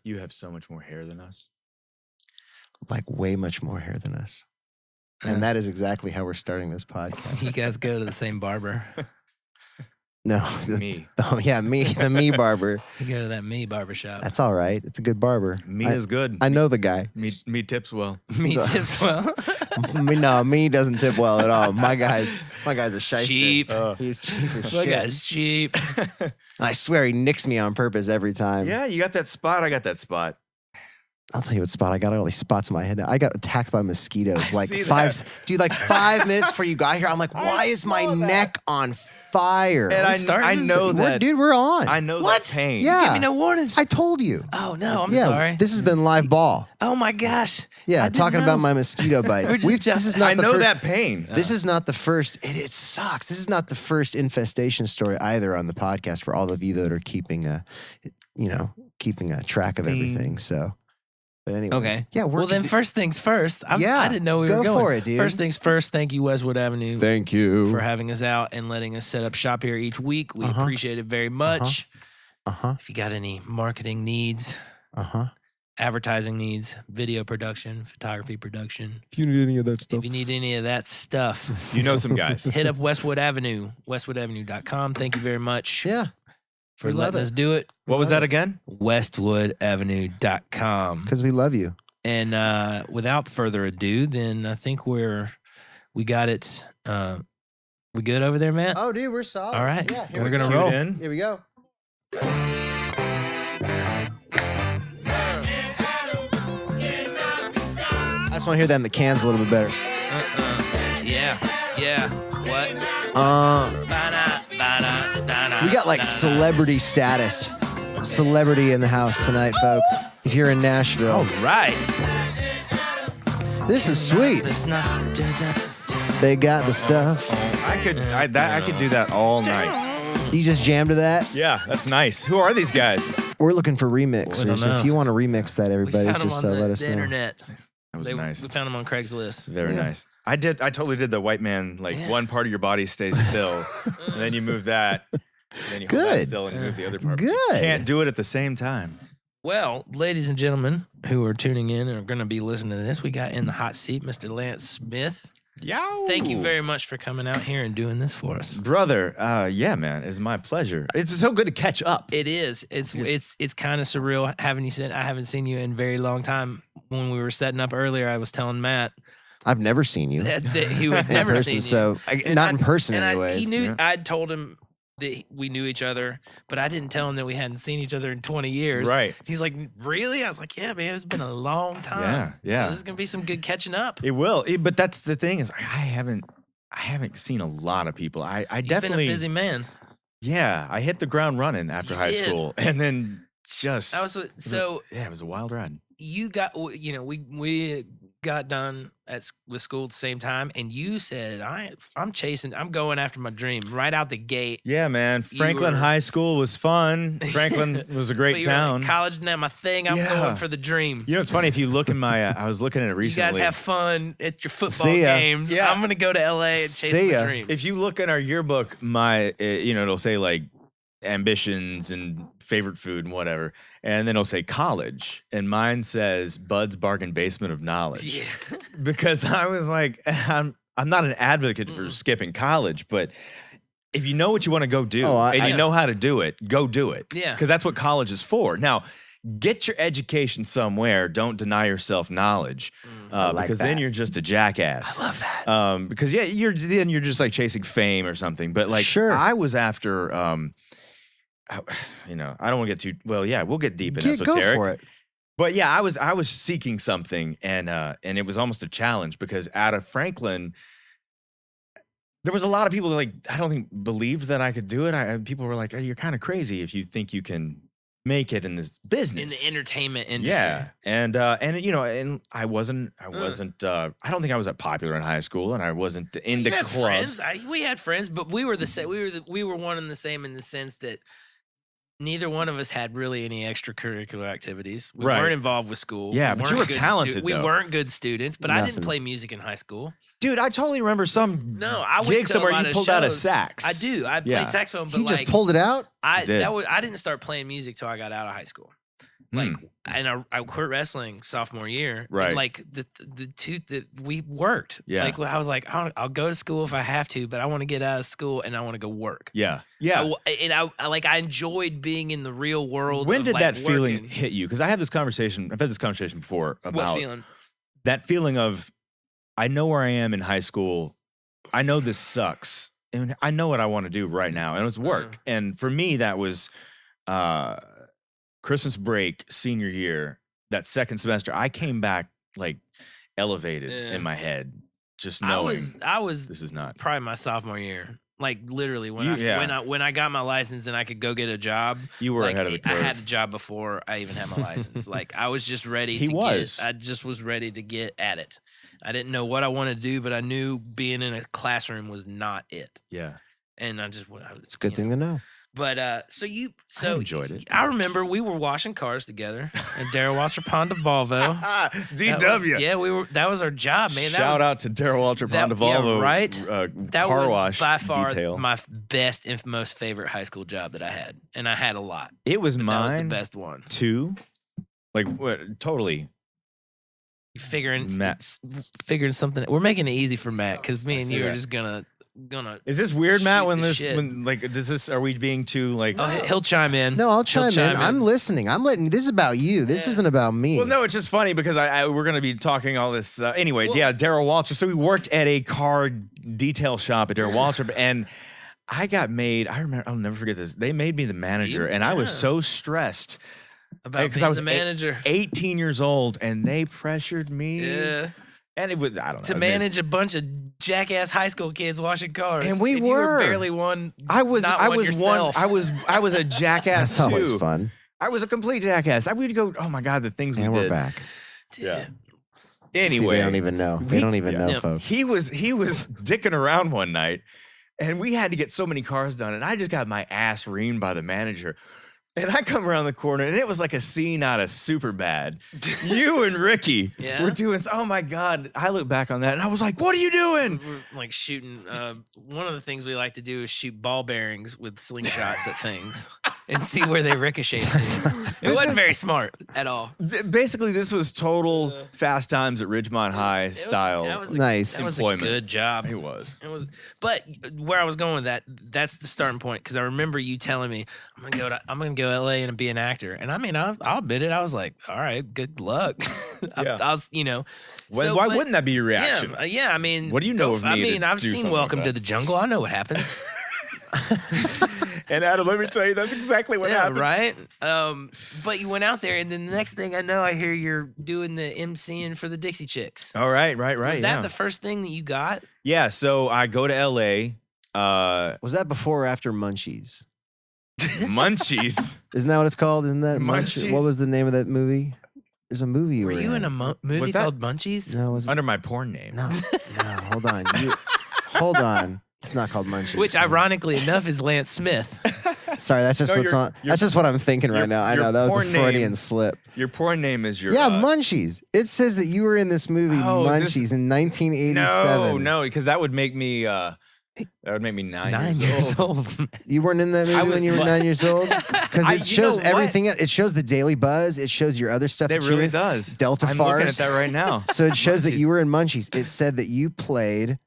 You have so much more hair than us. Like way much more hair than us. And that is exactly how we're starting this podcast. You guys go to the same barber. No. Me. Oh, yeah, me. The me barber. You go to that me barbershop. That's all right. It's a good barber. Me is good. I know the guy. Me tips well. Me tips well. Me doesn't tip well at all. My guy's a shyster. Cheap. He's cheap as My shit. guy's cheap. I swear he nicks me on purpose every time. Yeah, you got that spot. I got that spot. I'll tell you what spot. I got all these spots in my head. I got attacked by mosquitoes. I see that. Like 5 minutes before you got here. I'm like, why is my neck on fire? And I know that. Dude, we're on. I know What? that pain. Yeah. Give me no warning. I told you. Oh, no, I'm sorry. This has been live ball. Oh, my gosh. Yeah, I didn't talking know. about my mosquito bites. This is not I the know first, that pain. This is not the first. It sucks. This is not the first infestation story either on the podcast for all of you that are keeping a track of everything. So, but anyway, Okay. Yeah. Well, then first things first. I didn't know we go were going. for it, dude. First things first, thank you, Westwood Avenue. Thank you for having us out and letting us set up shop here each week. We appreciate it very much. If you got any marketing needs, advertising needs, video production, photography production. If you need any of that stuff. If you need any of that stuff, You know some guys. hit up Westwood Avenue, westwoodavenue.com. Thank you very much Yeah. for we love letting us do it. What was that again? westwoodavenue.com. Because we love you. And without further ado, then I think we got it. We good over there, Matt? Oh, dude, we're solid. All right. Yeah, We're going to roll. Here we go. I just want to hear that in the cans a little bit better. Yeah. What? We got like celebrity status. Celebrity in the house tonight, folks. If you're in Nashville. All right. This is sweet. They got the stuff. I could do that all night. You just jammed to that? Yeah, that's nice. Who are these guys? We're looking for We remixers. don't know. If you want to remix that, We everybody, found just them on let us the know. internet. That was nice. We found them on Craigslist. Very nice. I totally did the white man, like one part of your body stays still, and then you move that, and then you hold that Good. still and move the other part. Good. You can't do it at the same time. Well, ladies and gentlemen who are tuning in and are going to be listening to this, we got in the hot seat Mr. Lance Smith. Yow. Thank you very much for coming out here and doing this for us. Brother, yeah, man, it's my pleasure. It's so good to catch up. It is. It's kind of surreal having you I haven't seen you in a very long time. When we were setting up earlier, I was telling Matt I've never seen you that he would in never person, seen you. not in person And anyways. he knew. Yeah. I'd told him that we knew each other, but I didn't tell him that we hadn't seen each other in 20 years. Right. He's like, really? I was like, yeah, man, it's been a long time. Yeah. So this is gonna be some good catching up. It will, but that's the thing is I haven't seen a lot of people. I You've definitely been a busy man. Yeah, I hit the ground running after You high did. school, and then just That was so. yeah, it was a wild ride. You got, we got done with school at the same time, and you said, I'm going after my dream right out the gate. Yeah, man. Franklin were- High School was fun. Franklin was a But great you were like, town. college isn't my thing. I'm Yeah. going for the dream. You know, it's funny if you look in my. I was looking at it You recently. guys have fun at your football See ya. games. Yeah. I'm gonna go to LA and chase See my ya. dream. If you look at our yearbook, my it'll say like ambitions and favorite food and whatever, and then it'll say college, and mine says Bud's Bargain Basement of Knowledge. Yeah. Because I was like, I'm not an advocate for skipping college, but if you know what you want to go do and you know how to do it, go do it. Yeah. Because that's what college is for. Now, get your education somewhere. Don't deny yourself knowledge, like because then that. you're just a jackass. I love that. Because you're just like chasing fame or something. But like, Sure. I was after, I don't want to get too well. Yeah, we'll get deep in esoteric. Go for it. But yeah, I was seeking something, and it was almost a challenge because out of Franklin, there was a lot of people that like I don't think believed that I could do it. People were like, "Oh, you're kind of crazy if you think you can make it in this business In the entertainment industry. Yeah, and I wasn't. I don't think I was that popular in high school, and I wasn't into We had clubs. friends. We had friends, but we were the same. We were one and the same in the sense that neither one of us had really any extracurricular activities. We Right. weren't involved with school. Yeah, We but you weren't were good talented, We though. weren't good students, but I didn't Nothing. play music in high school. Dude, I totally remember some No, I went gig to somewhere a lot you of pulled out a shows. sax. I do. I Yeah. played saxophone, but He like just pulled it out. I did. I didn't start playing music till I got out of high school. Like, and I quit wrestling sophomore year. Right. And like the two that we worked. Yeah. Like I was like, I'll go to school if I have to, but I want to get out of school and I want to go work. Yeah. Yeah. I enjoyed being in the real world. When of, did like, that feeling working. hit you? Because I had this conversation. I've had this conversation before What about feeling? that feeling of I know where I am in high school. I know this sucks, and I know what I want to do right now, and it's work. And for me, that was Christmas break, senior year. That second semester, I came back like elevated in my head, just knowing I was this is not. probably my sophomore year. Like literally when You- when I got my license and I could go get a job. You were like, ahead of the I curve. had a job before I even had my license. Like I was just ready He to was. get I just was ready to get at it. I didn't know what I wanted to do, but I knew being in a classroom was not it. Yeah. And I just It's a good thing to know. But so enjoyed it. I remember we were washing cars together and Daryl Walter Ponda Volvo. DW. Yeah, we were. That was our job, man. Shout out to Daryl Walter Ponda Volvo. Yeah, right. That car was wash by far detail. my best and most favorite high school job that I had, and I had a lot. It was But mine. that was the best one. Too. Like what? Totally. You figuring Matt. figuring something. We're making it easy for Matt because me and see you are that. just gonna. Is this weird, Matt? Shoot When the this, shit. when like, does this? Are we being too like? Oh, he'll chime in. No, I'll He'll chime in. I'm listening. I'm letting. This is about you. This isn't about me. Well, no, it's just funny because we're going to be talking all this anyway. Well- Yeah, Daryl Waltrip. So we worked at a car detail shop at Daryl Waltrip, and I got made. I remember. I'll never forget this. They made me the manager, and I was Yeah. so stressed about because being I was the manager. 18 years old, and they pressured me. Yeah. And it was I don't know To manage a bunch of jackass high school kids washing cars, And we you were. barely one. I was not I one was yourself. one. I was a jackass That's always too. fun. I was a complete jackass. I would go. Oh my god, the things And we we're did. back. Yeah. See, Anyway, they don't even know. They don't even know, Yeah. folks. He was dicking around one night, and we had to get so many cars done, and I just got my ass reamed by the manager. And I come around the corner, and it was like a scene out of Superbad. You and Ricky Yeah. were doing. Oh my god! I look back on that, and I was like, "What are you doing?" We're like shooting. One of the things we like to do is shoot ball bearings with slingshots at things and see where they ricochet. It wasn't very smart at all. Basically, this was total Fast Times at Ridgemont High style. That was Nice. That was employment. a good job. It was. It was, but where I was going with that's the starting point. Because I remember you telling me, I'm gonna go to LA and be an actor. And I mean, I'll admit it. I was like, all right, good luck. Yeah. I was, Why wouldn't that be your reaction? Yeah. I mean, What do you know of me I to mean, I've do seen something Welcome like to that? the Jungle. I know what happens. And Adam, let me tell you, that's exactly what Yeah, happened. right. But you went out there, and then the next thing I know, I hear you're doing the MCing for the Dixie Chicks. All right, right. Was that yeah. the first thing that you got? Yeah, so I go to LA. Was that before or after Munchies? Munchies. Isn't that what it's called? Isn't that Munchies? What was the name of that movie? There's a movie you Were were you in a movie Was that- called Munchies? No, it was Under my porn name. no. Hold on. Hold on. It's not called Munchies. Which, ironically enough, is Lance Smith. Sorry, that's just No, what's your- on. your- That's just what I'm thinking your- right now. I your know that was a porn Freudian name- slip. Your porn name is your. Yeah, Munchies. It says that you were in this movie Oh, is Munchies this- in 1987. No, because that would make me. That would make me 9 years old. You weren't in that movie was- when you were 9 years old? Because I- it you know shows what? everything. It shows the Daily Buzz. It shows your other stuff. It that you were really in. does. Delta I'm looking at Farce. that right now. So it shows that Munchies. you were in Munchies. It said that you played.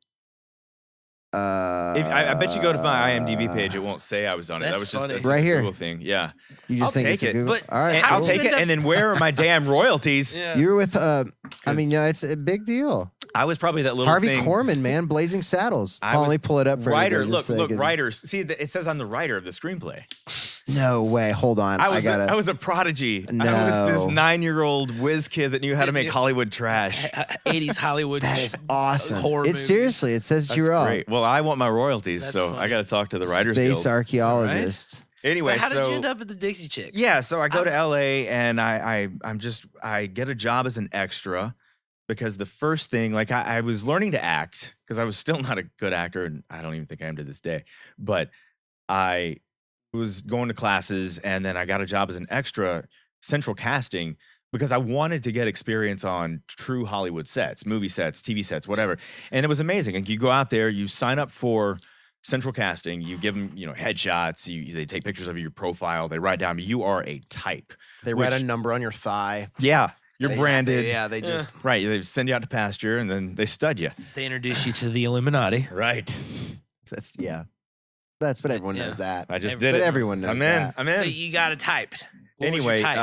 I bet you go to my IMDb page, it won't say I was on it. That's That was just funny. that's Right a here. Google thing. Yeah, You just I'll think take it's a it, Google. but- All right, and I'll Cool. take it. And then where are my damn royalties? Yeah. You were with. I mean, 'Cause- yeah, it's a big deal. I was probably that little Harvey thing. Korman, man, Blazing Saddles. I Hold on, was let me pull it up for Writer, everybody look, just so they look, can- writers. See, it says I'm the writer of the screenplay. No way. Hold on. I was gotta. I was a prodigy. I No. was this 9-year-old whiz kid that knew how to make Hollywood trash. 80s Hollywood. That is awesome. horror It's movie. seriously. It says that That's you were all great. Well, I want my royalties, That's so I funny. got to talk to the Writers space Guild. archaeologist. Anyway, But how so did you end up at the Dixie Chicks? yeah, so I go to LA and I get a job as an extra because the first thing, like I was learning to act because I was still not a good actor, and I don't even think I am to this day. But I was going to classes, and then I got a job as an extra central casting because I wanted to get experience on true Hollywood sets, movie sets, TV sets, whatever. And it was amazing. And you go out there, you sign up for central casting, you give them, headshots, they take pictures of your profile, they write down you are a type. They write a number on your thigh. Yeah. You're branded. They just right. They send you out to pasture and then they stud you. They introduce you to the Illuminati. Right. But everyone knows that. I just did it. But everyone knows that. I'm in. So you got it typed. What was your Anyway, type?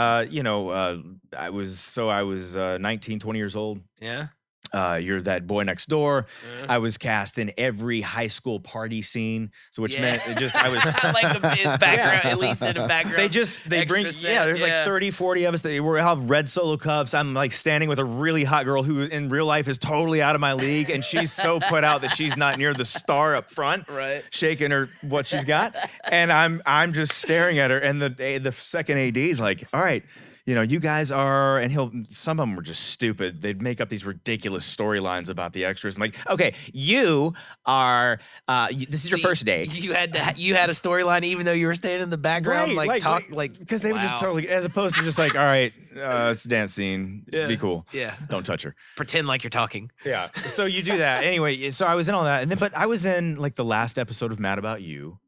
I was 19, 20 years old. Yeah. You're that boy next door. I was cast in every high school party scene, so which meant it just I was like the background, at least in the background. They bring there's like 30, 40 of us that we have red solo cups. I'm like standing with a really hot girl who in real life is totally out of my league, and she's so put out that she's not near the star up front, right? Shaking her what she's got, and I'm just staring at her, and the second AD's like, all right. You guys are, and some of them were just stupid. They'd make up these ridiculous storylines about the extras. I'm like, okay, you are, this is your first date. You had a storyline even though you were standing in the background, because they would just totally, as opposed to just like, all right, it's a dance scene. Just be cool. Yeah. Don't touch her. Pretend like you're talking. Yeah. So you do that. Anyway, so I was in all that. But I was in like the last episode of Mad About You.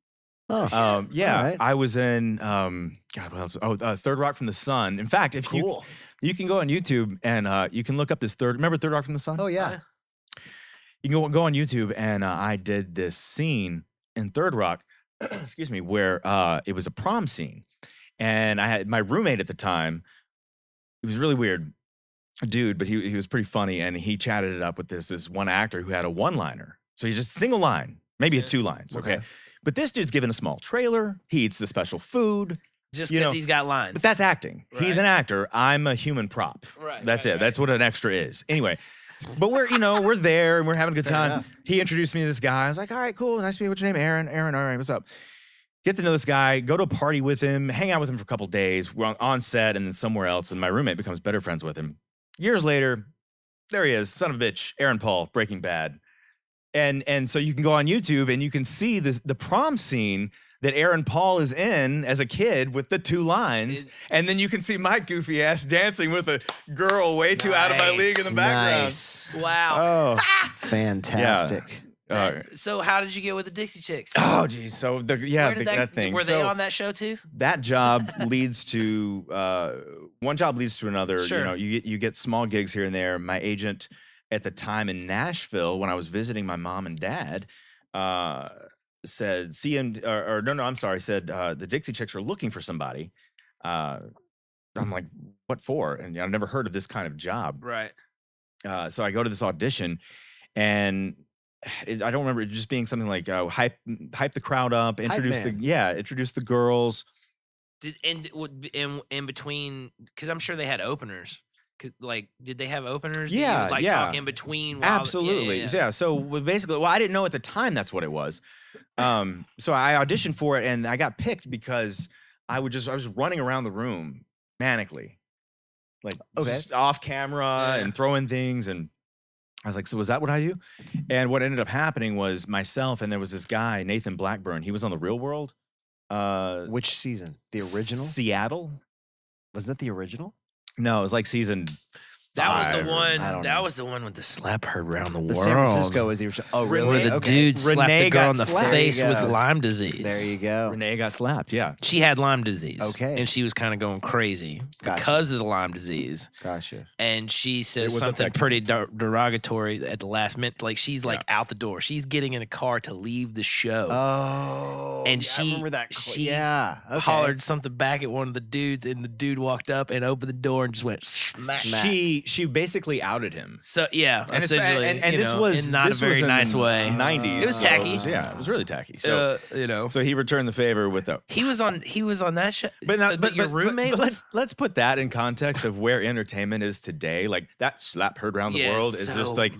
Oh, yeah, right. I was in God, what else? Third Rock from the Sun. In fact, if you can go on YouTube and you can look up this remember Third Rock from the Sun? Oh yeah. You can go on YouTube and I did this scene in Third Rock, excuse me, where it was a prom scene, and I had my roommate at the time. It was really weird, dude, but he was pretty funny, and he chatted it up with this one actor who had a one-liner. So he just single line, maybe a 2 lines, okay? But this dude's given a small trailer. He eats the special food. Just because he's got lines. But that's acting. Right. He's an actor. I'm a human prop. Right. That's it. Right. That's what an extra is. Anyway, but we're there and we're having a good time. Enough. He introduced me to this guy. I was like, all right, cool. Nice to meet you. What's your name? Aaron. Aaron, all right, what's up? Get to know this guy, go to a party with him, hang out with him for a couple days. We're on set and then somewhere else, and my roommate becomes better friends with him. Years later, there he is, son of a bitch, Aaron Paul, Breaking Bad. And so you can go on YouTube and you can see the prom scene that Aaron Paul is in as a kid with the 2 lines. And then you can see my goofy ass dancing with a girl way too out of my league in the background. Nice. Wow. Oh. Fantastic. So how did you get with the Dixie Chicks? Oh, geez. So that thing. Were they on that show too? That job leads to one job leads to another. Sure. You get small gigs here and there. My agent at the time in Nashville, when I was visiting my mom and dad, said, said the Dixie Chicks are looking for somebody. I'm like, what for? And I've never heard of this kind of job. Right. So I go to this audition, and I don't remember it just being something like hype the crowd up, introduce the girls. In between, because I'm sure they had openers. Did they have openers? Yeah, talk in between. Absolutely, yeah. So basically, I didn't know at the time that's what it was. So I auditioned for it, and I got picked because I was running around the room manically, like just off camera and throwing things, and I was like, so was that what I do? And what ended up happening was myself, and there was this guy, Nathan Blackburn. He was on The Real World. Which season? The original? Seattle. Was that the original? No, it was like season. That was the one. That was the one with the slap heard around the world. The San Francisco was the original. Oh, really? Where the dude slapped the girl in the face with Lyme disease. There you go. Renee got slapped. Yeah, she had Lyme disease. Okay, and she was kind of going crazy because of the Lyme disease. Gotcha. And she says something pretty derogatory at the last minute. Like she's like out the door. She's getting in a car to leave the show. Oh, and I remember that. She hollered something back at one of the dudes, and the dude walked up and opened the door and just went smack. She basically outed him. So yeah, and essentially, and this was in not a very nice way. 90s. It was tacky. It was really tacky. So so he returned the favor with the. He was on that show. But your roommate. Let's put that in context of where entertainment is today. Like that slap heard around the world is just like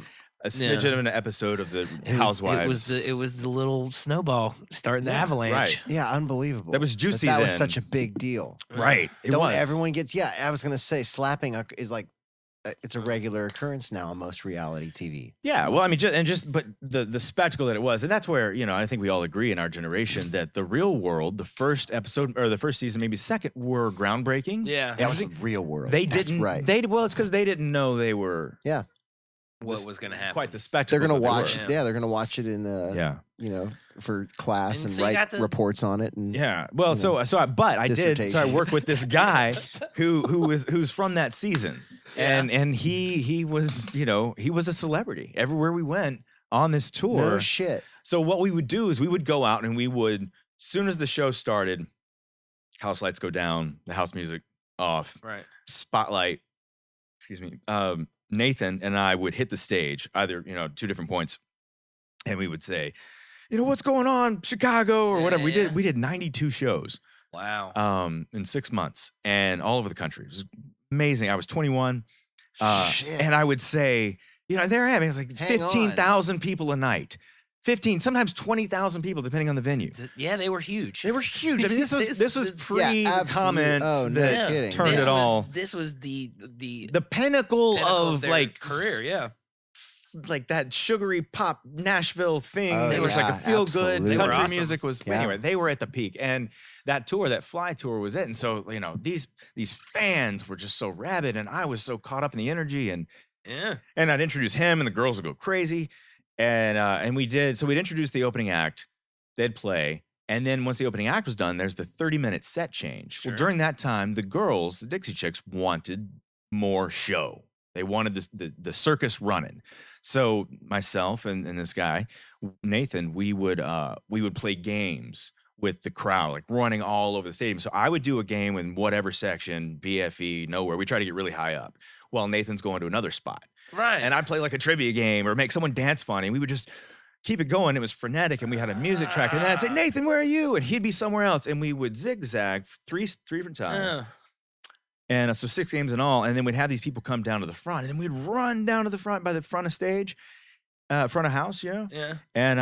a smidgen of an episode of the Housewives. It was the little snowball starting the avalanche. Right. Yeah, unbelievable. That was juicy. That then. was such a big deal. Right. Don't everyone gets? Yeah, I was gonna say slapping is like it's a regular occurrence now on most reality TV. Yeah, well, I mean, but the spectacle that it was, and that's where I think we all agree in our generation that the Real World, the first episode or the first season, maybe second, were groundbreaking. Yeah, That was the Real World. They That's didn't. right. It's because they didn't know they were. Yeah. what was going to happen? Quite the spectacle. They're gonna that they watch. were. Yeah, they're gonna watch it in. For class And and so you write got the- reports on it. And Yeah. Well, but I did. So I worked with this guy who's from that season, and he was he was a celebrity everywhere we went on this tour. No shit. So what we would do is we would go out and we would, as soon as the show started, house lights go down, the house music off, Right. spotlight. Excuse me. Nathan and I would hit the stage, either two different points, and we would say, what's going on, Chicago or whatever. We did 92 shows. Wow. In 6 months and all over the country. It was amazing. I was 21. Shit. And I would say, there I am. It was like Hang 15,000 people a night. 15, sometimes 20,000 people, depending on the venue. Yeah, they were huge. They were huge. I mean, this was pre absolutely. comments Oh, no that kidding. turned it all. This was the Pinnacle of their like career. Yeah. like that sugary pop Nashville thing. Oh, It was like yeah, a feel good absolutely. They were country awesome. music was Yeah. anyway. They were at the peak, and that tour, that Fly tour, was it. And so these fans were just so rabid, and I was so caught up in the energy, and I'd introduce him, and the girls would go crazy, and we did. So we'd introduce the opening act, they'd play. And then once the opening act was done, there's the 30-minute set change. Sure. Well, during that time, the girls, the Dixie Chicks, wanted more show. They wanted the circus running. So myself and this guy, Nathan, we would play games with the crowd, like running all over the stadium. So I would do a game in whatever section, BFE, nowhere. We try to get really high up. While Nathan's going to another spot. Right. And I'd play like a trivia game or make someone dance funny. We would just keep it going. It was frenetic, and we had a music track. And then I'd say, Nathan, where are you? And he'd be somewhere else. And we would zigzag three different times. And so 6 games in all. And then we'd have these people come down to the front. And then we'd run down to the front by the front of stage, front of house, Yeah. And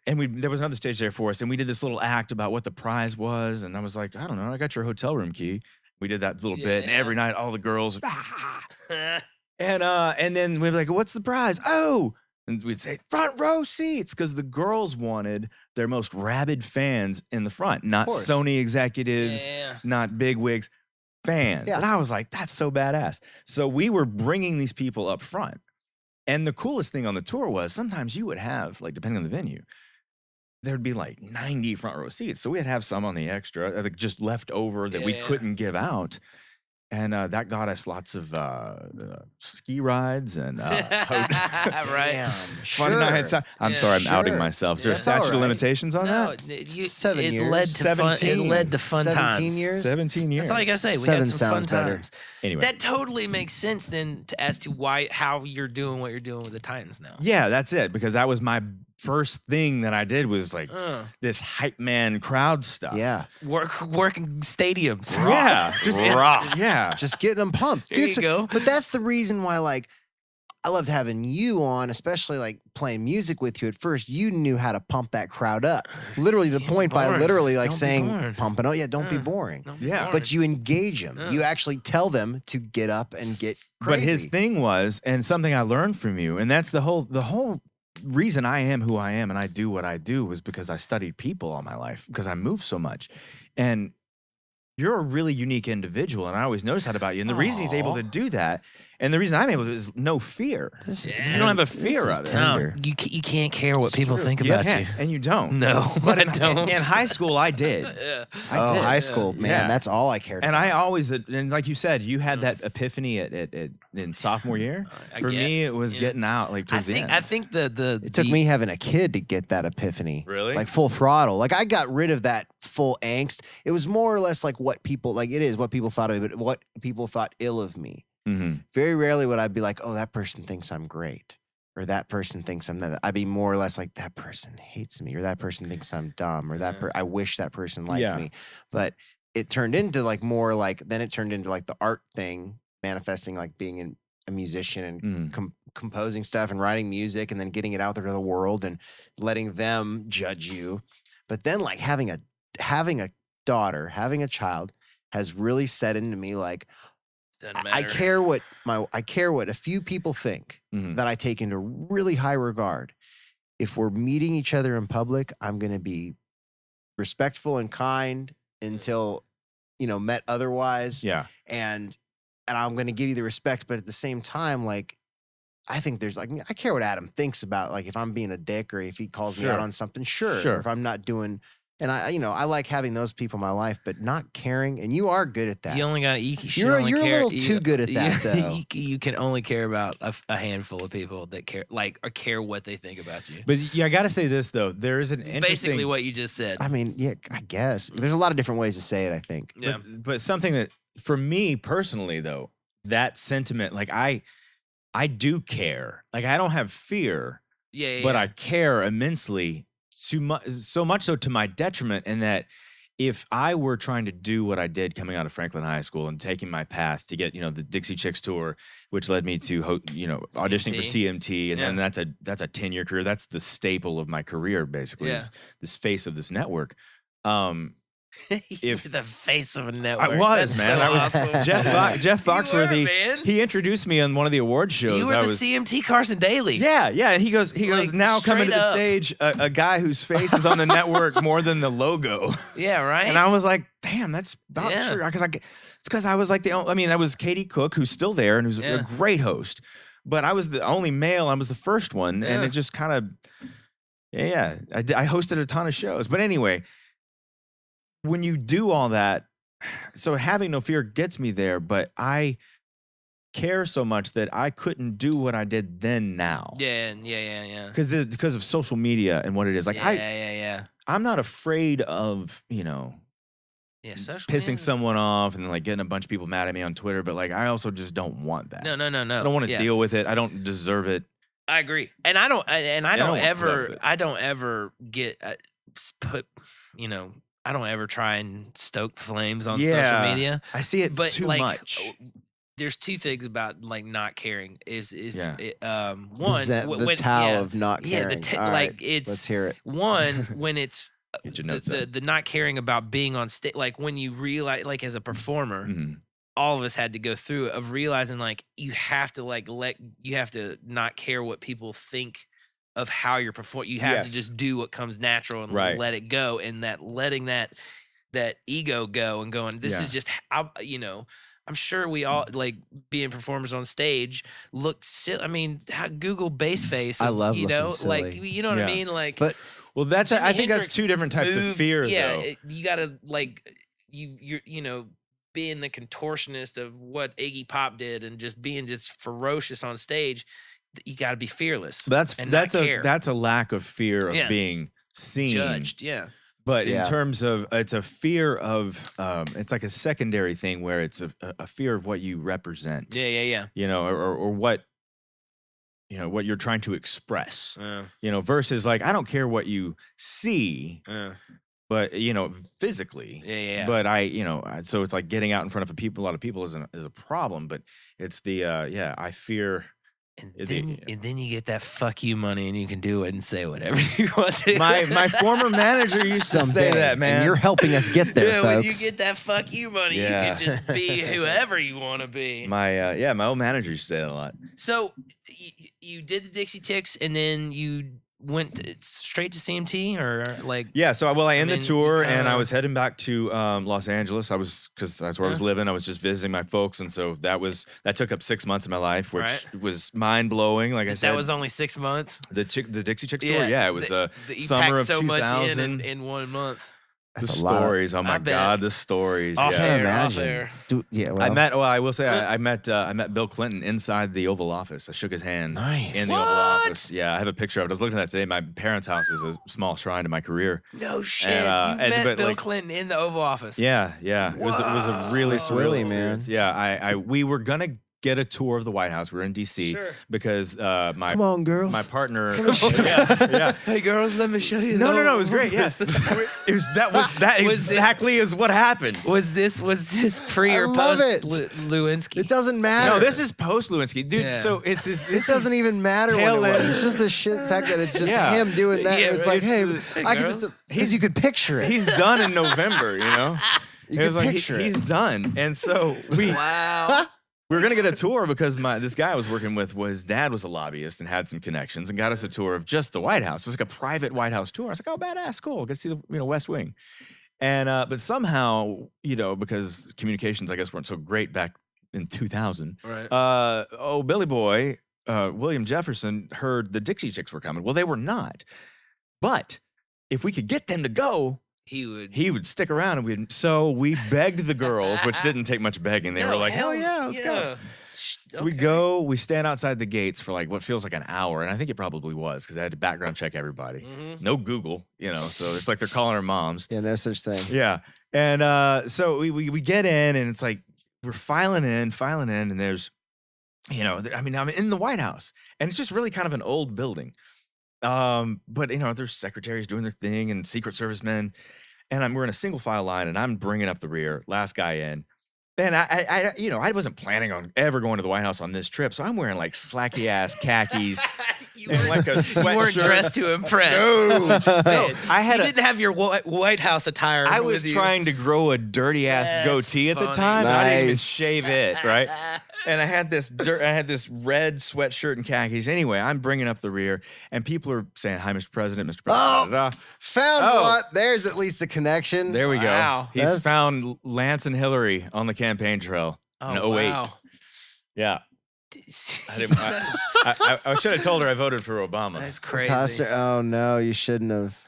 there was another stage there for us. And we did this little act about what the prize was. And I was like, I don't know, I got your hotel room key. We did that little bit. And every night, all the girls, and then we'd be like, what's the prize? Oh, and we'd say front row seats, because the girls wanted their most rabid fans in the front, not Sony executives, not bigwigs, fans. Yeah. And I was like, that's so badass. So we were bringing these people up front. And the coolest thing on the tour was sometimes you would have, like, depending on the venue, there'd be like 90 front row seats. So we'd have some on the extra, like just left over that we couldn't give out. And that got us lots of ski rides and Right. fun nights. I'm sorry, I'm outing myself. Is there a statute of limitations on that? 7 years. Led to fun. It led to fun 17 times. years? 17 years. That's all you gotta say. We 7 had some fun sounds better. times. Anyway. That totally makes sense then as to how you're doing what you're doing with the Titans now. Yeah, that's it. Because that was my first thing that I did, was like this hype man crowd stuff. Yeah. Working stadiums. Yeah. Just yeah. Just getting them pumped. There you go. But that's the reason why, like, I loved having you on, especially like playing music with you. At first, you knew how to pump that crowd up. Literally, the point by literally like saying, pumping, don't be boring. Yeah. But you engage them. You actually tell them to get up and get crazy. But his thing was, and something I learned from you, and that's the whole reason I am who I am and I do what I do, was because I studied people all my life, because I move so much. And you're a really unique individual, and I always notice that about you. And the reason he's able to do that, and the reason I'm able to, is no fear. You don't have a fear of it. No, you can't care what people think about you. And you don't. No, But I don't. In high school, I did. High school, man, Yeah. that's all I cared And about. I always, and like you said, you had that epiphany in sophomore year. For me, it was getting out like towards the end. I think It took me having a kid to get that epiphany. Really? Like full throttle. Like I got rid of that full angst. It was more or less like what people thought of me, but what people thought ill of me. Mm-hmm. Very rarely would I be like, oh, that person thinks I'm great. Or that person thinks I'm that. I'd be more or less like, that person hates me. Or that person thinks I'm dumb. Or I wish that person liked me. But it turned into like more like, then it turned into like the art thing, manifesting like being a musician and composing stuff and writing music and then getting it out there to the world and letting them judge you. But then like having a daughter, having a child has really set into me like, Doesn't I matter. care what a few people think that I take into really high regard. If we're meeting each other in public, I'm going to be respectful and kind until, met otherwise. Yeah. And I'm going to give you the respect, but at the same time, like, I think there's like, I care what Adam thinks about, like, if I'm being a dick or if he calls me out on something, sure. Or if I'm not doing, and I like having those people in my life, but not caring. And you are good at that. You only got You're a little too good at that, though. You can only care about a handful of people that care, or care what they think about you. But I got to say this though, there is an interesting. Basically, what you just said. I mean, yeah, I guess there's a lot of different ways to say it. I think. Yeah. But something that for me personally though, that sentiment, like I do care. Like I don't have fear. But I care immensely. So much so to my detriment, in that if I were trying to do what I did coming out of Franklin High School and taking my path to get, the Dixie Chicks tour, which led me to, auditioning for CMT, and then that's a 10-year career. That's the staple of my career, basically. Is this face of this network. If the face of a network, I was, That's man. so I was awesome. Jeff Foxworthy. You were, man. He introduced me on one of the award shows. You were the CMT Carson Daly. Yeah, and he goes now coming to the stage, a guy whose face is on the network more than the logo. Yeah, right. And I was like, damn, that's about true. It's because I was like I was Katie Cook, who's still there and who's a great host, but I was the only male. I was the first one, and it just kind of, I hosted a ton of shows, but anyway. When you do all that, so having no fear gets me there, but I care so much that I couldn't do what I did then now. Yeah. Because of social media and what it is. Like I'm not afraid of, pissing someone off and like getting a bunch of people mad at me on Twitter, but like I also just don't want that. No. I don't want to deal with it. I don't deserve it. I agree. And I don't ever get put, I don't ever try and stoke flames on social media. I see it too much. There's two things about like not caring. One, the towel of not caring. Let's hear it. One, when it's Get your notes the not caring about being on stage, like when you realize, like as a performer, all of us had to go through it of realizing like you have to not care what people think of how you're performing. You have to just do what comes natural and let it go, and that letting that ego go and going, this is just how, I'm sure we all like being performers on stage look silly. I mean, Google bass face. I love looking silly. Like, you know what I mean? Like, but I think that's two different types of fear. Yeah, though. You gotta like you're being the contortionist of what Iggy Pop did and just being just ferocious on stage. You got to be fearless. That's a lack of fear of being seen, judged. But in terms of, it's a fear of, it's like a secondary thing where it's a fear of what you represent. Yeah. Or what, what you're trying to express. Versus like I don't care what you see. But physically, But so it's like getting out in front of a lot of people is a problem. But it's the I fear. And then you get that fuck you money, and you can do it and say whatever you want to. My former manager used to say that, man. And you're helping us get there, folks. When you get that fuck you money, you can just be whoever you want to be. My old manager used to say that a lot. So you did the Dixie Chicks, and then you went straight to CMT, or like I ended the tour and I was heading back to Los Angeles. Because that's where I was living. I was just visiting my folks, and so that took up 6 months of my life, which was mind blowing. Like I said, that was only 6 months. The Dixie Chicks tour, it was summer of so 2000. Much in 1 month. The stories, oh my God, the stories. Off air. I will say I met Bill Clinton inside the Oval Office. I shook his hand in the Oval Office. Yeah, I have a picture of it. I was looking at that today. My parents' house is a small shrine to my career. No shit. You met Bill Clinton in the Oval Office. Yeah. It was a really surreal, man. Yeah, we were gonna get a tour of the White House. We're in D.C. because come on, girls. My partner. Hey, girls, let me show you. No, it was great. Yeah, that exactly is what happened. Was this pre or post Lewinsky? It doesn't matter. No, this is post Lewinsky, dude. Yeah. So it doesn't even matter. It's just the fact that it's just him doing that. Yeah, it's like, hey, I can just because you could picture it. He's done in November. You can picture it. He's done, and so Wow. we were gonna get a tour because this guy I was working with, his dad was a lobbyist and had some connections and got us a tour of just the White House. It was like a private White House tour. I was like, oh, badass, cool. Get to see the West Wing. And but somehow, because communications, I guess, weren't so great back in 2000. Right. Billy Boy, William Jefferson heard the Dixie Chicks were coming. Well, they were not. But if we could get them to go, he would stick around, and so we begged the girls, which didn't take much begging. They were like, hell yeah, let's go. Okay. We stand outside the gates for like what feels like an hour, and I think it probably was because they had to background check everybody. No Google, so it's like they're calling our moms. Yeah, no such thing. Yeah, and so we get in, and it's like we're filing in, and there's, I'm in the White House, and it's just really kind of an old building. But there's secretaries doing their thing and Secret Service men, and we're in a single file line, and I'm bringing up the rear, last guy in. And I wasn't planning on ever going to the White House on this trip, so I'm wearing like slacky ass khakis and like a sweatshirt. You weren't dressed to impress. No, you didn't have your White House attire. I was trying to grow a dirty ass goatee at the time. Nice. I didn't even shave it, right? And I had this red sweatshirt and khakis. Anyway, I'm bringing up the rear, and people are saying, "Hi, Mr. President, Mr. President." Oh, found what? There's at least a connection. There we go. He's found Lance and Hillary on the campaign trail in 08. Wow. Yeah. I should have told her I voted for Obama. That's crazy. Oh no, you shouldn't have.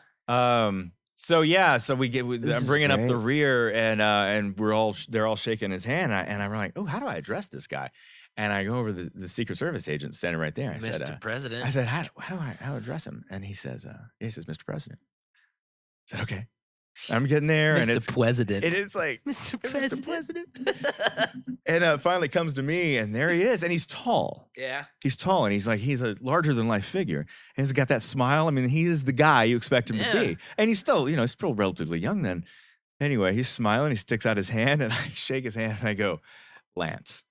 So I'm bringing up the rear, and they're all shaking his hand, and I'm like, oh, how do I address this guy? And I go over the Secret Service agent standing right there. I said, Mr. President. I said, how do I address him? And he says, Mr. President. I said, okay. I'm getting there, and it's President. And it's like Mr. President. And finally comes to me, and there he is, and he's tall. Yeah, he's tall, and he's a larger than life figure, and he's got that smile. I mean, he is the guy you expect him to be, and he's still, he's still relatively young then. Anyway, he's smiling. He sticks out his hand, and I shake his hand, and I go, Lance.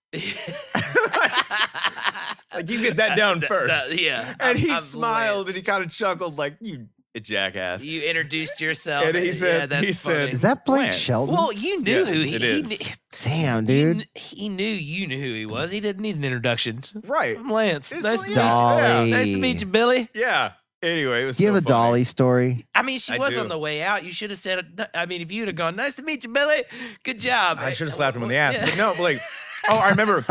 Like, you get that down first. Yeah. And he smiled, and he kind of chuckled like, you jackass. You introduced yourself. And he said, is that Blake Shelton? Well, you knew who it is. Damn, dude. He knew you knew who he was. He didn't need an introduction. Right. I'm Lance. Nice to meet you. Dolly. Nice to meet you, Billy. Yeah. Anyway, it was Do you have a funny. Dolly story? I mean, she was on the way out. You should have said, if you'd have gone, nice to meet you, Billy. Good job. I should have slapped him in the ass. But no, like, oh, I remember.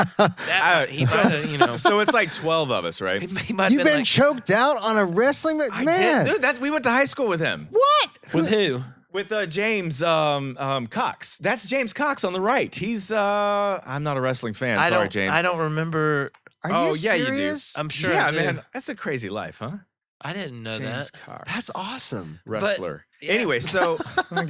So it's like 12 of us, right? You've been choked out on a wrestling match? Man. Dude, we went to high school with him. What? With who? With James Cox. That's James Cox on the right. He's I'm not a wrestling fan. Sorry, James. I don't remember. Are you serious? You do. I'm sure. Yeah, man. That's a crazy life, huh? I didn't know James that. Cox. That's awesome. Wrestler. Anyway, so I'm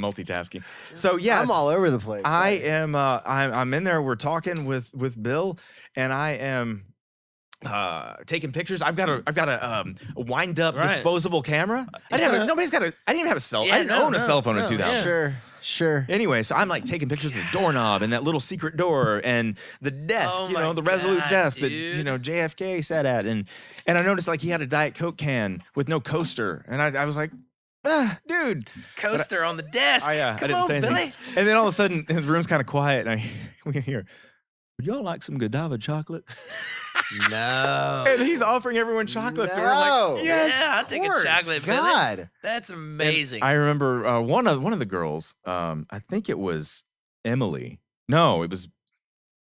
multitasking. So yes, I'm all over the place. I am. I'm in there. We're talking with Bill, and I am taking pictures. I've got a wind up disposable camera. I didn't even have a cell. I didn't own a cell phone in 2000. Sure. Anyway, so I'm like taking pictures of the doorknob and that little secret door and the desk, the Resolute desk that JFK sat at, and I noticed like he had a Diet Coke can with no coaster, and I was like, dude, coaster on the desk. Come I didn't say anything. Billy. And then all of a sudden the room's kind of quiet, and we hear, would y'all like some Godiva chocolates? No. And he's offering everyone chocolates. No. And we're like, yes, yeah, I'll take a chocolate. God. Billy. That's amazing. And I remember one of the girls, I think it was Emily. No, maybe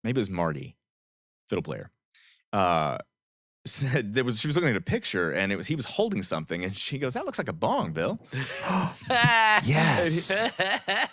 it was Marty, fiddle player. Said she was looking at a picture, and he was holding something, and she goes, "That looks like a bong, Bill." Yes.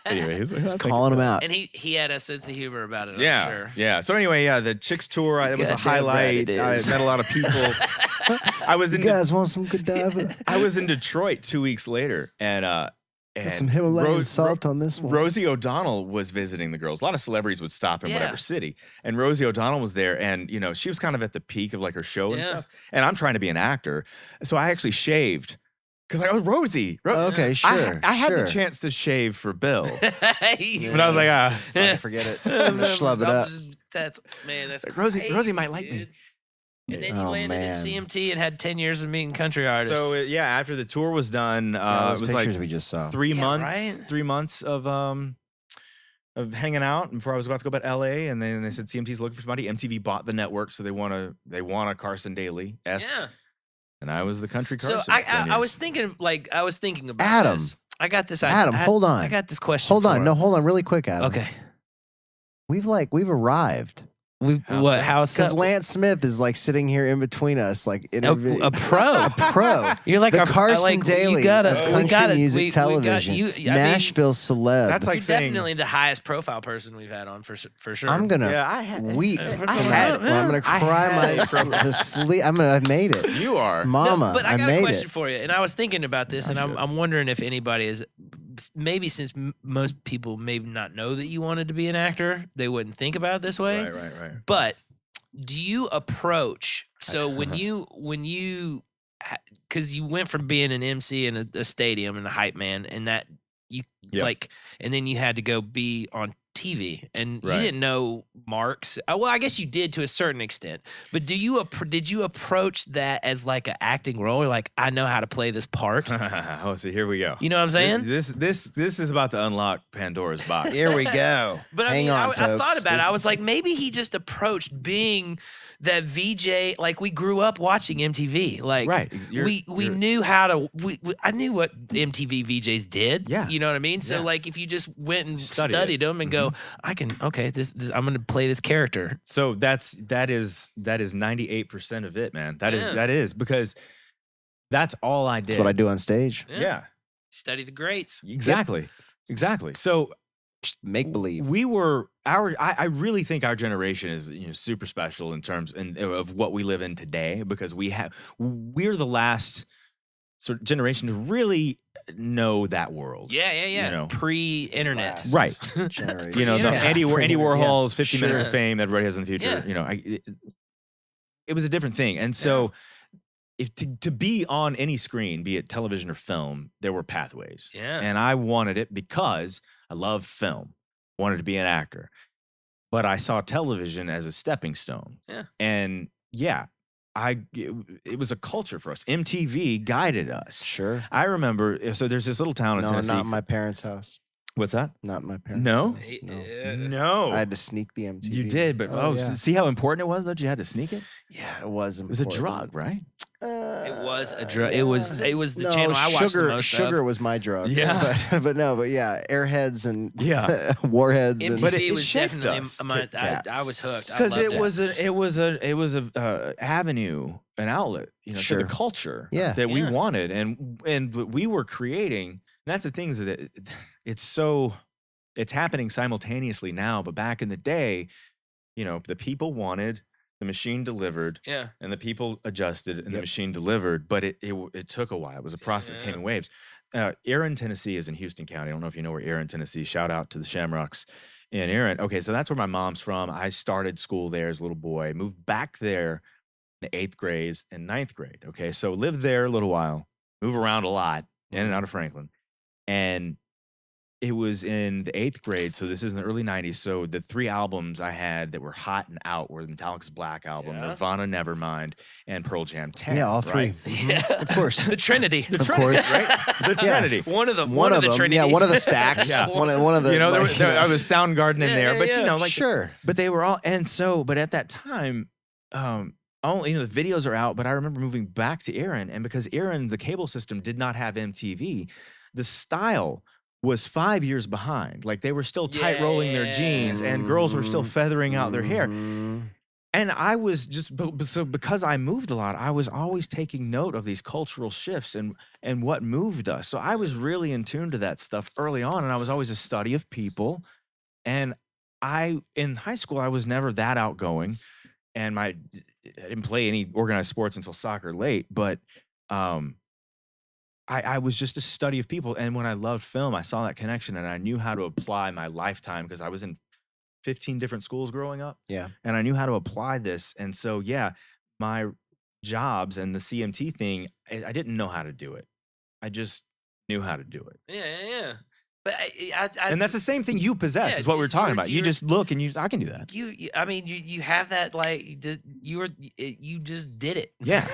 Anyway, he's calling him out, and he had a sense of humor about it. Yeah, I'm sure. Yeah. So anyway, the Chicks tour, it was a highlight. I met a lot of people. You guys want some Godiva? I was in Detroit 2 weeks later, and Put some Himalayan salt on this one. Rosie O'Donnell was visiting the girls. A lot of celebrities would stop in whatever city. And Rosie O'Donnell was there. And, she was kind of at the peak of like her show and stuff. And I'm trying to be an actor. So I actually shaved. Because Rosie. Okay, sure. I had the chance to shave for Bill. But I was like, forget it. I'm gonna schlub it up. That's like, Rosie might like me. And then you landed at CMT and had 10 years of meeting country artists. So after the tour was done, it was like we just saw. 3 months. Right? 3 months of of hanging out before I was about to go about LA, and then they said CMT's looking for somebody. MTV bought the network, so they want a Carson Daly. Yeah. And I was the country Carson. So I was thinking about Adam. this. I got this. Adam, hold on. I got this question. Hold on. No, hold on really quick, Adam. Okay. We've arrived. How so? Because Lance Smith is like sitting here in between us, like in a pro. A pro. You're like the Carson Daly you gotta, of country music television. Nashville celeb. That's like definitely the highest profile person we've had on for sure. I'm gonna weep. I'm gonna cry to sleep. I made it. You are. Mama, no, but I got made a question it. for you, and I was thinking about this, and I'm wondering if anybody is, maybe since most people maybe not know that you wanted to be an actor, they wouldn't think about it this way. Right. But do you approach, so when you because you went from being an MC in a stadium and a hype man, and that you like, and then you had to go be on TV, and you didn't know marks. Well, I guess you did to a certain extent, but did you approach that as like an acting role? Or like, I know how to play this part. Oh, so here we go. You know what I'm saying? This is about to unlock Pandora's box. Here we go. But Hang on, I folks. thought about it. I was like, maybe he just approached being that VJ. Like, we grew up watching MTV. Like, we knew how to. I knew what MTV VJs did. Yeah, you know what I mean. So like, if you just went and studied them and go, I can. Okay, this I'm going to play this character. So that is 98% of it, man. That is because that's all I did. That's what I do on stage. Yeah. Study the greats. Exactly. So make believe. I really think our generation is super special in terms of what we live in today, because we're the last sort of generation to really know that world. Yeah. Pre-internet. Right. Andy Warhol's 50 Minutes of Fame that everybody has in the future. Yeah. It was a different thing. And so if to be on any screen, be it television or film, there were pathways. Yeah. And I wanted it because I love film, wanted to be an actor. But I saw television as a stepping stone. Yeah. And it was a culture for us. MTV guided us. Sure. I remember, so there's this little town in Tennessee. No, not in my parents' house. What's that? Not in my parents' No? house. No. I had to sneak the MTV. You did, but see how important it was, though? You had to sneak it? Yeah, it was important. It was a drug, right? It was a drug. It was the channel I watched the most Sugar of. was my drug. Yeah. But Airheads and Warheads. MTV And, was definitely I was hooked. Because it was a avenue, an outlet, to the culture that we wanted, and we were creating. And that's the things that it's happening simultaneously now, but back in the day, the people wanted, the machine delivered, and the people adjusted, and the machine delivered. But it took a while. It was a process that came in waves. Erin, Tennessee is in Houston County. I don't know if you know where Erin, Tennessee. Shout out to the Shamrocks in Erin. Okay, so that's where my mom's from. I started school there as a little boy. Moved back there in the 8th grade and 9th grade. Okay, so lived there a little while. Move around a lot, in and out of Franklin. And it was in the 8th grade, so this is in the early 90s. So the 3 albums I had that were hot and out were Metallica's Black Album, Nirvana Nevermind, and Pearl Jam 10. Yeah, all 3. Right? Yeah, of course. The Trinity. Of course, right? The Trinity. One of the Trinities. Yeah, one of the stacks. One of the. I was Soundgarden in there, but sure. But they were all, and so, but at that time, only the videos are out. But I remember moving back to Erin, and because Erin, the cable system did not have MTV, the style was 5 years behind. Like, they were still tight rolling their jeans, and girls were still feathering out their hair. And I was so because I moved a lot, I was always taking note of these cultural shifts and what moved us. So I was really in tune to that stuff early on, and I was always a study of people. And in high school, I was never that outgoing, and I didn't play any organized sports until soccer late, but I was just a study of people. And when I loved film, I saw that connection, and I knew how to apply my lifetime, because I was in 15 different schools growing up. Yeah. And I knew how to apply this. And so, my jobs and the CMT thing, I didn't know how to do it. I just knew how to do it. Yeah. But and that's the same thing you possess, is what we're talking about. You just look and I can do that. You have that, like, you just did it. Yeah.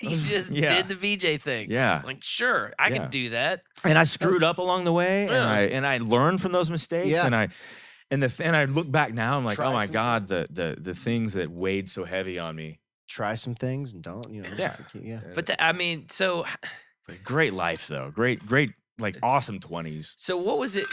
You just did the VJ thing. Yeah. Like, sure, I can do that. And I screwed up along the way, and I learned from those mistakes, And and I look back now, I'm like, Try oh my some God, the things that weighed so heavy on me. Try some things and don't, Yeah. yeah. But I mean, so But great life though. Great, like awesome 20s. so what was it?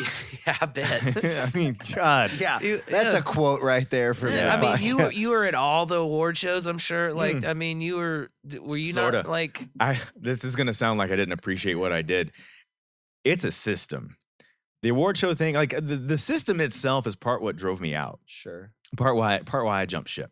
Yeah, I bet. I mean, God. Yeah, You- that's yeah. a quote right there for me. Yeah, I mean, But- you were at all the award shows, I'm sure. Like, Mm. I mean, were you Sorta. not like? This is gonna sound like I didn't appreciate what I did. It's a system. The award show thing, like the system itself is part what drove me out. Sure. Part why I jumped ship.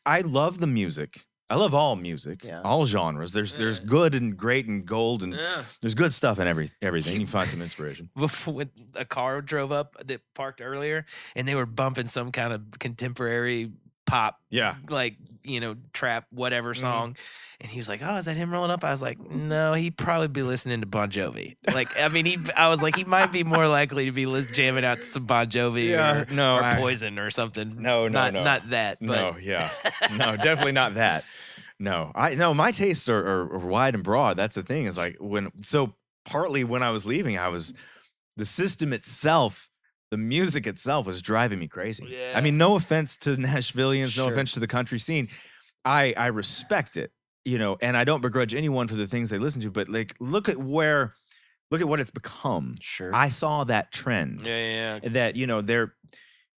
I love the music. I love all music, Yeah. all genres. There's Yeah. good and great and gold and Yeah. there's good stuff in everything. You can find some inspiration. Before when a car drove up that parked earlier, and they were bumping some kind of contemporary pop, Yeah. like trap whatever Mhm. song, and he was like, "Oh, is that him rolling up?" I was like, "No, he'd probably be listening to Bon Jovi." Like, I mean, I was like, he might be more likely to be jamming out to some Bon Jovi Yeah, or, no, or Poison or something. No, not that. But No, yeah. No, definitely not that. No. My tastes are wide and broad. That's the thing. Is like partly when I was leaving, the system itself, the music itself was driving me crazy. Yeah. I mean, no offense to Nashvillians, no Sure. offense to the country scene. I respect it, and I don't begrudge anyone for the things they listen to, but like look at what it's become. Sure. I saw that trend. yeah. That,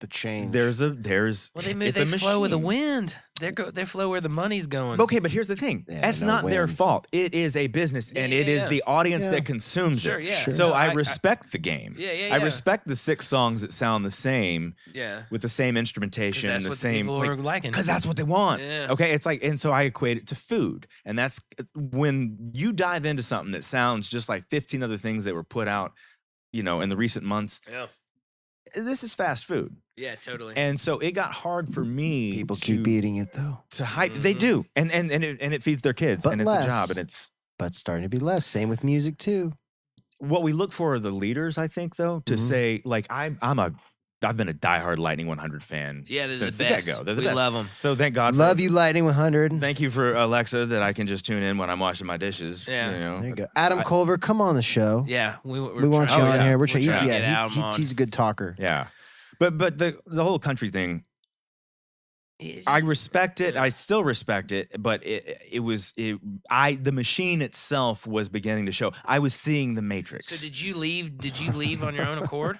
the change. there's Well, they move. it's a They flow with the machine. wind. They flow where the money's going. Okay, but here's the thing. Yeah, That's no not their whim. fault. It is a business, and it is Yeah. the audience Yeah. that consumes Sure, it. yeah. Sure. So No, I respect the game. Yeah. I respect the 6 songs that sound the same Yeah. with the same 'Cause instrumentation, that's the what same. people are liking. Because that's what they want. Yeah. Okay, it's like, and so I equate it to food, and that's when you dive into something that sounds just like 15 other things that were put out, in the recent months. Yeah. This is fast food, Yeah. Totally. and so it got hard for me. People keep eating it though, to hype. They Mhm. do, and it feeds their kids, But and it's a less. job, and it's. but starting to be less. Same with music too. What we look for are the leaders, I think, though, to Mhm. say, like, I've been a diehard Lightning 100 fan yeah, they're since the the best. get-go. They're the we best. love them. So thank God. Love you, Lightning 100. Thank you for Alexa that I can just tune in when I'm washing my dishes. Yeah. There you go. Adam Culver, come on the show. Yeah, We want you Oh, on yeah. here. We're We're trying. trying to get Yeah, Adam on. he's a good talker. Yeah. But the whole country thing, I respect it. Yeah. I still respect it, but the machine itself was beginning to show. I was seeing the Matrix. So did you leave? Did you leave on your own accord?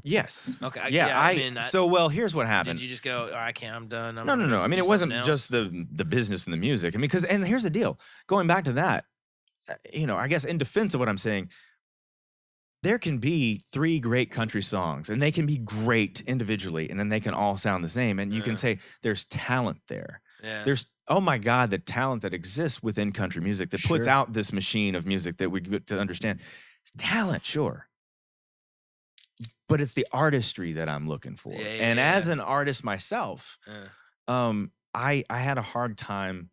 Yes. Okay. Yeah. Here's what happened. Did you just go? Oh, I can't. I'm done. I'm No. gonna I mean, do it wasn't something just else." the business and the music. I mean, and here's the deal. Going back to that, I guess in defense of what I'm saying, there can be 3 great country songs, and they can be great individually, and then they can all sound the same. And you Yeah. can say there's talent there. Yeah. There's, oh my God, the talent that exists within country music that puts Sure. out this machine of music that we get to understand. It's talent, sure. But it's the artistry that I'm looking for. Yeah, And yeah. as an artist myself, I had a hard time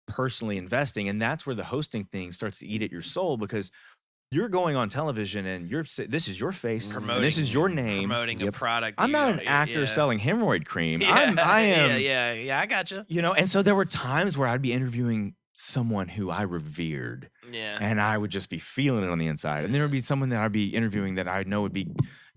personally investing, and that's where the hosting thing starts to eat at your soul, because you're going on television and this is your face, and this is your name. Promoting a Yep. product. I'm not an yeah, actor yeah. selling hemorrhoid cream. Yeah, I am, Yeah. I got you. and so there were times where I'd be interviewing someone who I revered, Yeah. and I would just be feeling it on the inside. And there would be someone that I'd be interviewing that I know would be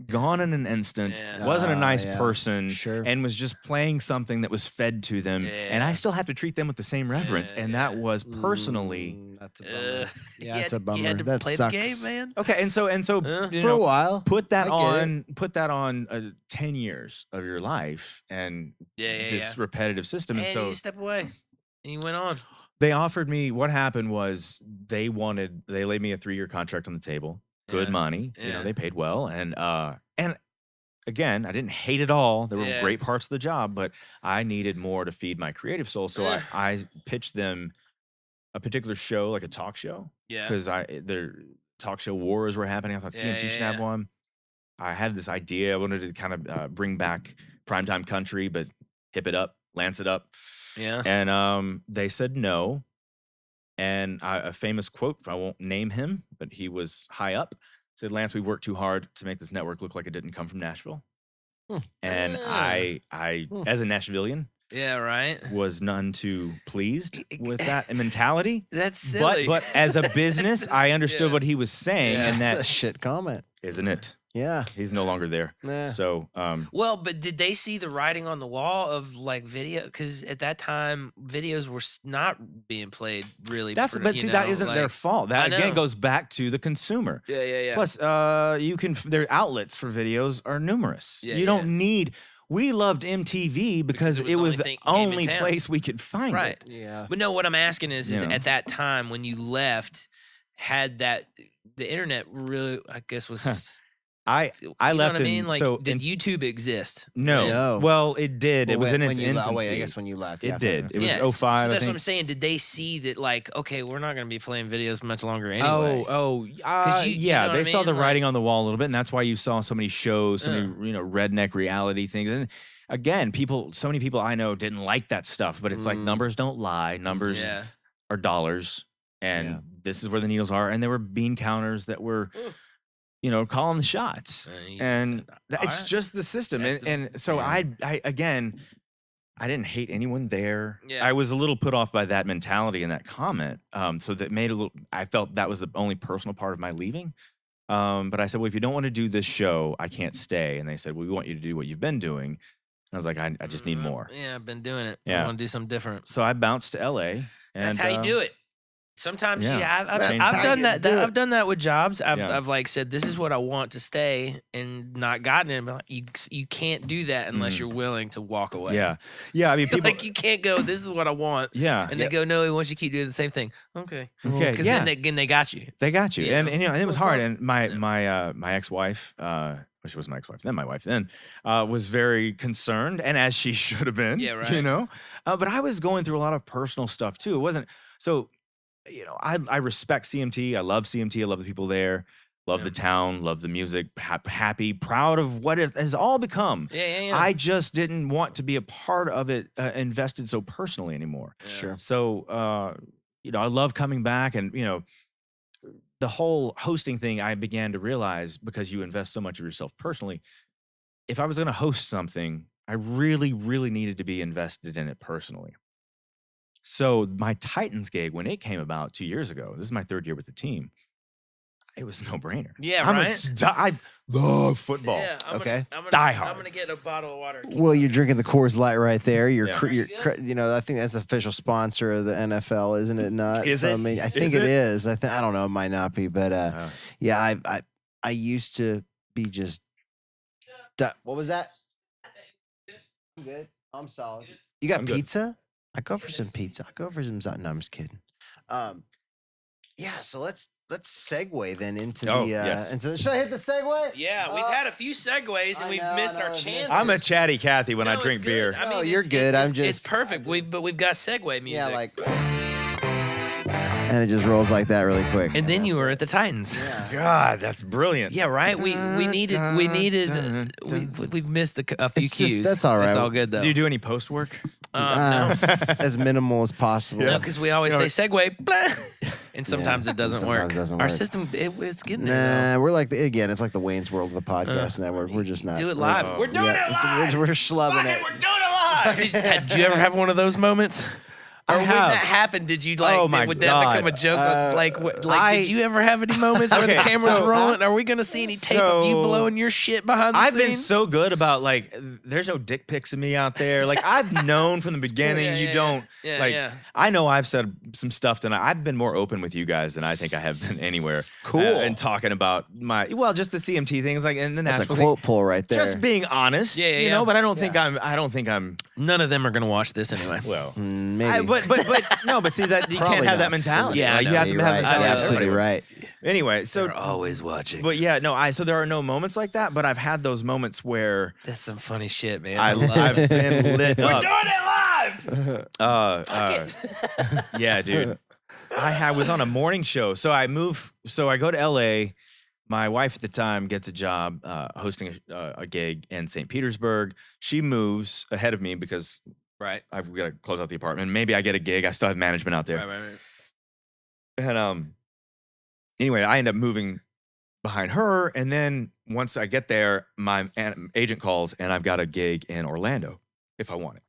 gone in an instant, Yeah. wasn't a nice Yeah. person, Sure. and was just playing something that was fed to them. And I Yeah. still have to treat them with the same reverence. Yeah, and yeah. that was personally That's a bummer. Yeah, you it's had- a bummer. You had to That play sucks. the game, man. okay. And so Yeah. For a while. put that I get it. on 10 years of your life and Yeah. this repetitive system. And And so you step away, and you went on. they offered me, what happened was they laid me a 3-year contract on the table. Good Yeah. money. Yeah. They paid well. And again, I didn't hate it all. There were Yeah. great parts of the job, but I needed more to feed my creative soul. So Yeah. I pitched them a particular show, like a talk show, Yeah. because their talk show wars were happening. I thought Yeah, CMT yeah, should have yeah. one. I had this idea. I wanted to kind of bring back primetime country, but hip it up, lance it up. Yeah. And they said no. And a famous quote, I won't name him, but he was high up, said, "Lance, we worked too hard to make this network look like it didn't come from Nashville." And I as a Nashvillian, Yeah. Right. was none too pleased with that mentality. That's silly. But as a business, I understoed Yeah. what he was saying, Yeah. and That's a that shit comment. isn't it? Yeah. He's no longer there. Nah. So, Well, but did they see the writing on the wall of like video? Because at that time, videos were not being played really. that isn't their fault. That again goes back to the consumer. Yeah. Plus, their outlets for videos are numerous. Yeah, you don't need. We loved MTV because it was the only place we could find it. Yeah. But no, what I'm asking is at that time when you left, had the internet really? I guess was. I left. What I mean? Like, so did YouTube exist? No. Well, it did. Well, it was in its infancy. infancy. Wait, I guess when you left. It did. It was So 05. that's what I'm saying. Did they see that? Like, okay, we're not going to be playing videos much longer anyway. They saw the writing on the wall a little bit, and that's why you saw so many shows, so many redneck reality things. And again, so many people I know didn't like that stuff, but it's like numbers don't lie. Numbers are dollars, and this is where the needles are. And there were bean counters that were. Calling the shots, and it's just the system. And so I didn't hate anyone there. Yeah. I was a little put off by that mentality and that comment. So that made I felt that was the only personal part of my leaving. But I said, well, if you don't want to do this show, I can't stay. And they said, well, we want you to do what you've been doing. And I was like, I just need more. Yeah, I've been doing it. Yeah. I want to do something different. So I bounced to LA. And that's how you do it. Sometimes, Yeah. I've done that. I've done that with jobs. I've Yeah. like said, this is what I want to stay, and not gotten it. But like, you can't do that unless you're willing to walk away. Yeah. I mean, people like you can't go. This is what I want. Yeah. And they go, no, we want you to keep doing the same thing. Okay. Okay. Because Yeah. then they got you. They got you, Yeah. and it was hard. And my ex-wife, she was my ex-wife, then my wife, was very concerned, and as she should have been. Yeah, right. But I was going through a lot of personal stuff too. It wasn't so. I respect CMT. I love CMT. I love the people there. Love the town. Love the music. Happy, proud of what it has all become. Yeah. I just didn't want to be a part of it, invested so personally anymore. Sure. So, I love coming back, and the whole hosting thing, I began to realize, because you invest so much of yourself personally, if I was going to host something, I really, really needed to be invested in it personally. So my Titans gig, when it came about 2 years ago, this is my third year with the team, it was a no-brainer. Yeah, I love football. Yeah, Die hard. I'm gonna get a bottle of water. Well, you're drinking the Coors Light right there. Yeah. I think that's the official sponsor of the NFL, isn't it? Not. Is it? I mean, I think it is. I don't know. It might not be, but I used to be just. What was that? I'm good. I'm solid. You got I'm good. pizza? I go for some pizza. I go for some. No, I'm just kidding. So let's segue then into yes. should I hit the segue? Yeah, we've had a few segues and we've missed our chances. I'm a chatty Cathy when I No, drink it's good. beer. I mean, No, you're good. It's perfect. But we've got segue music. Yeah, like. And it just rolls like that really quick. And then you were at the Titans. Yeah. God, that's brilliant. Yeah, right. We needed. We've missed a few It's just- cues. that's all right. It's all good though. Do you do any post work? No, As minimal as possible. no, because we always say segue, blah, and sometimes it doesn't Sometimes work. it doesn't Our work. system, it's getting there. Nah, we're like it's like the Wayne's World of the podcast network. We're just not. Do it live. We're doing it live. We're schlubbing it. We're doing it live. Did you ever have one of those moments? Or when have. that happened, did you like? Oh my would God. that become a joke? Did you ever have any moments where the Okay, camera's so- rolling? Are we gonna see any tape of you So- blowing your shit behind the I've scenes? been so good about there's no dick pics of me out there. Like I've known from the beginning, Yeah, you yeah, don't yeah. like. Yeah. I know I've said some stuff tonight. I've been more open with you guys than I think I have been anywhere. Cool. And talking about just the CMT things, like and the That's a Nashville quote thing. pull right there. Just being honest, Yeah, you yeah. know. But I don't think I'm. None of them are gonna watch this anyway. Well, Maybe. but see that you Probably can't have not. that mentality. Yeah, I Like, you know, have to You're have right. the You're mentality. absolutely right. Anyway, so They're always watching. but so there are no moments like that. But I've had those moments where That's some funny shit, man. I've been lit up. doing it live. Yeah, dude. I was on a morning show. So I go to LA. My wife at the time gets a job hosting a gig in St. Petersburg. She moves ahead of me because Right. I've got to close out the apartment. Maybe I get a gig. I still have management out there. Right. And anyway, I end up moving behind her. And then once I get there, my agent calls and I've got a gig in Orlando if I want it.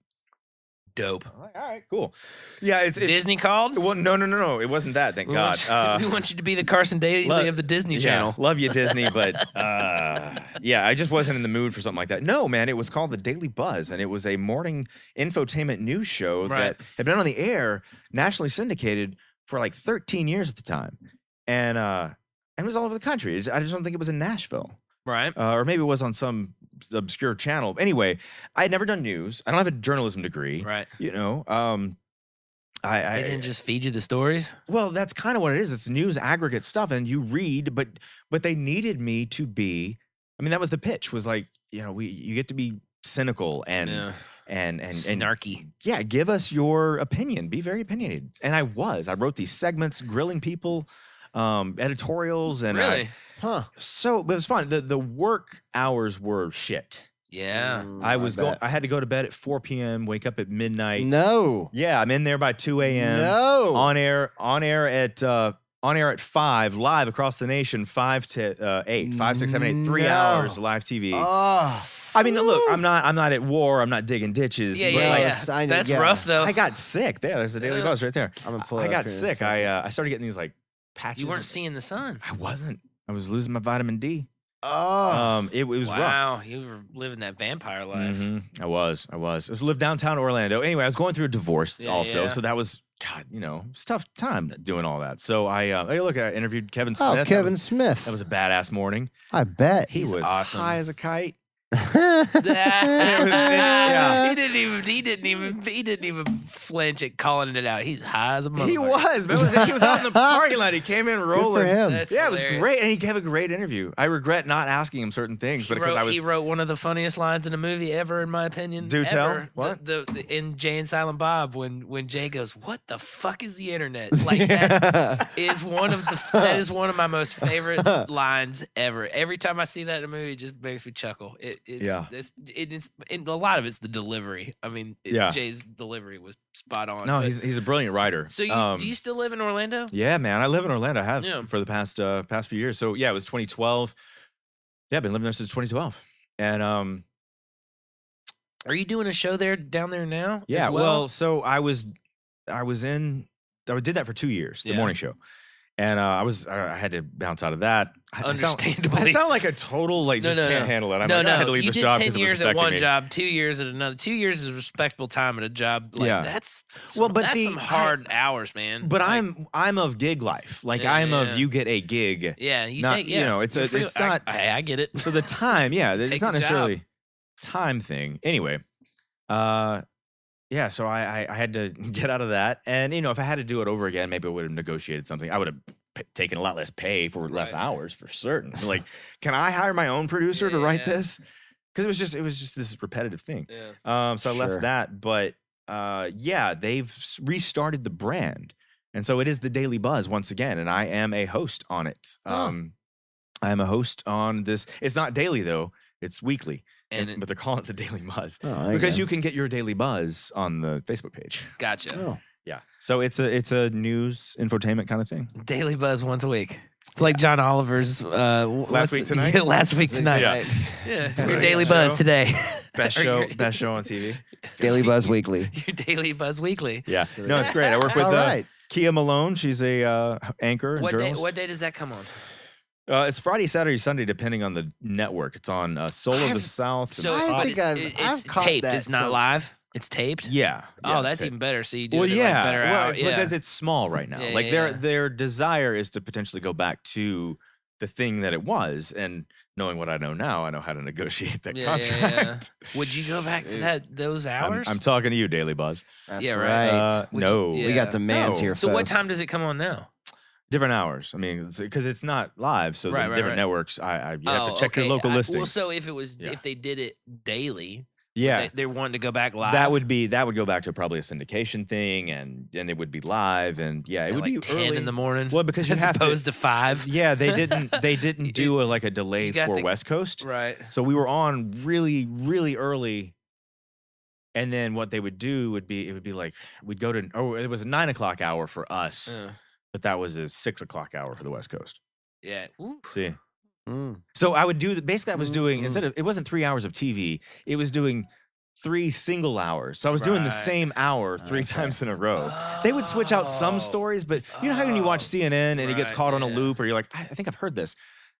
Dope. All right, cool. Yeah, it's Disney called? Well, no. It wasn't that. Thank God. We want you to be the Carson Daly of the Disney Channel. Love you, Disney, but yeah, I just wasn't in the mood for something like that. No, man, it was called The Daily Buzz, and it was a morning infotainment news show that had been on the air, nationally syndicated for like 13 years at the time, and it was all over the country. I just don't think it was in Nashville. Right. Or maybe it was on some obscure channel. Anyway, I had never done news. I don't have a journalism degree. Right. You know, They didn't just feed you the stories? well, that's kind of what it is. It's news aggregate stuff, and you read, but they needed me to be. I mean, that was the pitch. Was like, you know, you get to be cynical and snarky. Yeah, give us your opinion. Be very opinionated. And I was. I wrote these segments, grilling people, editorials, and Really? so it was fun. The work hours were shit. Yeah. I had to go to bed at 4 p.m., wake up at midnight. No. Yeah, I'm in there by 2 a.m. No. On air at 5, live across the nation, 5 to 8, 5, 6, 7, 8, 3 hours live TV. Oh. I mean, look, I'm not at war. I'm not digging ditches. Yeah, but like, That's rough, though. I got sick. There's the Daily Buzz right there. I'm gonna pull it I up got here in a sick. second. I started getting these like patches. You weren't seeing the sun. I wasn't. I was losing my vitamin D. Oh. It was rough. Wow, you were living that vampire life. I was. I lived downtown Orlando. Anyway, I was going through a divorce also, yeah. so that was God. You know, it's a tough time doing all that. So I interviewed Kevin Smith. Oh, Kevin Smith. That was a badass morning. I bet. He was awesome. high as a kite. Yeah. He didn't even flinch at calling it out. He's high as a motherfucker. He was. Man, he was out in the parking lot. He came in rolling. Good for him. That's Yeah, it was hilarious. great, and he gave a great interview. I regret not asking him certain things, but because I was. He wrote one of the funniest lines in a movie ever, in my opinion. Do tell? Ever. What? In Jay and Silent Bob, when Jay goes, "What the fuck is the internet?" Like that is one of my most favorite lines ever. Every time I see that in a movie, it just makes me chuckle. It's a lot of it's the delivery. I mean, Jay's delivery was spot on. No, but- he's a brilliant writer. So do you still live in Orlando? Yeah, man, I live in Orlando. I have for the past few years. So yeah, it was 2012. Yeah, I've been living there since 2012. And Are you doing a show down there now? yeah, as well, so I did that for 2 years, the morning show. And I had to bounce out of that. Understandably. I sound like a total can't handle it. I had to leave you this did job 10 because it was years at affecting one me. job, 2 years at another. 2 years is a respectable time at a job. Like, Yeah. that's But see, some hard hours, man. But like, I'm of gig life. Like I'm of you get a gig. Yeah, you not, take. You know, it's not. I get it. So the time, it's Take not the necessarily job. time thing. Anyway, yeah. So I had to get out of that, and you know, if I had to do it over again, maybe I would have negotiated something. I would have taken a lot less pay for less hours for certain. Like, can I hire my own producer to write this? Because it was just this repetitive thing. Yeah. So I left that, but yeah, they've restarted the brand, and so it is the Daily Buzz once again, and I am a host on it. I am a host on this. It's not daily though; it's weekly. But they're calling it the Daily Buzz because you can get your Daily Buzz on the Facebook page. Gotcha. Oh. Yeah, so it's a news infotainment kind of thing. Daily Buzz once a week. It's like John Oliver's last week tonight. Yeah, last week tonight. Yeah. Your Daily Buzz today. Best show on TV. Daily Buzz Weekly. Your Daily Buzz Weekly. Yeah, no, it's great. I work with Kia Malone. She's a anchor and journalist. What day does that come on? It's Friday, Saturday, Sunday, depending on the network. It's on Soul of the South. So I've caught taped. that, It's not live. It's taped. Yeah. Oh, that's even better. So you do well, it yeah, like better out. Yeah. because it's small right now. Yeah, like yeah, their desire is to potentially go back to the thing that it was, and knowing what I know now, I know how to negotiate that contract. Would you go back to those hours? I'm talking to you, Daily Buzz. That's right. No, We got demands here. So what folks. time does it come on now? different hours. I mean, because it's not live, so the different networks. You have to check your local listings. Well, so if they did it daily. Yeah, they're wanting to go back live. That would go back to probably a syndication thing, and it would be live, and it would like be 10 early in the morning. Well, because you as have opposed to 5. Yeah, they didn't do a delay for West Coast, right? So we were on really, really early, and then what they would do would be like we'd go to it was a 9 o'clock hour for us, but that was a 6 o'clock hour for the West Coast. Yeah. Ooh. See. So I would do basically I was doing instead of it wasn't 3 hours of TV, it was doing 3 single hours. So I was doing the same hour 3 times in a row. They would switch out some stories, but you know how when you watch CNN and it gets caught on a loop, or you're like, I think I've heard this.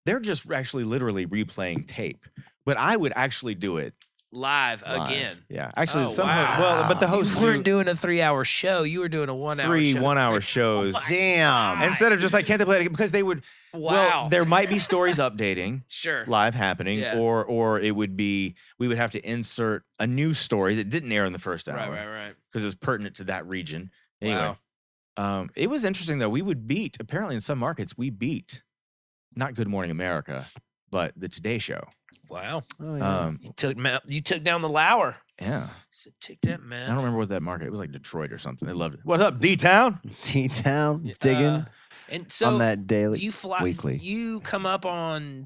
They're just actually literally replaying tape. But I would actually do it live again. Yeah, actually, but the host weren't doing a 3-hour show. You were doing a 1-hour 3 show. 1-hour shows. Damn. Instead of just like, can't they play it again? Because they would. Well, there might be stories updating, live happening, or it would be we would have to insert a new story that didn't air in the first hour, right, because it was pertinent to that region. Anyway, it was interesting though. We would beat apparently in some markets we beat not Good Morning America, but the Today Show. Wow. Oh, yeah. You took down the Lauer. Yeah. So take that, man. I don't remember what that market. It was like Detroit or something. They loved it. What's up, D-Town? D-Town digging. And so on that daily, do you fly weekly. You come up on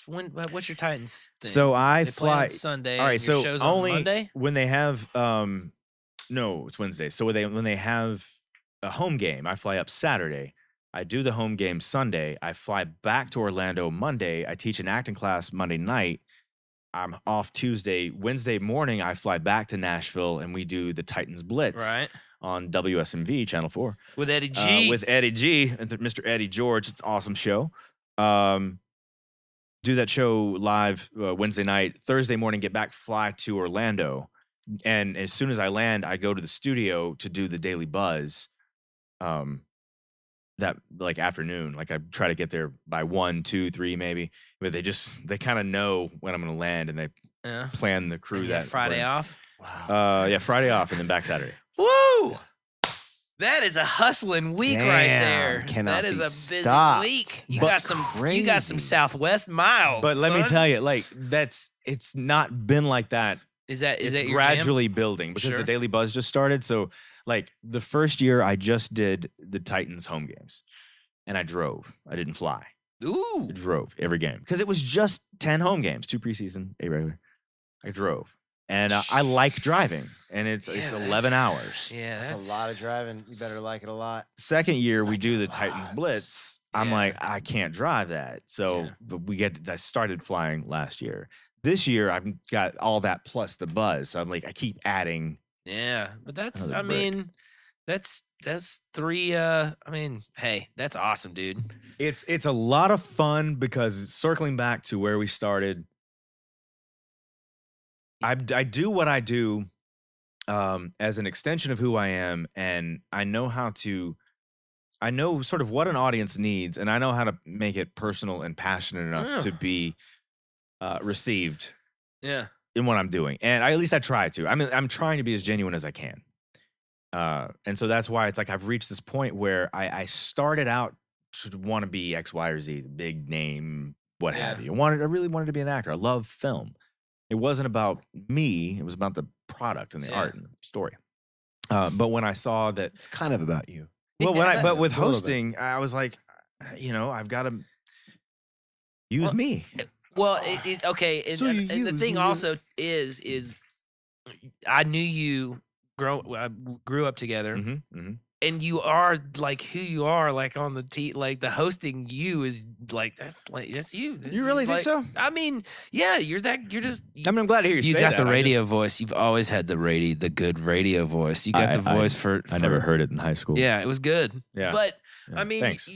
when? What's your Titans thing? So I They play fly on Sunday. All right, and your so show's only on Monday. when they have no, it's Wednesday. So when they have a home game, I fly up Saturday. I do the home game Sunday. I fly back to Orlando Monday. I teach an acting class Monday night. I'm off Tuesday. Wednesday morning, I fly back to Nashville, and we do the Titans Blitz on WSMV Channel 4 with Eddie G. With Eddie G and Mr. Eddie George. It's an awesome show. Do that show live Wednesday night. Thursday morning, get back, fly to Orlando, and as soon as I land, I go to the studio to do the Daily Buzz. That like afternoon, like I try to get there by 1, 2, 3 maybe, but they kind of know when I'm going to land, and they plan the crew that Friday off. Wow. Friday off and then back Saturday. Woo! That is a hustling week right there. That is a busy week. You got some Southwest miles. But let me tell you, like it's not been like that. Is that your gradually jam? building because the Daily Buzz just started. So like the first year I just did the Titans home games, and I drove. I didn't fly. Ooh. I drove every game because it was just 10 home games, 2 preseason, 8 regular. I drove. And I like driving, and it's 11 hours. Yeah, that's a lot of driving. You better like it a lot. Second year we do the Titans Blitz. I'm like, I can't drive that. So but I started flying last year. This year I've got all that plus the buzz. So I'm like, I keep adding. Yeah, but that's 3. Hey, that's awesome, dude. It's a lot of fun because circling back to where we started. I do what I do as an extension of who I am, and I know sort of what an audience needs, and I know how to make it personal and passionate enough to be received in what I'm doing. And at least I try to. I mean, I'm trying to be as genuine as I can. And so that's why it's like I've reached this point where I started out to want to be X, Y, or Z, the big name, what have you. I really wanted to be an actor. I love film. It wasn't about me. It was about the product and the art and the story. But when I saw that, it's kind of about you. Well, but with hosting, I was like, I've got to use me. Well, okay. And the thing also is I knew you grew up together. Mm-hmm. And you are like who you are, like on the like the hosting. You is like that's you. You really think so? I mean, yeah, you're just. I mean, I'm glad to hear you say that. You got the radio voice. You've always had the good radio voice. You got the voice for. I never heard it in high school. Yeah, it was good. Yeah, but I mean, thanks.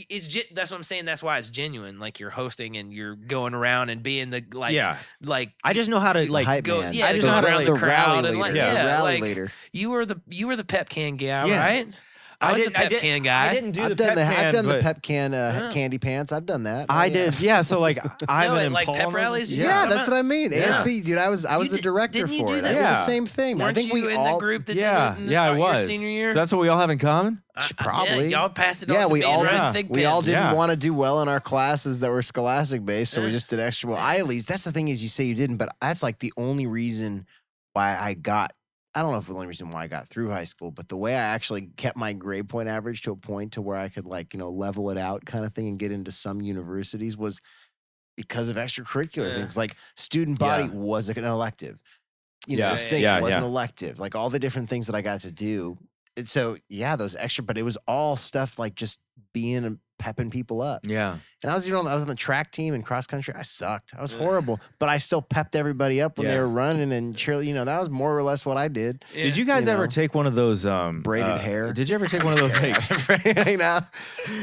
That's what I'm saying. That's why it's genuine. Like you're hosting and you're going around and being the like. I just know how to like hype go. man. Yeah, I just know how to around like, the crowd and like the rally leader. You were the pep can guy, right? I was the pep can guy. I didn't do I've the done pep can. I've done the pep can candy pants. I've done that. I did. Yeah. So like Ivan like and pep Paul. rallies. Yeah, that's what I mean. ASP, dude. I was the director for it. I did the same thing. I think we all in the group that did it I was. Your senior year. So that's what we all have in common. Probably. Y'all passed it on to we me all and we all didn't want to do well in our classes that were scholastic based, so we just did extra well. I at least that's the thing is you say you didn't, but that's like the only reason why I got. I don't know if the only reason why I got through high school, but the way I actually kept my grade point average to a point to where I could level it out kind of thing and get into some universities was because of extracurricular things. Like student body was an elective. Singing was an elective. Like all the different things that I got to do. And so those extra, but it was all stuff like just being pepping people up. Yeah. And I was on the track team and cross country. I sucked. I was horrible, but I still pepped everybody up when they were running and cheerleading. You know, that was more or less what I did. Yeah. Did you guys ever take one of those braided hair? Did you ever take one of those like you know?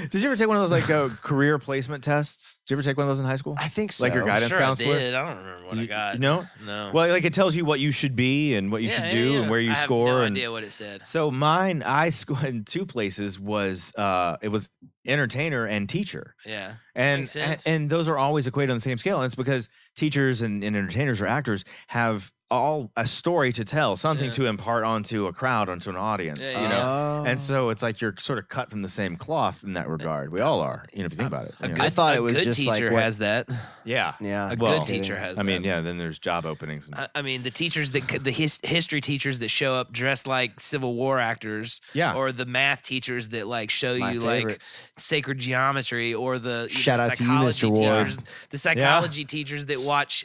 Did you ever take one of those like career placement tests? Did you ever take one of those in high school? I think so. Like your guidance counselor? I did. I don't remember what I got. No? No. Well, like it tells you what you should be and what you should do and where you score. I have and no idea what it said. So mine, I scored in 2 places was it was entertainer and teacher. Yeah. And those are always equated on the same scale. And it's because teachers and entertainers or actors have all a story to tell, something to impart onto a crowd, onto an audience, you know? And so it's like you're sort of cut from the same cloth in that regard. We all are, you know, if you think about it. I thought it was just like teacher has that. Yeah. A good teacher has that. I mean, yeah, then there's job openings. I mean, the teachers the history teachers that show up dressed like Civil War actors, or the math teachers that like show you favorites. Like sacred geometry, or the shout out to you, Mr. Ward. The psychology teachers that watch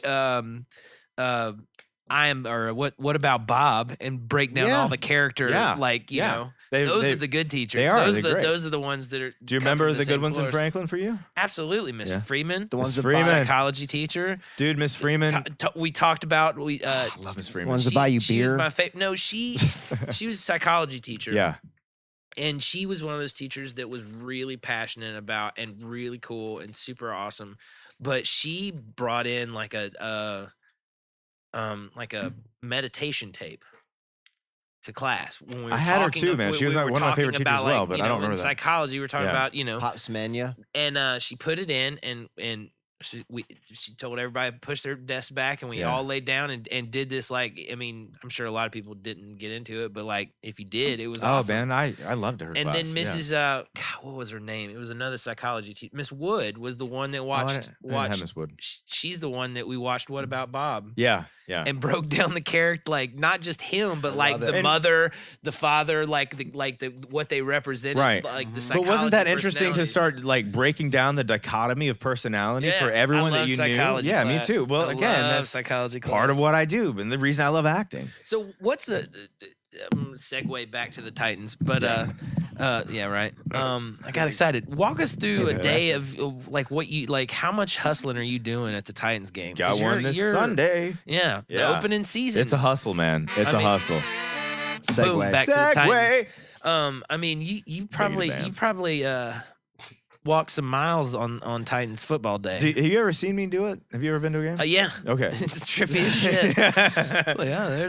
what about Bob and break down all the character like you know those are the good teachers. They are. Those are the ones that are. Do you remember the good ones in Franklin for you? Absolutely, Miss Freeman, the ones Freeman, psychology teacher. Dude, Miss Freeman. We talked about I love Miss Freeman. Ones that buy you She beer. was my favorite. No, she was a psychology teacher. Yeah. And she was one of those teachers that was really passionate about and really cool and super awesome. But she brought in like a meditation tape to class when we were I had her too, man. She was one of my favorite teachers as well, but I don't remember that. Psychology, we were talking about, you know, Pops Mania. And she put it in, and she told everybody to push their desk back, and we all laid down and did this. Like, I mean, I'm sure a lot of people didn't get into it, but like if you did, it was awesome. Man, I loved her. And class. then Mrs. God, what was her name? It was another psychology teacher. Miss Wood was the one that watched. I didn't have Miss Wood. She's the one that we watched. What About Bob? Yeah. And broke down the character, like not just him, but like the mother, the father, like the what they represented, right? Like the psychology. But wasn't that interesting to start like breaking down the dichotomy of personality for everyone that you knew? Yeah, me too. Well, again, that's psychology class. Part of what I do, and the reason I love acting. So what's a segue back to the Titans? But yeah, right. I got excited. Walk us through a day of like what you like. How much hustling are you doing at the Titans game? Got one this Sunday. Yeah, the opening season. It's a hustle, man. It's a hustle. Boom, back to the Titans. I mean, you probably walk some miles on Titans football day. Have you ever seen me do it? Have you ever been to a game? Yeah. Okay. It's trippy as shit.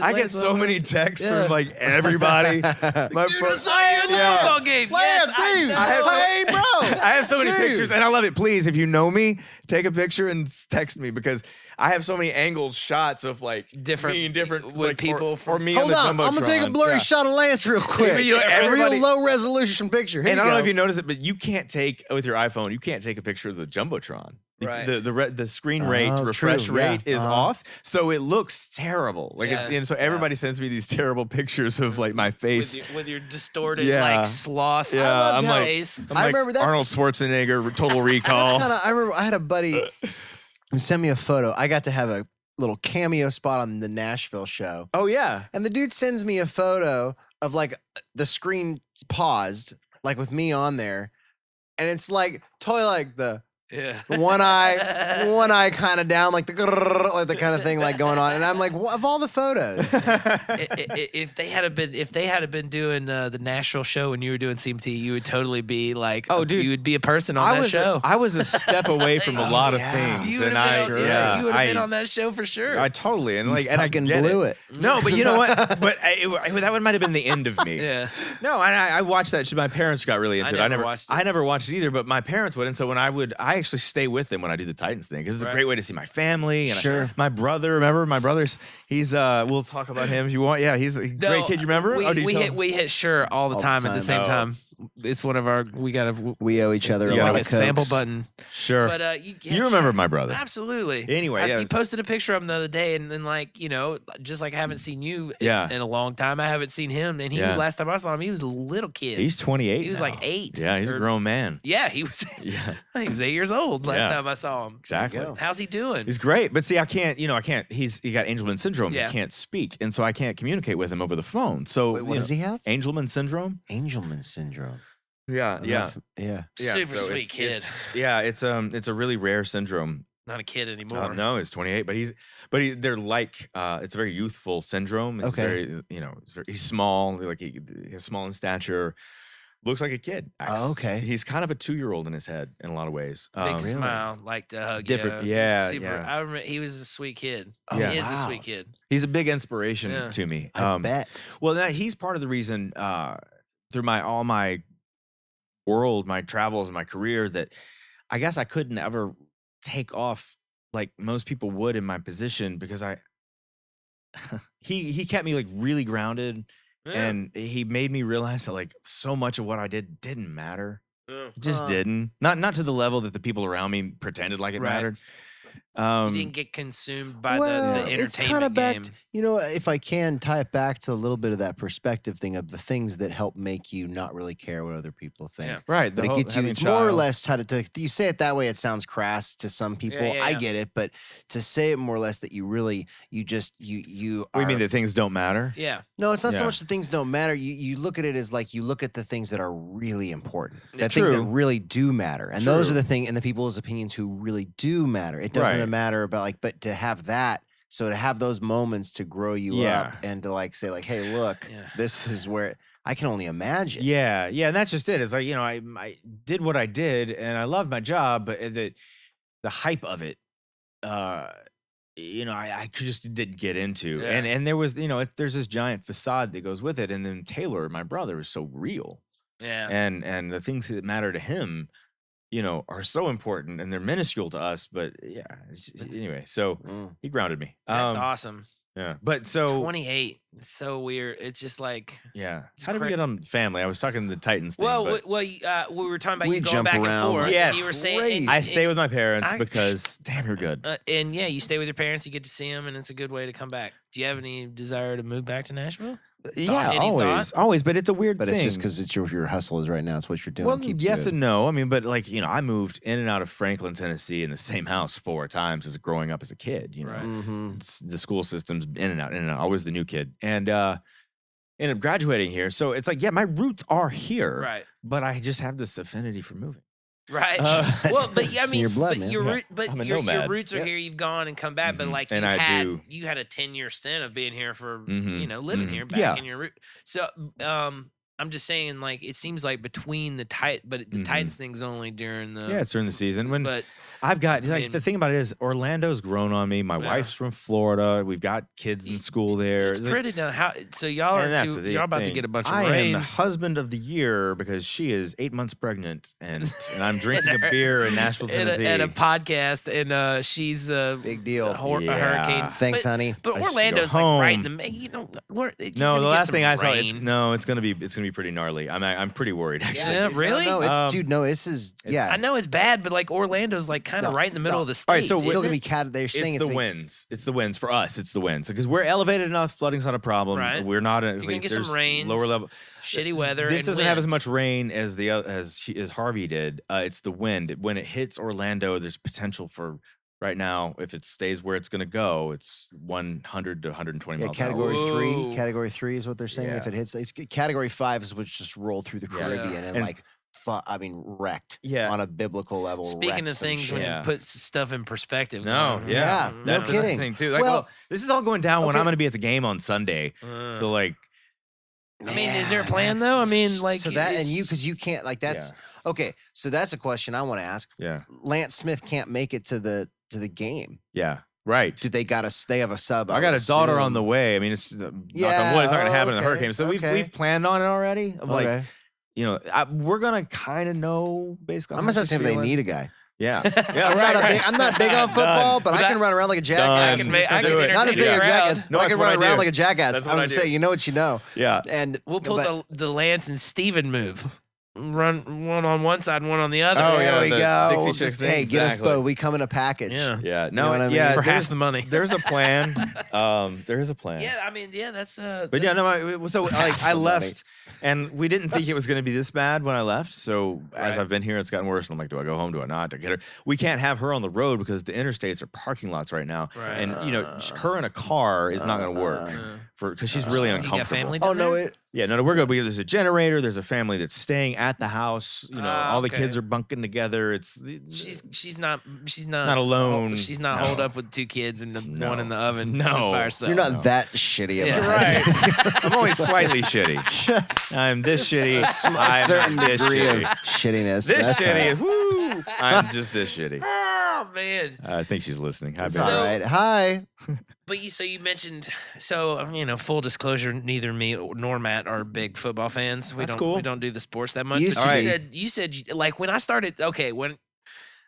I get so many texts from like everybody. My football game. Yes, dude. Hey, bro. I have so many pictures, and I love it. Please, if you know me, take a picture and text me because I have so many angled shots of like different with like, people. or me. Hold on, I'm gonna take a blurry shot of Lance real quick. You know, a real low resolution picture. Here and you I don't go. know if you noticed it, but you can't take with your iPhone. You can't take a picture of the jumbotron. Right. The screen rate, refresh rate is off, so it looks terrible. Like, and so everybody sends me these terrible pictures of like my face with your distorted like sloth. Yeah, I'm like remember that Arnold Schwarzenegger, Total Recall. I remember I had a buddy who sent me a photo. I got to have a little cameo spot on the Nashville show. Oh yeah, and the dude sends me a photo of like the screen paused, like with me on there, and it's like totally like the. Yeah. one eye kind of down, like the kind of thing like going on, and I'm like, of all the photos, if they had been doing the Nashville show when you were doing CMT, you would totally be like, dude, you would be a person on that show. I was a step away from a lot of things, you would have been on that show for sure. I totally and like and I blew it. No, but you know what? But that one might have been the end of me. Yeah. No, I watched that. My parents got really into it. I never watched it either, but my parents would, and so when I actually stay with them when I do the Titans thing because it's a great way to see my family and my brother. Remember my brother's? He's we'll talk about him if you want. Yeah, he's a great kid. You remember? We hit sure all the time at the same time. It's one of our we owe each other a lot of a sample button. Sure, but you remember my brother? Absolutely. Anyway, you posted a picture of him the other day, and then like just like I haven't seen you in a long time. I haven't seen him, and last time I saw him, he was a little kid. He's 28. He was like 8. Yeah, he's a grown man. Yeah, he was. Yeah, I think he was 8 years old last time I saw him. Exactly. How's he doing? He's great, but see, I can't. He got Angelman syndrome. Yeah. He can't speak, and so I can't communicate with him over the phone. So what does he have? Angelman syndrome. Angelman syndrome. Yeah, yeah, Yeah. Super so sweet kid. it's a really rare syndrome. Not a kid anymore. No, he's 28, they're like, it's a very youthful syndrome. It's Okay. very, he's small, like he's small in stature, looks like a kid. Oh, okay. He's kind of a 2-year-old in his head in a lot of ways. Big Really? smile, like to hug Different- you. yeah, Super, yeah. I remember he was a sweet kid. Oh, He is a wow. sweet kid. He's a big inspiration Yeah. to me. I bet. Well, he's part of the reason through all my world, my travels, and my career that I guess I couldn't ever take off like most people would in my position because he kept me like really grounded, Yeah. and he made me realize that like so much of what I did didn't matter. Yeah. It just didn't. Not to the level that the people around me pretended like it Right. mattered. You didn't get consumed by Well, the it's kind entertainment of back. game. If I can tie it back to a little bit of that perspective thing of the things that help make you not really care what other people think. Yeah. Right. But it gets you. It's more or less tied to. You say it that way, it sounds crass to some people. I yeah. get it, but to say it more or less that you really, you What do you mean are- that things don't matter? Yeah. No, it's not so Yeah. much that things don't matter. You look at it as like you look at the things that are really important, Yeah, the things that true. really do matter, and those are True. the thing and the people's opinions who really do matter. It doesn't Right. matter about but to have that, so to have those moments to grow you up Yeah. and to like say like, hey, look, Yeah. this is where I can only imagine. Yeah, and that's just it. It's like, I did what I did and I loved my job, but the hype of it, I just didn't get into. Yeah. And there was, there's this giant facade that goes with it. And then Taylor, my brother, is so real. Yeah. And the things that matter to him, are so important and they're minuscule to us. But yeah, anyway, so Mm. he grounded me. That's awesome. Yeah. But so 28. It's so weird. It's just like yeah. It's How did we get on family? I was talking to the Titans thing. well, but we were talking about We you going jump back around and forth. like Yes. You were saying, crazy. I stay with my parents I- because damn, you're good. and yeah, you stay with your parents. You get to see them, and it's a good way to come back. Do you have any desire to move back to Nashville? Yeah, any always. But it's a weird But thing. it's just because it's your hustle is right now. It's what you're doing. Well, keeps yes you and no. I mean, but like, I moved in and out of Franklin, Tennessee in the same house 4 times as growing up as a kid, Right. Mhm. The school system's in and out, always the new kid. And ended up graduating here. So it's like, yeah, my roots are here. Right. But I just have this affinity for moving. Right. Uh, well, but yeah, I it's in mean, your blood, but man. your Yeah. root, but I'm a your nomad. roots are Yep. here. You've gone and come back, but Mhm. like And you I had do. you had a 10-year stint of being here for Mhm. living Mhm. here back Yeah. in your root. So I'm just saying, like, it seems like between the Mhm. Titans thing's only during the Yeah, it's during the season. When but I've got I like mean- the thing about it is Orlando's grown on me. My Yeah. wife's from Florida. We've got kids in school there. it's Like, pretty now. So y'all and are that's the y'all about to thing. get a bunch of I am rain. the husband of the year because she is 8 months pregnant, and I'm drinking And a beer in Nashville, Tennessee. at a podcast, and she's Big deal. a Yeah. hurricane. Thanks, but, honey. But I should go Orlando's like right in home. the Lord, you're No, gonna the get last some thing I saw, rain. it's gonna be pretty gnarly. I'm pretty worried actually. Yeah, really? No, it's Um, dude. No, this is yeah. I know it's bad, but like Orlando's like kind of No, right in the middle no. of the state. All right, so It's still Isn't gonna be cat. They're saying It's the winds. It's the winds for us. It's the winds because we're elevated enough. Flooding's not a problem. Right. We're not. You're gonna get some there's rains, Lower level. shitty weather. This and doesn't have as wind. much rain as as Harvey did. It's the wind. When it hits Orlando, there's potential for right now. If it stays where it's going to go, it's 100 to 120 Yeah, miles. an hour. category Whoa. 3. Category 3 is what they're saying. If Yeah. it hits, it's category 5 is what's just rolled through the Yeah. Caribbean and And- like, wrecked. Yeah. On a biblical level. Speaking wrecked of some things, shit. when Yeah. you put stuff in perspective. No, man. yeah, no that's another kidding. thing too. Like, Well, well, this is all going down when okay. I'm going to be at the game on Sunday. So like, I mean, is there a Man, plan, that's- though? I mean, like, so that and it's- you because you can't like that's okay. So that's a question I want to ask. yeah, Lance Smith can't make it to the game. yeah, right. Do they they have a sub? I got would a daughter on assume. the way. I mean, it's knock on Yeah, wood, it's not going to happen in a okay, hurricane. So okay. we've planned on it already. Of like, Okay. we're gonna kind of know basically. I'm just asking if they need a guy. Yeah, yeah, I'm, right, not, right. I'm not big on football, but I can run around like a jackass. Done. I can Do it. Not to say entertain you're a the crowd. jackass. No, I that's can what run I around do. like a jackass. That's I what was I just saying, do. you know what you know. Yeah, And We'll pull but- the Lance and Steven move. Run one on one side and one on the other. Oh, there yeah, we the go. Dixie We'll Chicks just, thing, hey, get us exactly. both. We come in a package. Yeah. yeah. No, know what I mean? yeah. For half there's- the money. There's a plan. There is a plan. Yeah, I mean, yeah, that's But yeah, no. So like, I the money. left, and we didn't think it was going to be this bad when I left. So as Right. I've been here, it's gotten worse. And I'm like, do I go home? Do I not? Do I get her? We can't have her on the road because the interstates are parking lots right now, Right. and her in a car is not going to work. because she's really You got uncomfortable. family Oh down no, there? Yeah, no, we're good. There's a generator. There's a family that's staying at the house. All the Okay. kids are bunking together. She's not not alone. She's not No. holed up with 2 kids and No. one in the oven. No. just by herself. you're not that shitty of Yeah. a You're husband. right. I'm only slightly shitty. Just I'm this shitty. a I'm certain this degree of shitty. shittiness. This That's all shitty. right. Woo! I'm just this shitty. Oh man. I think she's listening. Hi, It's baby. all right. Hi. But you mentioned full disclosure, neither me nor Matt are big football fans. We That's don't cool. we don't do the sports that much. Used But to be. you said like when I started when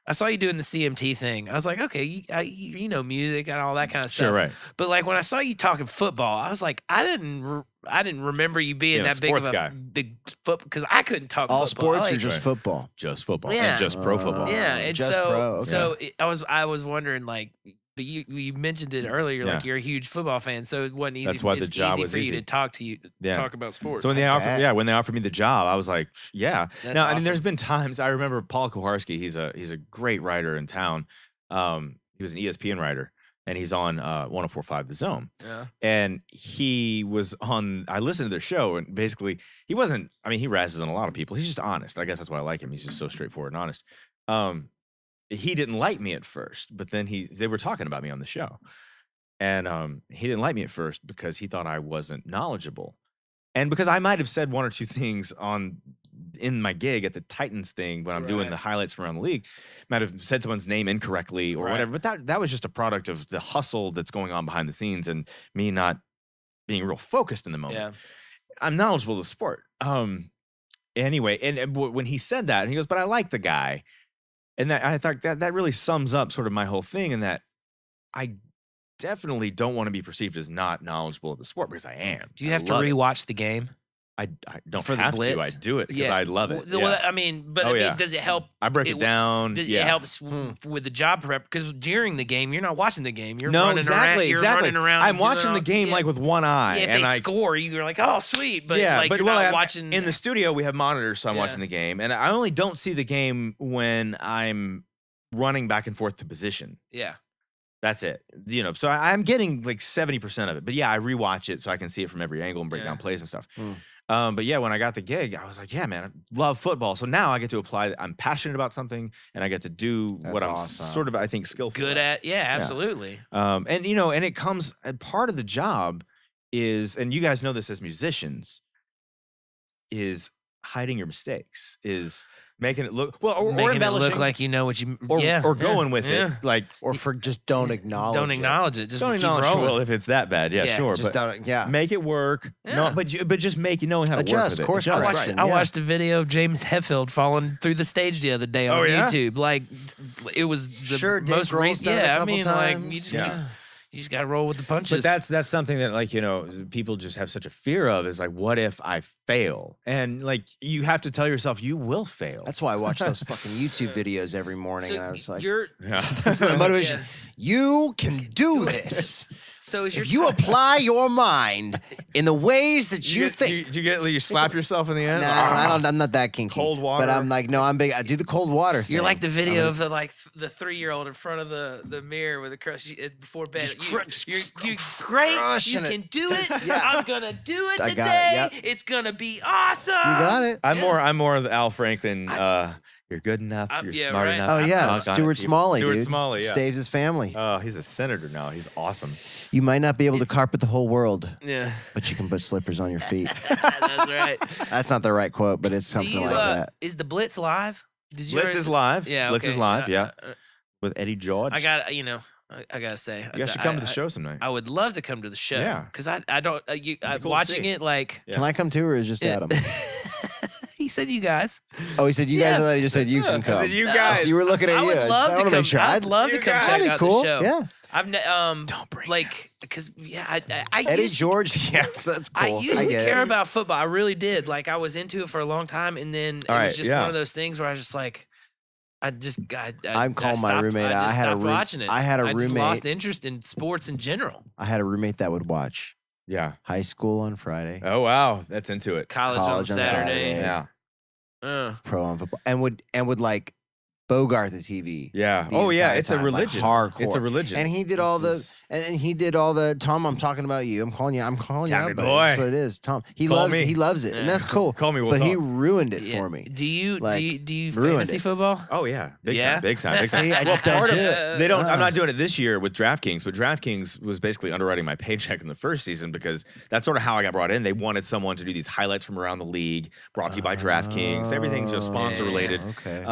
I saw you doing the CMT thing, I was like, okay, you know music and all that kind of stuff. Sure, right. But like when I saw you talking football, I was like, I didn't remember you being that big of sports a guy. big foot because I couldn't talk All football. sports I or like- just football? Just football. Yeah. And just pro football. yeah, and just so pro, okay. so I was wondering like. But you mentioned it earlier, like Yeah. you're a huge football fan, so it wasn't easy. That's why the it's job easy was for you easy. to talk Yeah. talk about sports. So when when they offered me the job, I was like, yeah. That's Now, I mean, awesome. there's been times I remember Paul Kuharski. He's a great writer in town. He was an ESPN writer, and he's on 104.5 The Zone. Yeah. And he was on. I listened to their show, and basically, he wasn't. I mean, he razzes on a lot of people. He's just honest. I guess that's why I like him. He's just so straightforward and honest. He didn't like me at first, but then they were talking about me on the show. And he didn't like me at first because he thought I wasn't knowledgeable. And because I might have said one or two things in my gig at the Titans thing when I'm doing Right. the highlights from around the league, might have said someone's name incorrectly or Right. whatever. But that was just a product of the hustle that's going on behind the scenes and me not being real focused in the moment. Yeah. I'm knowledgeable of the sport. Anyway, and when he said that, and he goes, "But I like the guy," and that I thought that really sums up sort of my whole thing, in that I definitely don't want to be perceived as not knowledgeable of the sport because I am. Do you I have to love it. rewatch the game? I don't for the have to. blitz? I do it because I love it. Well, Yeah. I mean, but Oh, I mean, yeah. does it help? I break it down. It Yeah. helps with the job prep because during the game you're not watching the game. You're No, running around. exactly. You're running around. I'm and doing watching all- the game yeah. like with one eye, Yeah, if and they I score, you're like, oh, sweet. But yeah, like, but you're well, not I'm- watching in the studio we have monitors, so I'm Yeah. watching the game, and I only don't see the game when I'm running back and forth to position. Yeah. That's it. So I'm getting like 70% of it. But yeah, I rewatch it so I can see it from every angle and break Yeah. down plays and stuff. But yeah, when I got the gig, I was like, yeah, man, I love football. So now I get to apply. I'm passionate about something, and I get to do what That's I'm awesome. sort of, I think, skillful Good at. Yeah, absolutely. and and it comes. And part of the job is, and you guys know this as musicians, is hiding your mistakes, is making it look well, or Making it embellishing, look like you know what you. or yeah, or going with yeah. it, like Or for just don't acknowledge Don't it. acknowledge it. Just don't keep acknowledge. rolling. Well, if it's that bad, yeah, Yeah, sure, Just but don't, yeah. make it work. Yeah. No, but just knowing how to work Adjust, with it. course I Adjust. watched, correction, I yeah. watched a video of James Hetfield falling through the stage the other day on Oh, yeah? YouTube. Like, it was the Sure, Dave most Grohl's recent. done it a Yeah, I couple mean, like, times. you just, Yeah. you just got to roll with the punches. But that's something that, like, people just have such a fear of, is like, what if I fail? And like, you have to tell yourself you will fail. That's why I watch those fucking YouTube videos every morning, so and I was like, you're. yeah. that's the motivation. Yeah. You can do this. So is your If you apply your mind in the ways that you think. You slap yourself in the end? No, I'm not that kinky. Cold water? But I'm like, no, I'm big. I do the cold water thing. You're like the video I'm of the the 3-year-old in front of the mirror with a crush before bed. Just You great. You crushing can it. do it. Yeah. I'm gonna do it I today. got it, yep. It's gonna be awesome. You got it. I'm more of the Al Franklin. You're good enough. You're yeah, smart right. enough. Oh yeah, doggone it, Stuart people. Smalley, Stuart dude. Smalley, yeah. Staves his family. Oh, he's a senator now. He's awesome. You might not be able to carpet the whole world, Yeah, but you can put slippers on your feet. that's right. That's not the right quote, but it's something like that. Is the Blitz live? Did you Blitz already- is live. Yeah, Blitz is okay. live. Yeah, with Eddie George. I got I gotta say, You guys should come to the show sometime. I would love to come to the show. Yeah. because I don't. I'm cool to watching see. it like. Yeah. Can I come too, or is just Yeah. Adam? He said, "You guys." Oh, he said you guys. Yeah. I thought he just said you can I come. said, you No. guys. You were looking at I you. would love I to wanna come. make sure. I'd love to You come guys. check That'd be out cool. the show. Yeah. I've Don't bring like because I Eddie used George. Yes, that's I cool. used to get care it. about football. I really did. Like I was into it for a long time, and then it All was right, just yeah. one of those things where I was just like, I'm calling my stopped- roommate. I I just had a stopped room- watching it. I had a just roommate- lost interest in sports in general. I had a roommate that would watch Yeah. high school on Friday, Oh wow, that's into it. College College on on Saturday. Saturday. Yeah. pro on football, and would like Bogart the TV. Yeah. the Oh yeah, entire it's a time, like, religion. hardcore. It's a religion. And he did all the Tom, I'm talking about you. I'm calling you out, Tommy buddy. boy. That's what it is. Tom. He Call loves me. he loves it. And that's cool. Call me. We'll but talk. he ruined it Yeah. for me. Do you Like, do you ruined fantasy it. football? Oh yeah, big Yeah? time, big time, big time. See, I Well, just don't part do of it. they don't. I'm not doing it this year with DraftKings, but DraftKings was basically underwriting my paycheck in the first season because that's sort of how I got brought in. They wanted someone to do these highlights from around the league, brought to you by DraftKings. Everything's just sponsor related. Okay.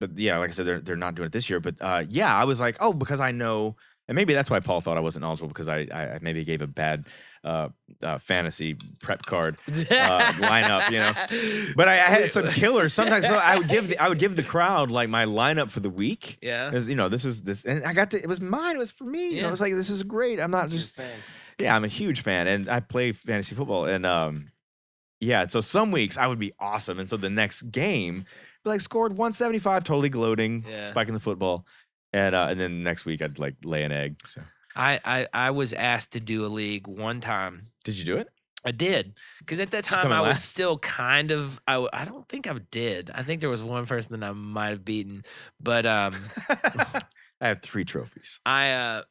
But yeah, like I said, they're not doing it this year. But yeah, I was like, oh, because I know, and maybe that's why Paul thought I wasn't knowledgeable because I maybe gave a bad fantasy prep card lineup, you know. But I had some killers. Sometimes I would give the crowd like my lineup for the week. Yeah. Because you know this, and I got to. It was mine. It was for me. You know, it was like this is great. I'm not just. Yeah, I'm a huge fan, and I play fantasy football, and yeah. So some weeks I would be awesome, and so the next game, be like scored 175, totally gloating, spiking the football, and then next week I'd like lay an egg. So I was asked to do a league one time. did you do it? I did, because at that time coming I was last? still kind of. I don't think I did. I think there was one person that I might have beaten, but I have 3 trophies. at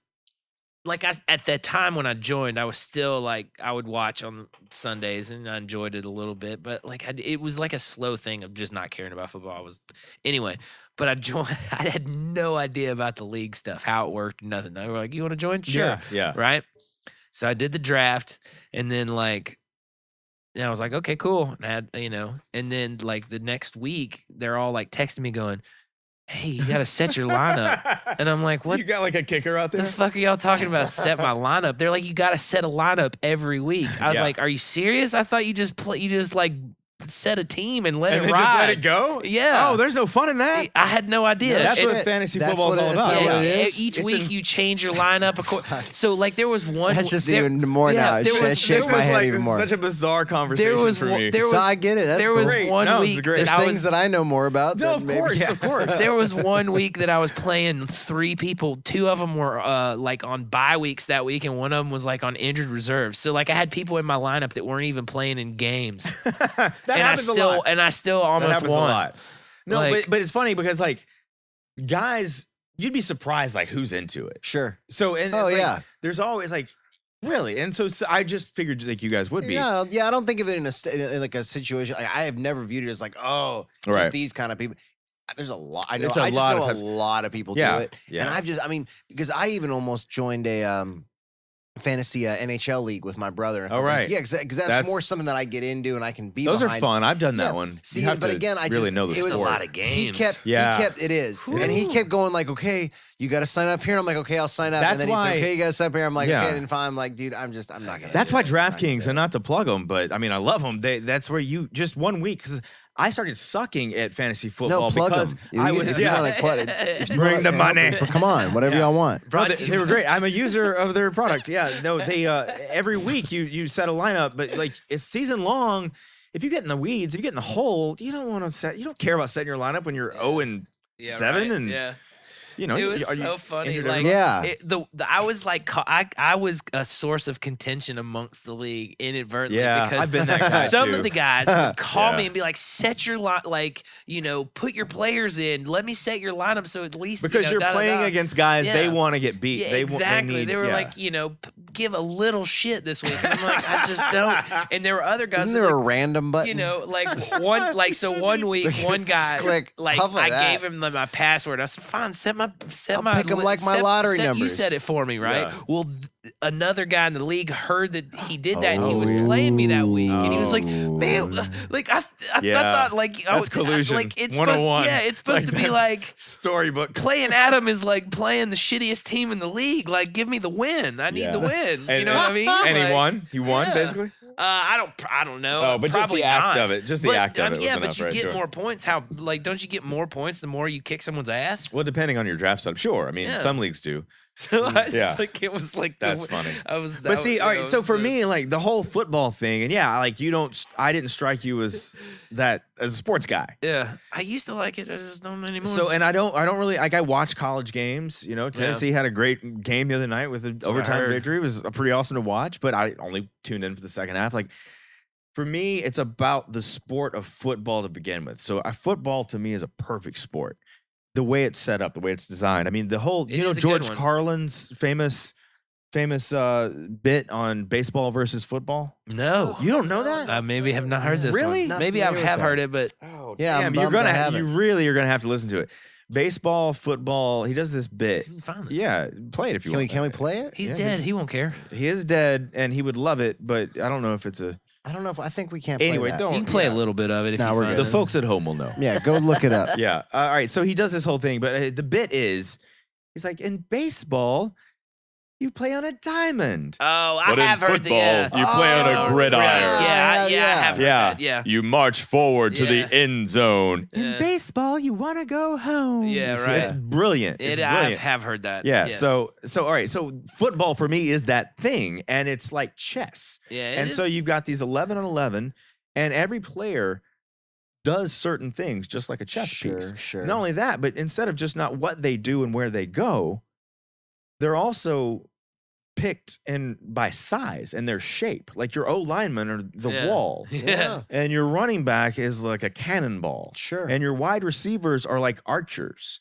that time when I joined, I was still like I would watch on Sundays and I enjoyed it a little bit, but like it was like a slow thing of just not caring about football. Anyway, but I joined. I had no idea about the league stuff, how it worked, nothing. They were like, "You want to join? Sure, Yeah. right." So I did the draft, and then like. And I was like, okay, cool. And I had, and then like the next week, they're all like texting me going, hey, you got to set your lineup. And I'm like, what You got like a kicker out the there? fuck are y'all talking about? Set my lineup. They're like, you got to set a lineup every week. I was Yeah. like, are you serious? I thought you just like set a team and let And it then ride. just let it go? Yeah. Oh, there's no fun in that. I had no idea. That's And- what fantasy That's football is what all it- about. that's yeah, what it is? each It's week you change your lineup. So like there was one. That's just there- even more yeah, now. there That was- shakes there my was, head like even this is more. such a bizarre conversation was for one- me. there So was- I get it. That's there cool. was Great. one No, it's week great. There's that I things was. that I know more about. No, that of maybe- course, yeah. of course. There was one week that I was playing 3 people. 2 of them were like on bye weeks that week, and one of them was like on injured reserve. So like I had people in my lineup that weren't even playing in games, That and happens a lot. I still That almost happens won. a lot. No, Like- but it's funny because like guys, you'd be surprised like who's into it. Sure. So and Oh, like, yeah. there's always like really, and so I just figured like you guys would be. Yeah, I don't think of it in like a situation. I have never viewed it as like, oh, just Right. these kind of people. There's a lot. I know. It's a I just lot of know a types. lot of people Yeah, do it, yeah. and I mean, because I even almost joined a fantasy NHL league with my brother. Oh, right. Yeah, because that's more something that I get into and I can be. Those are behind. fun. I've done that Yeah. one. See, You have but to again, I really just know the it was sport. a lot of games. Yeah. He kept it is, and he kept going like, okay, you got to sign up here. I'm like, okay, I'll sign up. That's and then he's why- like, okay, you got to sign up here. I'm like, Yeah. okay, and fine. I'm like, dude, I'm not gonna. That's do why it. I'm not gonna DraftKings, do and it. not to plug them, but I mean, I love them. That's where you just 1 week because I started sucking at fantasy football No, plug because them. I You was if you wanna quit it, if you Bring wanna- the money. Come on, whatever y'all want. No, Brought they, to you they were by- great. I'm a user of their product. Yeah, no, they every week you set a lineup, but like it's season long. If you get in the weeds, if you get in the hole, you don't want to set. You don't care about setting your lineup when you're 0-7 and yeah. you know It was are you so funny. injured Like, Yeah. I was like, I was a source of contention amongst the league inadvertently. Yeah, because I've been that guy some too. of the guys would call Yeah. me and be like, set your line, like, put your players in. Let me set your lineup so at least because you're playing against guys they Yeah. want to get beat. Yeah, They exactly. They were yeah. like, give a little shit this week. And I'm like, I just don't. And there were other guys. Isn't that, there a like, random button? so one week, one guy, Just click, like huff of I that. gave him my password. I said, fine, I'll pick 'em like my lottery You numbers. said it for me, right? Yeah. Well, another guy in the league heard that he did that, and he was Oh. playing me that week, and he was like, Oh. man, like I Yeah. thought like That's collusion. like it's 101. supposed, yeah, it's supposed to be that's like. storybook. Playing Adam is like playing the shittiest team in the league. Like, give me the win. I need Yeah. the win. You And- know what I mean? And he Like, won. He won yeah. basically. I don't know. Oh, but just Probably the act not. of it. Just the But, act of it was yeah, enough, but you right? get Sure. more points. How don't you get more points the more you kick someone's ass? Well, depending on your draft setup, sure. I mean, Yeah. some leagues do. So I was Yeah. like, it was like That's funny. I was. But see, all right. So for the- me, like the whole football thing, and yeah, like I didn't strike you as that as a sports guy. yeah, I used to like it. I just don't anymore. So, and I don't really like. I watch college games. You know, Tennessee had a great game the other night with an what I overtime heard. victory. It was pretty awesome to watch. But I only tuned in for the second half. Like, For me, it's about the sport of football to begin with. So football to me is a perfect sport. The way it's set up, the way it's designed. I mean, the whole, It you know, is a good George one. Carlin's famous bit on baseball versus football. No. You don't know that? I maybe have not heard this Really? one. Not Maybe I familiar with have that. heard it, but Oh, Yeah, I'm damn, you're bummed I gonna haven't. you really are gonna have to listen to it. Baseball, football. He does this bit. find it. Yeah, play it if you want. Can we play it? He's Yeah, dead. He won't care. He is dead, and he would love it, but I don't know if it's a. I don't know if I think we can't. Anyway, play that. don't. You can play yeah. a little bit of it if Nah, you we're find good. The it. folks at home will know. Yeah, go look it up. Yeah. All right. So he does this whole thing, but the bit is, he's like, in baseball, you play on a diamond. Oh, I But in have heard football, that. you play on a Oh, gridiron. Yeah, Yeah, I have heard Yeah. that. Yeah. You march forward to Yeah. the end zone. Yeah. In baseball, you want to go home. Yeah, It's- right. It's brilliant. It's I brilliant. have heard that. Yeah. Yes. So all right. So football for me is that thing, and it's like chess. yeah, it And is- so you've got these 11 on 11, and every player does certain things just like a chess piece. Sure. Not only that, but instead of just not what they do and where they go, they're also picked by size and their shape. Like your O linemen are the Yeah. wall, Yeah. and your running back is like a cannonball, Sure. and your wide receivers are like archers.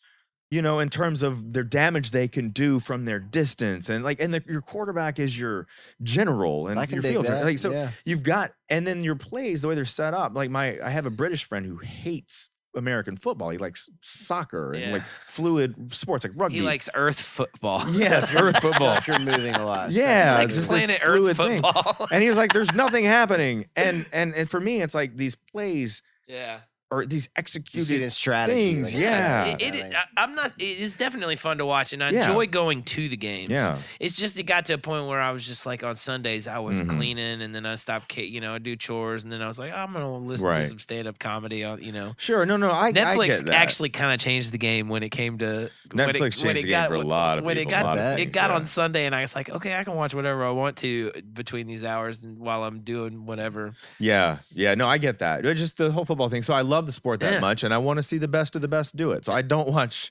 You know, in terms of their damage they can do from their distance, and your quarterback is your general and I can your dig field. that. Like, so yeah. you've got, and then your plays, the way they're set up. Like I have a British friend who hates American football. He likes soccer and Yeah. like fluid sports like rugby. He likes Earth football. yes, earth football. You're moving a lot. Yeah, He likes just planet this Earth fluid thing. football. And he was like, "There's nothing happening." And for me, it's like these plays yeah. or these You see it executed in strategy. things. like I said. Yeah. I'm not. It is definitely fun to watch, and I Yeah. enjoy going to the games. Yeah. It's just it got to a point where I was just like on Sundays I was Mhm. cleaning, and then I stopped. I do chores, and then I was like, I'm gonna listen Right. to some stand up comedy on. Sure. No. I Netflix get that. actually kind of changed the game when it came to when Netflix when changed the game for a lot of when people, It a got lot of things, it got yeah. on Sunday, and I was like, okay, I can watch whatever I want to between these hours and while I'm doing whatever. Yeah. No, I get that. It's just the whole football thing. So I love the sport that Yeah. much, and I want to see the best of the best do it. So I don't watch.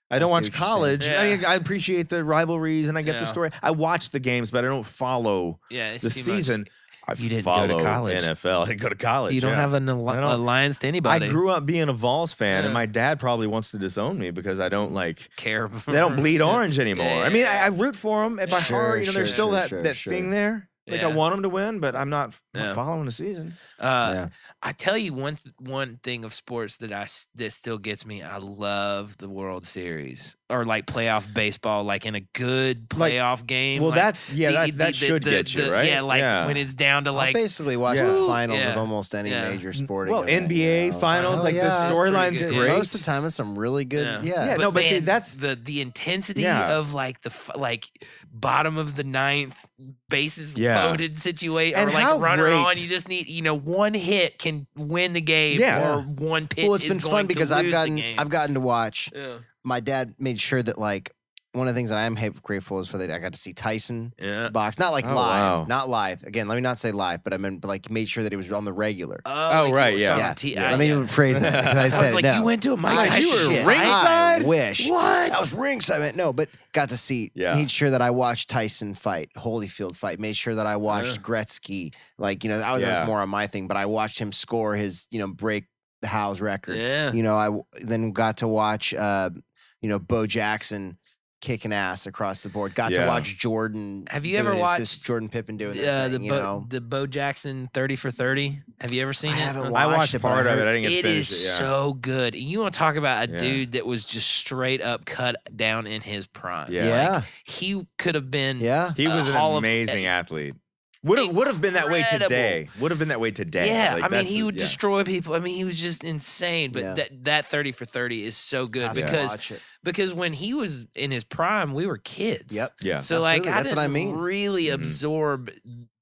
I don't see watch what you're saying. college. I Yeah. mean, I appreciate the rivalries and I get the Yeah. story. I watch the games, but I don't follow Yeah, it's the too much. season. I You didn't go to follow college. NFL. I didn't go to college. You don't yeah. have an I don't- alliance to anybody. I grew up being a Vols fan, Yeah. and my dad probably wants to disown me because I don't care. They don't bleed orange anymore. I mean, I root for them at my Sure, heart. You know, there's sure, still sure, that sure. thing there. Like I Yeah. want them to win, but I'm not Yeah. following the season. Yeah. I tell you one thing of sports that still gets me. I love the World Series or like playoff baseball, like in a good Like- playoff game. Well, like that should get you, right? Yeah, like when it's down to I like basically watch Yeah. the finals Yeah. of almost any Yeah. major sporting Well, event, NBA you know. finals, Hell like the yeah. storyline's Dude, great. Most of the time, it's some really good. Yeah. Yeah, no, but see, man, that's- the intensity Yeah. of like like bottom of the ninth bases Yeah. loaded situation And or like how runner on. great- You just need one hit can win the game Yeah. or one pitch. Well, it's is been going fun to because lose the game. I've gotten to watch. Yeah. My dad made sure that like one of the things that I'm grateful is for that I got to see Tyson Yeah. box, not like Oh, live, wow. not live. Again, let me not say live, but I meant but like made sure that he was on the regular. Oh, like right, you yeah. saw Yeah. on T- Yeah. Let me rephrase that because I I said was like, no. you went to a Mike I, Tyson you were shit, ringside? I wish. What? I was ringside. I meant, no, but got to see. Yeah. Made sure that I watched Tyson fight, Holyfield fight. Made sure that I watched Gretzky. Like that was Yeah. more on my thing, but I watched him score his break the Howe's record. Yeah. I then got to watch Bo Jackson kicking ass across the board. Got to Yeah. watch Jordan. Have you doing ever this watched Jordan Pippen doing that the thing, the Bo Jackson 30 for 30? Have you ever seen I it? haven't I watched watched it, but part I of it. heard- I didn't get to It finish is it. Yeah. so good. You want to talk about a Yeah. dude that was just straight up cut down in his prime. Yeah. Yeah. Like, he could have been Yeah. He was an Hall of- amazing athlete. Would have been that way Incredible. today. Would have been that way today. Yeah, Like, I mean, that's he the- would yeah. destroy people. I mean, he was just insane. But Yeah. that 30 for 30 is so good Have to because watch it. when he was in his prime, we were kids. Yep. Yeah. So like, Absolutely, I that's what I didn't mean. really Mhm. absorb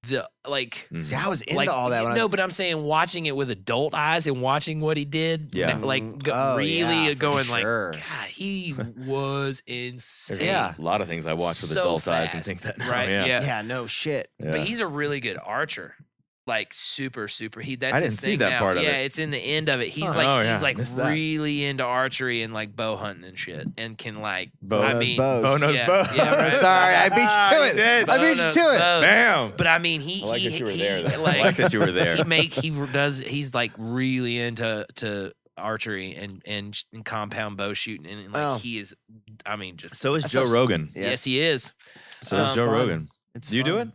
the like. Mhm. See, I was into Like all that. When I was, but I'm saying watching it with adult eyes and watching what he did, Yeah. like Oh, really yeah, for going sure. like, God, he was insane. There's Yeah. a lot of things I watch with So adult eyes and fast. think that now, Right, yeah. yeah. yeah, no shit. Yeah. But he's a really good archer. like super. That's I his didn't see thing that now. part of it. Yeah, it's in the end of it. He's Huh. like Oh, he's yeah, like missed that. really into archery and like bow hunting and shit, and can like Bo knows bows. Bo knows yeah, bows. yeah, right. Sorry, I beat you to You it. did. I beat you to it. Bows. Bam. But I mean, I like that you were there. Though. like, I like that you were there. He's like really into archery and compound bow shooting, and like he is. I mean, just So is That's Joe so- Rogan. yes, he is. So is Joe fun. Rogan. It's Do you do fun. it?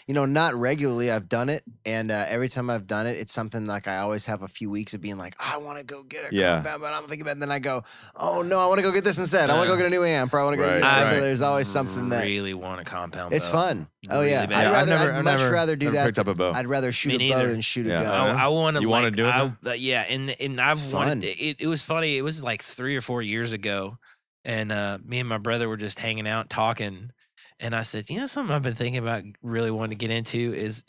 You know, not regularly. I've done it, and every time I've done it, it's something like I always have a few weeks of being like, I want to go get a compound, but I'm thinking about it, and then I go, oh no, I want to go get this instead. I want to go get a new amp, or I want to go. Right, Get this. right. So there's always something that really want a compound. it's bow. fun. Oh Really yeah, bad. I'd much rather do that. Picked up a bow. I'd rather shoot Me a bow neither. than shoot a Yeah. gun. I want to. You like, wanna do it yeah, and I've It's wanted. fun. It was funny. It was like 3 or 4 years ago, and me and my brother were just hanging out talking. And I said, you know, something I've been thinking about, really wanting to get into is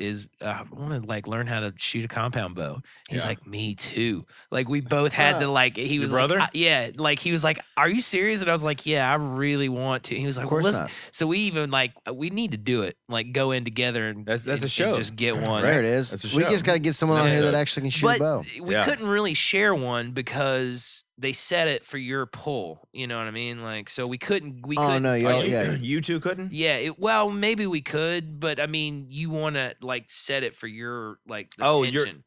I want to like learn how to shoot a compound bow. He's Yeah. like, me too. Like we both had to like. He was brother? like, yeah. Like he was like, are you serious? And I was like, yeah, I really want to. He was like, Of course well, listen. not. So we even like we need to do it. Like go in together and That's a and show. just get one. There it is. That's a We show. just got to get someone on An here that episode. actually can shoot a But bow. we Yeah. couldn't really share one because they set it for your pull. You know what I mean? Like, so we couldn't. Oh no, Oh, yeah. You two couldn't? Yeah. Well, maybe we could, but I mean, you want to like set it for your like the Oh, you're- tension,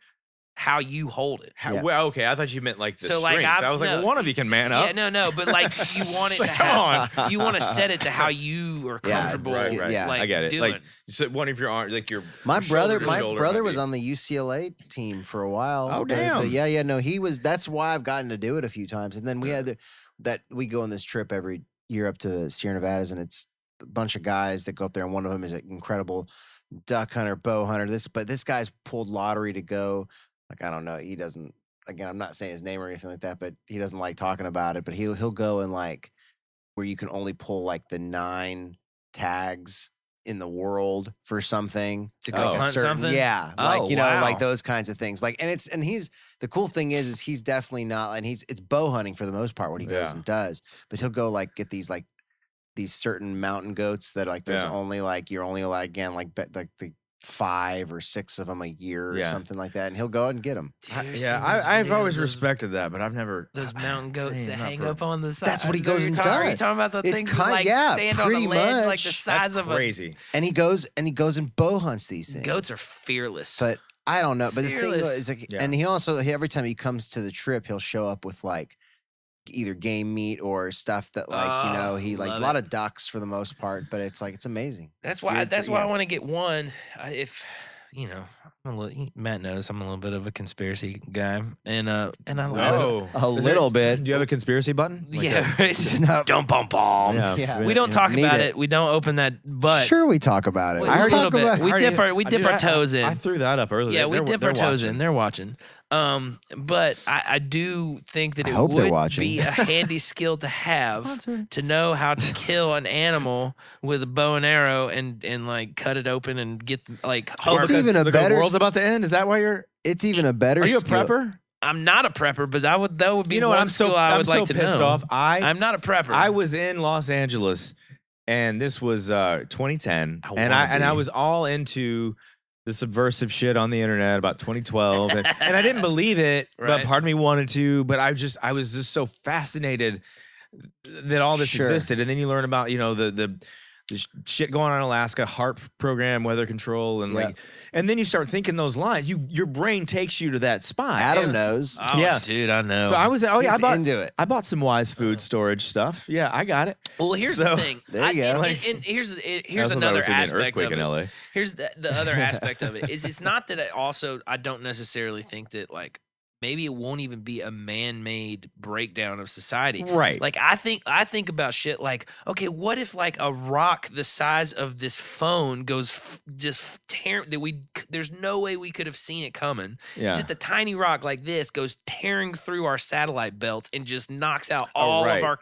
how you hold it. How, Yeah. Well, okay, I thought you meant like the So, like, strength. I was like, no, well, one of you can man up. Yeah, no, but like you want it to Like, come have, on. you want to set it to how you are Yeah, comfortable. Right, right. Yeah. Like, I get it. Doing. Like, so one of your arms, like your My shoulder brother, to my shoulder brother might was be- on the UCLA team for a while. Oh, The- damn. yeah, no, he was. That's why I've gotten to do it a few times. And then we had that we go on this trip every year up to the Sierra Nevadas, and it's a bunch of guys that go up there, and one of them is an incredible duck hunter, bow hunter. But this guy's pulled lottery to go. Like I don't know, he doesn't. Again, I'm not saying his name or anything like that, but he doesn't like talking about it. But he'll go and like where you can only pull like the 9 tags in the world for something To go like a hunt certain- something? Yeah, Oh, like you know, wow. like those kinds of things. Like, and he's the cool thing is he's definitely not, and it's bow hunting for the most part what he goes Yeah. and does. But he'll go like get these certain mountain goats that like there's Yeah. only like you're only like again like the 5 or 6 of them a year or Yeah. something like that, and he'll go out and get them. I've always respected that, but I've never. Those mountain goats man, that not hang for- up on the side. That's what he Is that goes you're and Are you does. talking about the It's things that like yeah, stand on a pretty ledge like the much. size That's of crazy. And he goes and bow hunts these things. Goats are fearless. But I don't know. But the thing Fearless. is, like, Yeah. and every time he comes to the trip, he'll show up with like either game meat or stuff that like he like a love lot it. of ducks for the most part. But it's like it's amazing. That's why. Geared for- That's why I yeah. want to get one. If you know, Matt knows I'm a little bit of a conspiracy guy, and I love Oh, A little bit. Do you have a conspiracy button? it. Yeah, right. No. Don't bump bomb. Yeah. We don't talk Need about it. it. We don't open that. But Sure, we talk about it. We- We a talk little bit. about- We dip our Dude, dip our toes in. I threw that up earlier. Yeah, we dip our toes in. watching. They're watching. But I do think that I it hope they're would watching. be a handy skill to have to know how to kill an animal with a bow and arrow and like cut it open and get like It's harvest. even a Look, better. the world's about to end. Is that why you're? It's even a better. Are you a skill. prepper? I'm not a prepper, but that would be You know what? one I'm so skill I would like to pissed know. off. I'm not a prepper. I was in Los Angeles, and this was 2010, I and wanna I be. was all into the subversive shit on the internet about 2012, and I didn't believe it, but Right. part of me wanted to. But I was just so fascinated that all this Sure. existed, and then you learn about the shit going on in Alaska, HARP program, weather control, and Yeah. and then you start thinking those lines. Your brain takes you to that spot. Adam And- knows. Oh, Yeah. dude, I know. So I was I He's bought into it. I bought some Wise Food storage stuff. Yeah, I got it. well, here's So- the thing. There you go. And here's I here's also thought it another was gonna be an aspect earthquake of in it. LA. Here's the other aspect of it is it's not that I don't necessarily think that like maybe it won't even be a man-made breakdown of society. Right. Like I think about shit like, okay, what if like a rock the size of this phone goes just tearing there's no way we could have seen it coming. Yeah. Just a tiny rock like this goes tearing through our satellite belt and just knocks out all right. of our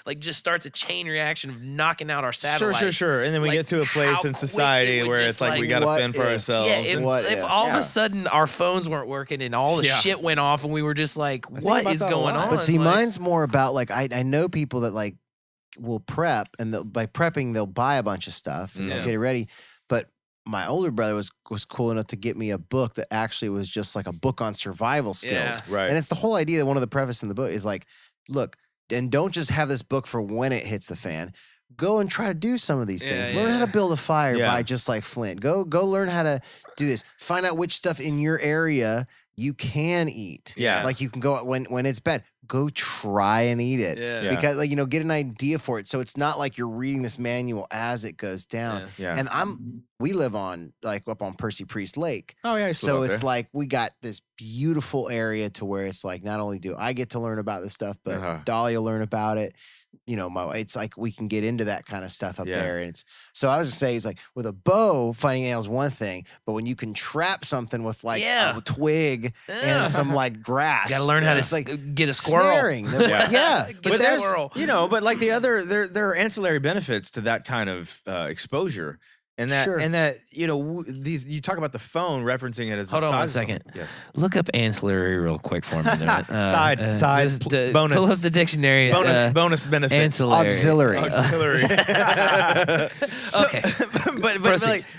like just starts a chain reaction of knocking out our Sure, satellites. sure. And then we Like, get to a place how in quick it society would where just, it's like we like, got to what fend for if- ourselves. Yeah, if, What if if? all of Yeah. a sudden our phones weren't working and all the Yeah. shit went off and we were just like, think what about is that a going lot. on? But see, Like, mine's more about like I know people that like will prep, and by prepping they'll buy a bunch of stuff and Yeah. they'll get it ready. But my older brother was cool enough to get me a book that actually was just like a book on survival skills. Yeah. Right. And it's the whole idea that one of the preface in the book is like, look, and don't just have this book for when it hits the fan. Go and try to do some of these things. Learn how to build a fire by just like flint. Go learn how to do this. Find out which stuff in your area you can eat. Yeah. Like you can go when it's bad, go try and eat it. Yeah. Because like, get an idea for it. So it's not like you're reading this manual as it goes down. Yeah. And we live on like up on Percy Priest Lake. Oh yeah. So it's like we got this beautiful area to where it's like not only do I get to learn about this stuff, but Dolly will learn about it. It's like we can get into that kind of stuff up there. And so I was gonna say, it's like with a bow, finding nails is one thing, but when you can trap something with like a twig and some like grass, you gotta learn how to like get a squirrel. Snaring. But there's squirrel. but like the other there are ancillary benefits to that kind of exposure. And that these you talk about the phone referencing it as hold the on one size second. of yes. Look up ancillary real quick for me. There. Bonus. Pull up the dictionary. Bonus benefit. Ancillary. Auxiliary. Okay.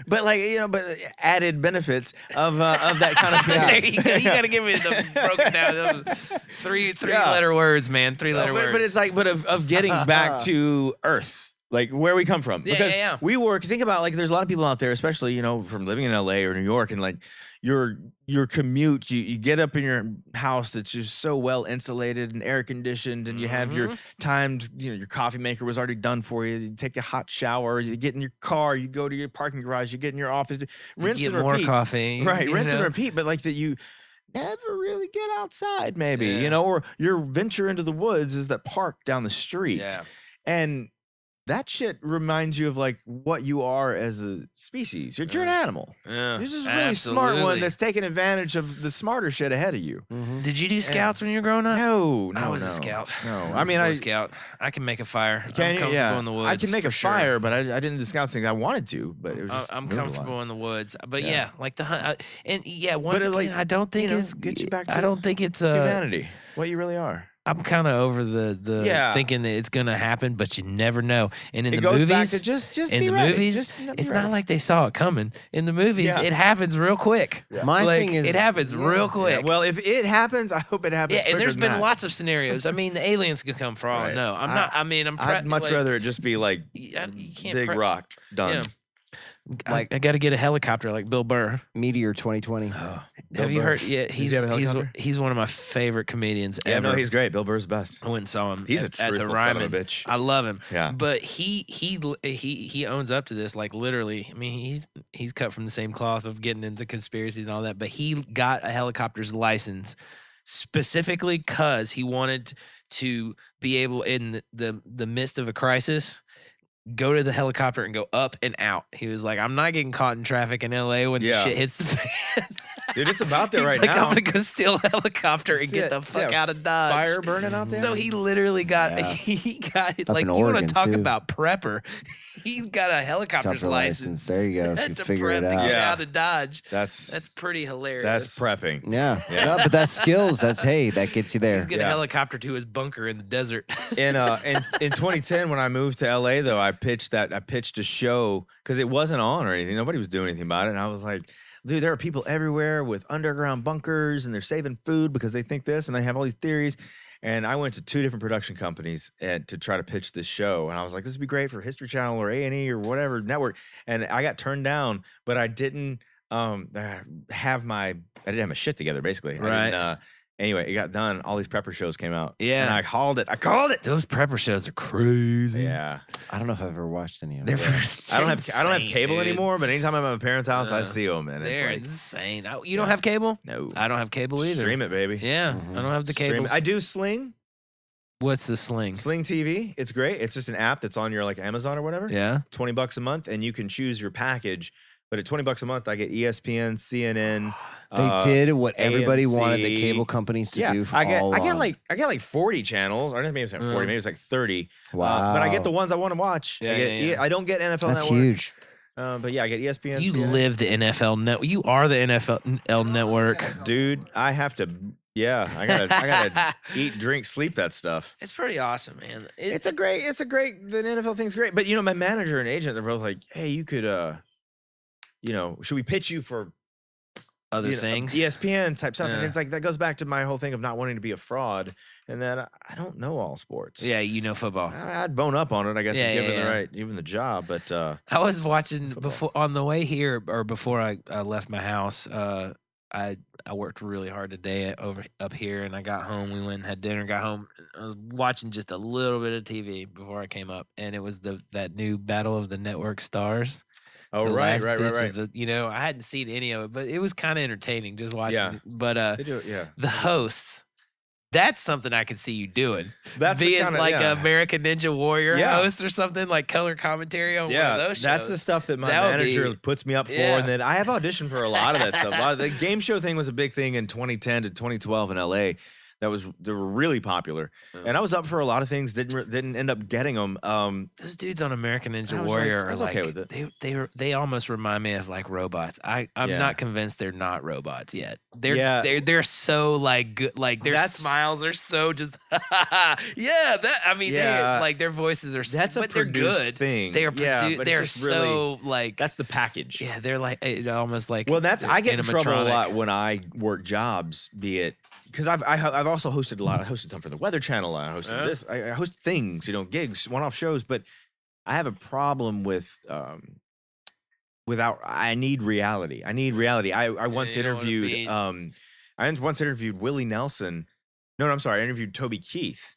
but added benefits of that kind of thing. There you go. You got to give me the broken down three letter words, man. 3-letter words. But it's like of getting back to Earth. Like where we come from, because we work. Think about like there's a lot of people out there, especially from living in LA or New York, and like your commute. You get up in your house that's just so well insulated and air conditioned, and you have your timed. Your coffee maker was already done for you. You take a hot shower. You get in your car. You go to your parking garage. You get in your office. Rinse and repeat. More coffee, right? Rinse and repeat. But like that you never really get outside, maybe or your venture into the woods is that park down the street, and that shit reminds you of like what you are as a species. You're an animal. Yeah, you're just a really smart one that's taking advantage of the smarter shit ahead of you. Did you do scouts when you were growing up? No, I was a scout. No, I mean, I scout. I can make a fire. Can I'm you? comfortable in the woods. I can make a fire, but I didn't do the scouts thing. I wanted to, but it was just I'm comfortable in the woods. But like the hunt, once but again, like, I don't think it's get you back to I don't think it's humanity. What you really are. I'm kind of over the thinking that it's gonna happen, but you never know. And in it the goes movies, back to just in be the ready. movies, it's not like they saw it coming. In the movies, it happens real quick. My like, thing is, it happens real quick. Well, if it happens, I hope it happens. Yeah, and there's quicker been than lots of scenarios. I mean, the aliens could come for all I know. I'm not. I mean, I'd much rather it just be like you can't big rock done. Yeah. Like I got to get a helicopter like Bill Burr. Meteor 2020. Have you heard? Yeah, he's one of my favorite comedians ever. Yeah, no, he's great. Bill Burr's the best. I went and saw him. He's at a truthful the Ryman. son of a bitch. I love him. Yeah, but he owns up to this. Like literally, I mean, he's cut from the same cloth of getting into the conspiracy and all that. But he got a helicopter's license specifically because he wanted to be able in the midst of a crisis. Go to the helicopter and go up and out. He was like, I'm not getting caught in traffic in LA when the shit hits the fan. Dude, it's about there He's right now. I'm gonna go steal a helicopter and get the fuck out of Dodge. Fire burning out there. So he literally got he got Up like in you want Oregon, to talk too. about prepper. He's got a helicopter's license. There you go. So you That's a figure prep it to out. get out of Dodge. That's pretty hilarious. That's prepping. Yeah. No, but that's skills. That gets you there. He's getting a helicopter to his bunker in the desert. In 2010 when I moved to LA though, I pitched a show because it wasn't on or anything. Nobody was doing anything about it, and I was like, dude, there are people everywhere with underground bunkers and they're saving food because they think this and they have all these theories. And I went to 2 different production companies to try to pitch this show. And I was like, this would be great for History Channel or A&E or whatever network. And I got turned down, but I didn't have my shit together basically. Right. Anyway, it got done. All these prepper shows came out. Yeah. And I called it. Those prepper shows are crazy. Yeah. I don't know if I've ever watched any of them. I don't have cable anymore, but anytime I'm at my parents' house, I see them, and they're it's like insane. You don't have cable? No, I don't have cable either. Stream it, baby. Yeah, I don't have the cable. I do Sling. What's the Sling? Sling TV. It's great. It's just an app that's on your like Amazon or whatever. Yeah. $20 a month, and you can choose your package. But at $20 a month, I get ESPN, CNN. They did what everybody AMC. wanted the cable companies to do. For I get all like 40 channels. Or maybe it's not 40. Maybe it's like 30. Wow. But I get the ones I want to watch. Yeah, I don't get NFL That's Network. huge. But yeah, I get ESPN. You CNN. live the NFL network. You are the NFL network. Dude, I have to. Yeah, I gotta eat, drink, sleep that stuff. It's pretty awesome, man. It's a great. The NFL thing's great. But my manager and agent, they're both like, hey, you could should we pitch you for Other things. ESPN type stuff. And Yeah. it's like, that goes back to my whole thing of not wanting to be a fraud and that I don't know all sports. Yeah, football. I'd bone up on it, I guess, Yeah, if given the job. But I was watching football. before on the way here, or before I left my house. I worked really hard today up here, and I got home. We went and had dinner. Got home. I was watching just a little bit of TV before I came up, and it was that new Battle of the Network Stars. Oh, The right. last ditch of the- I hadn't seen any of it, but it was kind of entertaining just watching. Yeah. It. But They do it, yeah. the host, that's something I could see you doing. That's the Being kinda- like yeah. an American Ninja Warrior Yeah. host or something, like color commentary on one of those shows. That's the stuff that my That would manager be- puts me up for. Yeah. And then I have auditioned for a lot of that stuff. The game show thing was a big thing in 2010 to 2012 in LA. They were really popular. And I was up for a lot of things, didn't end up getting them. Those dudes on American Ninja I was Warrior I was are okay like, with it. they almost remind me of like robots. I'm Yeah. not convinced they're not robots yet. Yeah. They're so like good, like their That's- smiles are so just Yeah. like their voices are That's a but they're produced good. thing. They are Yeah, but it's they're just so like That's the package. yeah, they're like almost like Well, I get in trouble a animatronic. lot when I work jobs, be it because I've also hosted a lot. I hosted some for the Weather Channel. I hosted this. I host things, gigs, one-off shows. But I have a problem with without. I need reality. I once you don't wanna interviewed. be- I once interviewed Willie Nelson. No, I'm sorry. I interviewed Toby Keith,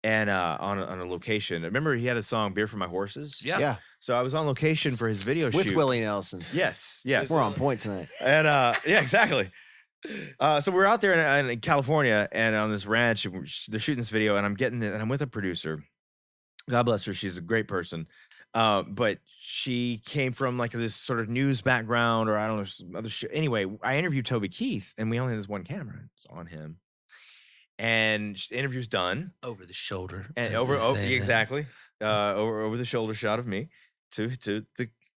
and on a location. Remember, he had a song "Beer for My Horses." Yeah. So I was on location for his video With shoot. Willie Nelson. Yes. We're on point tonight. And yeah, exactly. So we're out there in California and on this ranch, and they're shooting this video, and I'm with a producer. God bless her, she's a great person. But she came from like this sort of news background, or I don't know, some other shit. Anyway, I interviewed Toby Keith, and we only had this one camera. It's on him, and the interview's done. over the shoulder. And as they say that. exactly, over the shoulder shot of me to the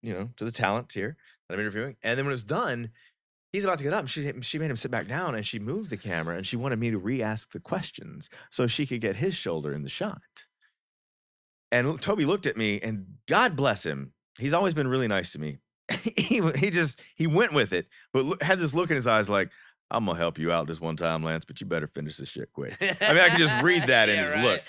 to the talent here that I'm interviewing. And then when it was done, he's about to get up. And she made him sit back down, and she moved the camera, and she wanted me to re-ask the questions so she could get his shoulder in the shot. And Toby looked at me, and God bless him, he's always been really nice to me. he went with it, but had this look in his eyes like, I'm gonna help you out this one time, Lance, but you better finish this shit quick. I mean, I could just read that in Yeah, his right. look.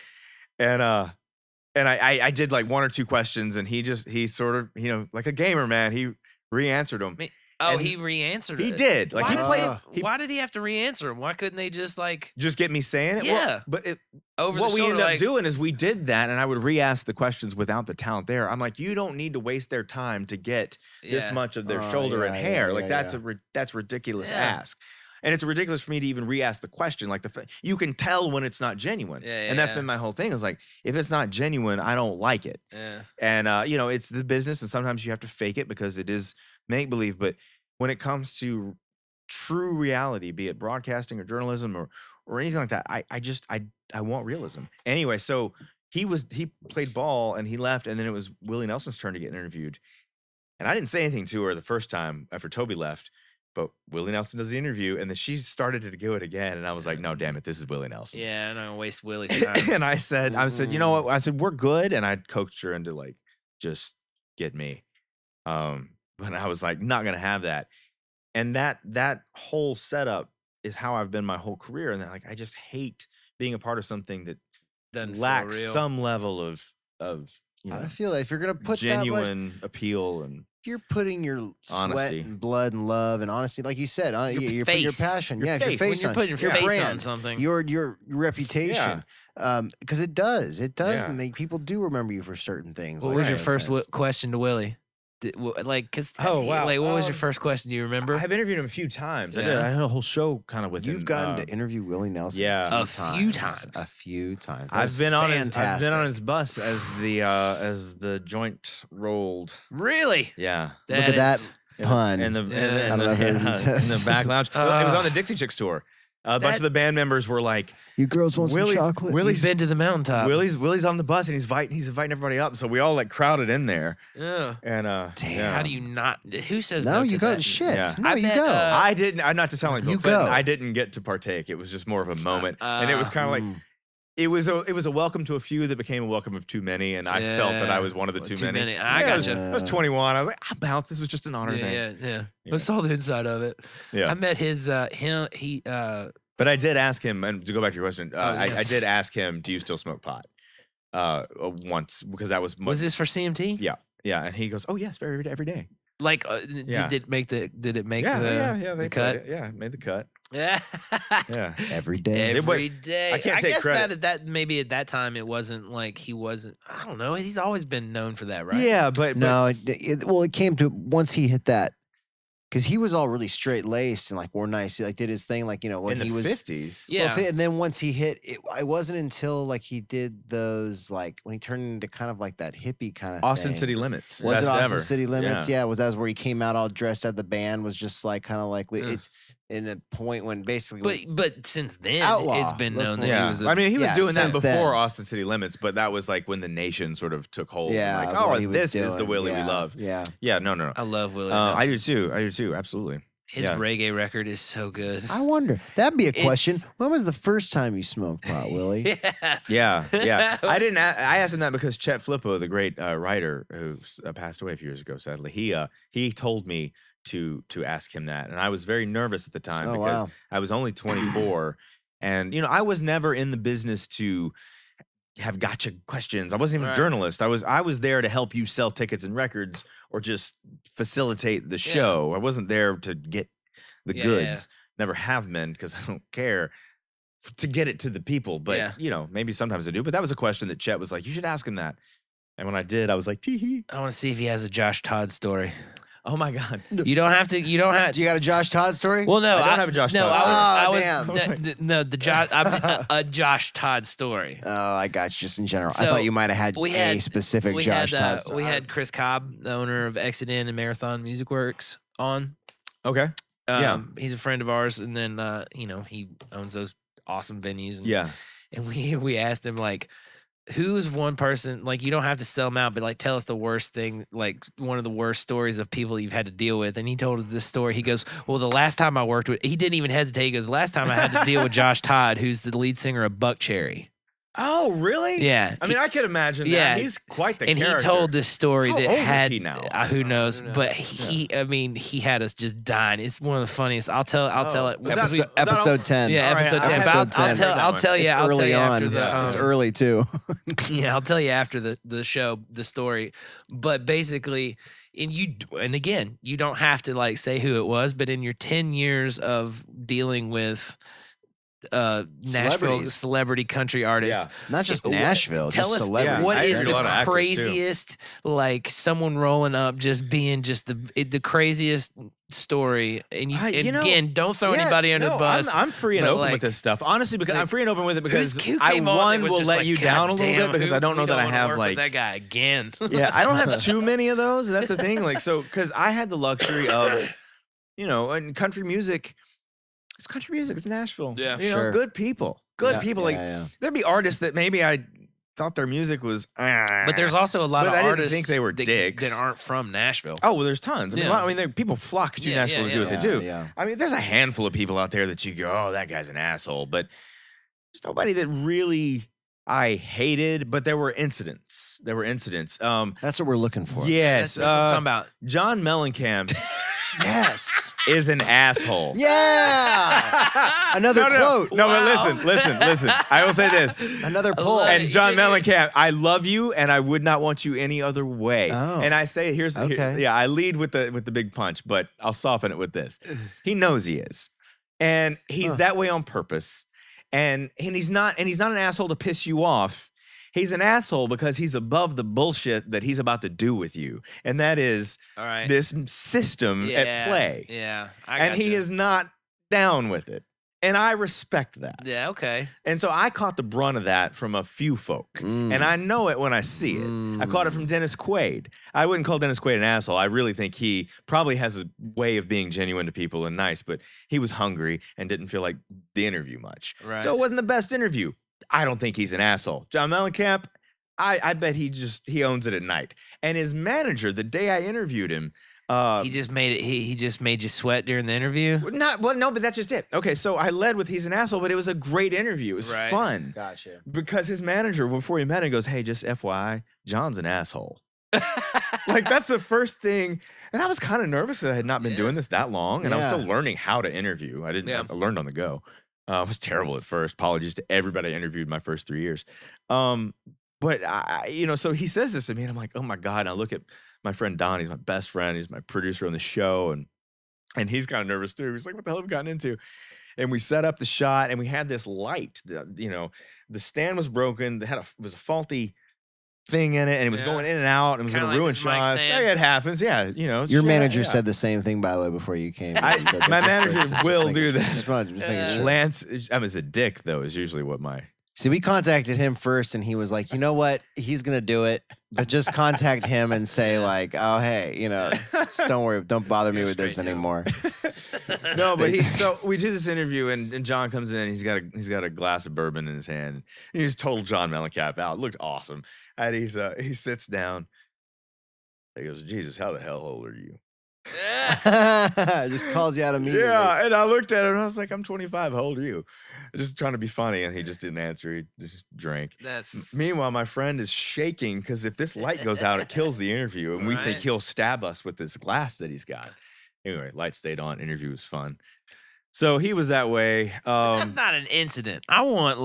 And I did like one or two questions, and he sort of, like a gamer, man, he re-answered them. Oh, And he re-answered He it. did. Like Why he did played they- why did he have to re-answer him? Why couldn't they just like just get me saying it? Yeah. Well, but over what the we shoulder? ended up like, doing is we did that, and I would re-ask the questions without the talent there. I'm like, you don't need to waste their time to get this yeah. much of their Oh, shoulder and yeah, hair. yeah, Like yeah, that's ridiculous Yeah. ask. And it's ridiculous for me to even re-ask the question. Like you can tell when it's not genuine. Yeah, and that's yeah. been my whole thing. I was like, if it's not genuine, I don't like it. Yeah. And it's the business, and sometimes you have to fake it because it is make believe. But when it comes to true reality, be it broadcasting or journalism or anything like that, I want realism. Anyway, so he played ball and he left, and then it was Willie Nelson's turn to get interviewed. And I didn't say anything to her the first time after Toby left, but Willie Nelson does the interview, and then she started to do it again, and I was like, no, damn it, this is Willie Nelson. Yeah, I'm not gonna waste Willie's time. And I said, you know what? I said, we're good. And I coached her into like, just get me. But I was like, not going to have that. And that whole setup is how I've been my whole career. And like, I just hate being a part of something that Doesn't feel lacks real. some level of I feel like if you're gonna put genuine appeal and if you're putting your sweat honesty. and blood and love and honesty, like you said, you're putting your face. passion, Your your face. when face you're on putting your your face brand, on something. your reputation, because it does Yeah. make people do remember you for certain things. What like was that your makes first sense. question to Willie? Cause Oh, wow. like what was your first question? Do you remember? I've interviewed him a few times. I did. Yeah. I had a whole show kind of with him. You've gotten to interview Willie Nelson yeah. a few times. A few times. I've been on fantastic. his bus as the joint rolled. Really? Yeah. Look at that is- pun. In the Yeah. I don't know if it was in the back lounge. Well, it was on the Dixie Chicks tour. A bunch of the band members were like, You girls want Willie's- some chocolate? Willie's- You've been to the mountaintop. Willie's on the bus and he's inviting everybody up. So we all like crowded in there. Yeah. And Damn. yeah. How do you not? Who says No, no? you to go that? shit. Yeah. No, I you bet, go. I didn't. I'm not to sound like Bill You Clinton. go. I didn't get to partake. It was just more of a moment, and it was kind of like it was a welcome to a few that became a welcome of too many, and I felt that I was one of the too many. I gotcha. I was 21. I was like, I bounced. This was just an honor. Yeah. I saw the inside of it. Yeah. I met his But I did ask him, and to go back to your question, I did ask him, do you still smoke pot? Once, because that was this for CMT? Yeah, and he goes, oh yes, every day. Like, did it make the They cut? Yeah, made the cut. Yeah, yeah, every day. Every day. I can't take guess credit. that maybe at that time it wasn't like he wasn't. I don't know. He's always been known for that, right? Yeah, but no. It came to once he hit that. Because he was all really straight laced and like wore nice. He like did his thing, like, you know, when in he the was 50s. Yeah. Well, and then once he hit, it wasn't until like he did those like when he turned into kind of like that hippie kind of Austin thing. City Limits. Was Best it Austin ever. City Limits? Yeah. Yeah, that was where he came out all dressed up. The band was just like kind of like it's in a point when basically. But since then, Outlaw. it's been known that Yeah, he was. I mean, he was doing that since before then. Austin City Limits, but that was like when the nation sort of took hold. Yeah, like, what he was this is the doing. Willie we Yeah, love. Yeah, No. I love Willie. I do too. Absolutely. His reggae record is so good. I wonder. That'd be a question. When was the first time you smoked pot, Willie? Yeah. Yeah. I asked him that because Chet Flippo, the great writer who passed away a few years ago, sadly, he told me to ask him that, and I was very nervous at the time because I was only 24, and I was never in the business to have gotcha questions. I wasn't even a journalist. I was there to help you sell tickets and records or just facilitate the show. I wasn't there to get the goods. Never have been because I don't care to get it to the people. But maybe sometimes I do. But that was a question that Chet was like, you should ask him that. And when I did, I was like, tee-hee. I want to see if he has a Josh Todd story. Oh my God! You don't have to. You don't have. Do you got a Josh Todd story? Well, no, I don't have a Josh Todd. A Josh Todd story. Oh, I got you. Just in general, So, I thought you might have had a specific Josh Todd story. We had Chris Cobb, the owner of Exodus and Marathon Music Works, on. Okay. He's a friend of ours, and then he owns those awesome venues. And, and we asked him like, who's one person, like, you don't have to sell them out, but like tell us the worst thing, like one of the worst stories of people you've had to deal with. And he told us this story. He goes, well, the last time I worked with, he didn't even hesitate. He goes, last time I had to deal with Josh Todd, who's the lead singer of Buck Cherry. Oh, really? Yeah. I mean, I could imagine that. Yeah. He's quite the and character. he told this story How that old is had he now? Who knows? But he had us just dying. It's one of the funniest. I'll tell it. Episode 10. Yeah, episode 10. I'll tell you after the. It's early too. Yeah, I'll tell you after the show the story. But basically, and again, you don't have to like say who it was, but in your 10 years of dealing with Nashville celebrity country artist, not just Nashville, tell just us celebrity. what is a lot of the actors, craziest, like someone rolling up just being just the craziest story. And again, don't throw anybody under the bus. I'm free and open with this stuff, honestly, because I'm free and open with it because I will let you down a little bit because I don't know that I have like that guy again. Yeah, I don't have too many of those. And that's the thing, like, so because I had the luxury of, in country music. It's country music. It's Nashville. Yeah, sure. Good people. Good people. There'd be artists that maybe I thought their music was. But there's also a lot of I artists didn't think they were dicks that aren't from Nashville. Oh, well, there's tons. I mean, people flock to Nashville to do what they do. Yeah. I mean, there's a handful of people out there that you go, oh, that guy's an asshole. But there's nobody that really I hated. But there were incidents. That's what we're looking for. Yes. That's what I'm talking about. John Mellencamp. Yes. Is an asshole. Yeah. Another quote. No, but listen. I will say this. Another pull. And John Mellencamp, I love you and I would not want you any other way. Oh. And I say, I lead with the big punch, but I'll soften it with this. He knows he is. And he's that way on purpose. And he's not an asshole to piss you off. He's an asshole because he's above the bullshit that he's about to do with you. And that is this system at play. Yeah. And he is not down with it. And I respect that. Yeah, okay. And so I caught the brunt of that from a few folk. And I know it when I see it. I caught it from Dennis Quaid. I wouldn't call Dennis Quaid an asshole. I really think he probably has a way of being genuine to people and nice, but he was hungry and didn't feel like the interview much. Right. So it wasn't the best interview. I don't think he's an asshole. John Mellencamp, I bet he owns it at night. And his manager, the day I interviewed him, He just made it. He just made you sweat during the interview. No, but that's just it. Okay, so I led with he's an asshole, but it was a great interview. It was fun. Gotcha. Because his manager, before he met him, goes, "Hey, just FYI, John's an asshole." Like that's the first thing, and I was kind of nervous because I had not been doing this that long, and I was still learning how to interview. I learned on the go. I was terrible at first. Apologies to everybody I interviewed my first 3 years. But so he says this to me, and I'm like, oh my God. And I look at my friend Don. He's my best friend. He's my producer on the show, and he's kind of nervous too. He's like, what the hell have we gotten into? And we set up the shot, and we had this light. The stand was broken. It was a faulty thing in it, and it was going in and out, and it was going to ruin shots. Hey, it happens. Yeah, Your manager said the same thing, by the way, before you came. My manager will do that. Just making sure. Lance, I was a dick though. Is usually what my. See, we contacted him first, and he was like, you know what? He's going to do it, but just contact him and say like, oh, hey, just don't worry. Don't bother me with this anymore. No, but so we do this interview, and John comes in. He's got a glass of bourbon in his hand. He's total John Mellencamp out. It looked awesome. And he sits down. He goes, Jesus, how the hell old are you? Just calls you out immediately. Yeah, and I looked at him and I was like, I'm 25. How old are you? Just trying to be funny, and he just didn't answer. He just drank. Meanwhile, my friend is shaking because if this light goes out, it kills the interview, and we think he'll stab us with this glass that he's got. Anyway, light stayed on. Interview was fun. So he was that way. That's not an incident. I want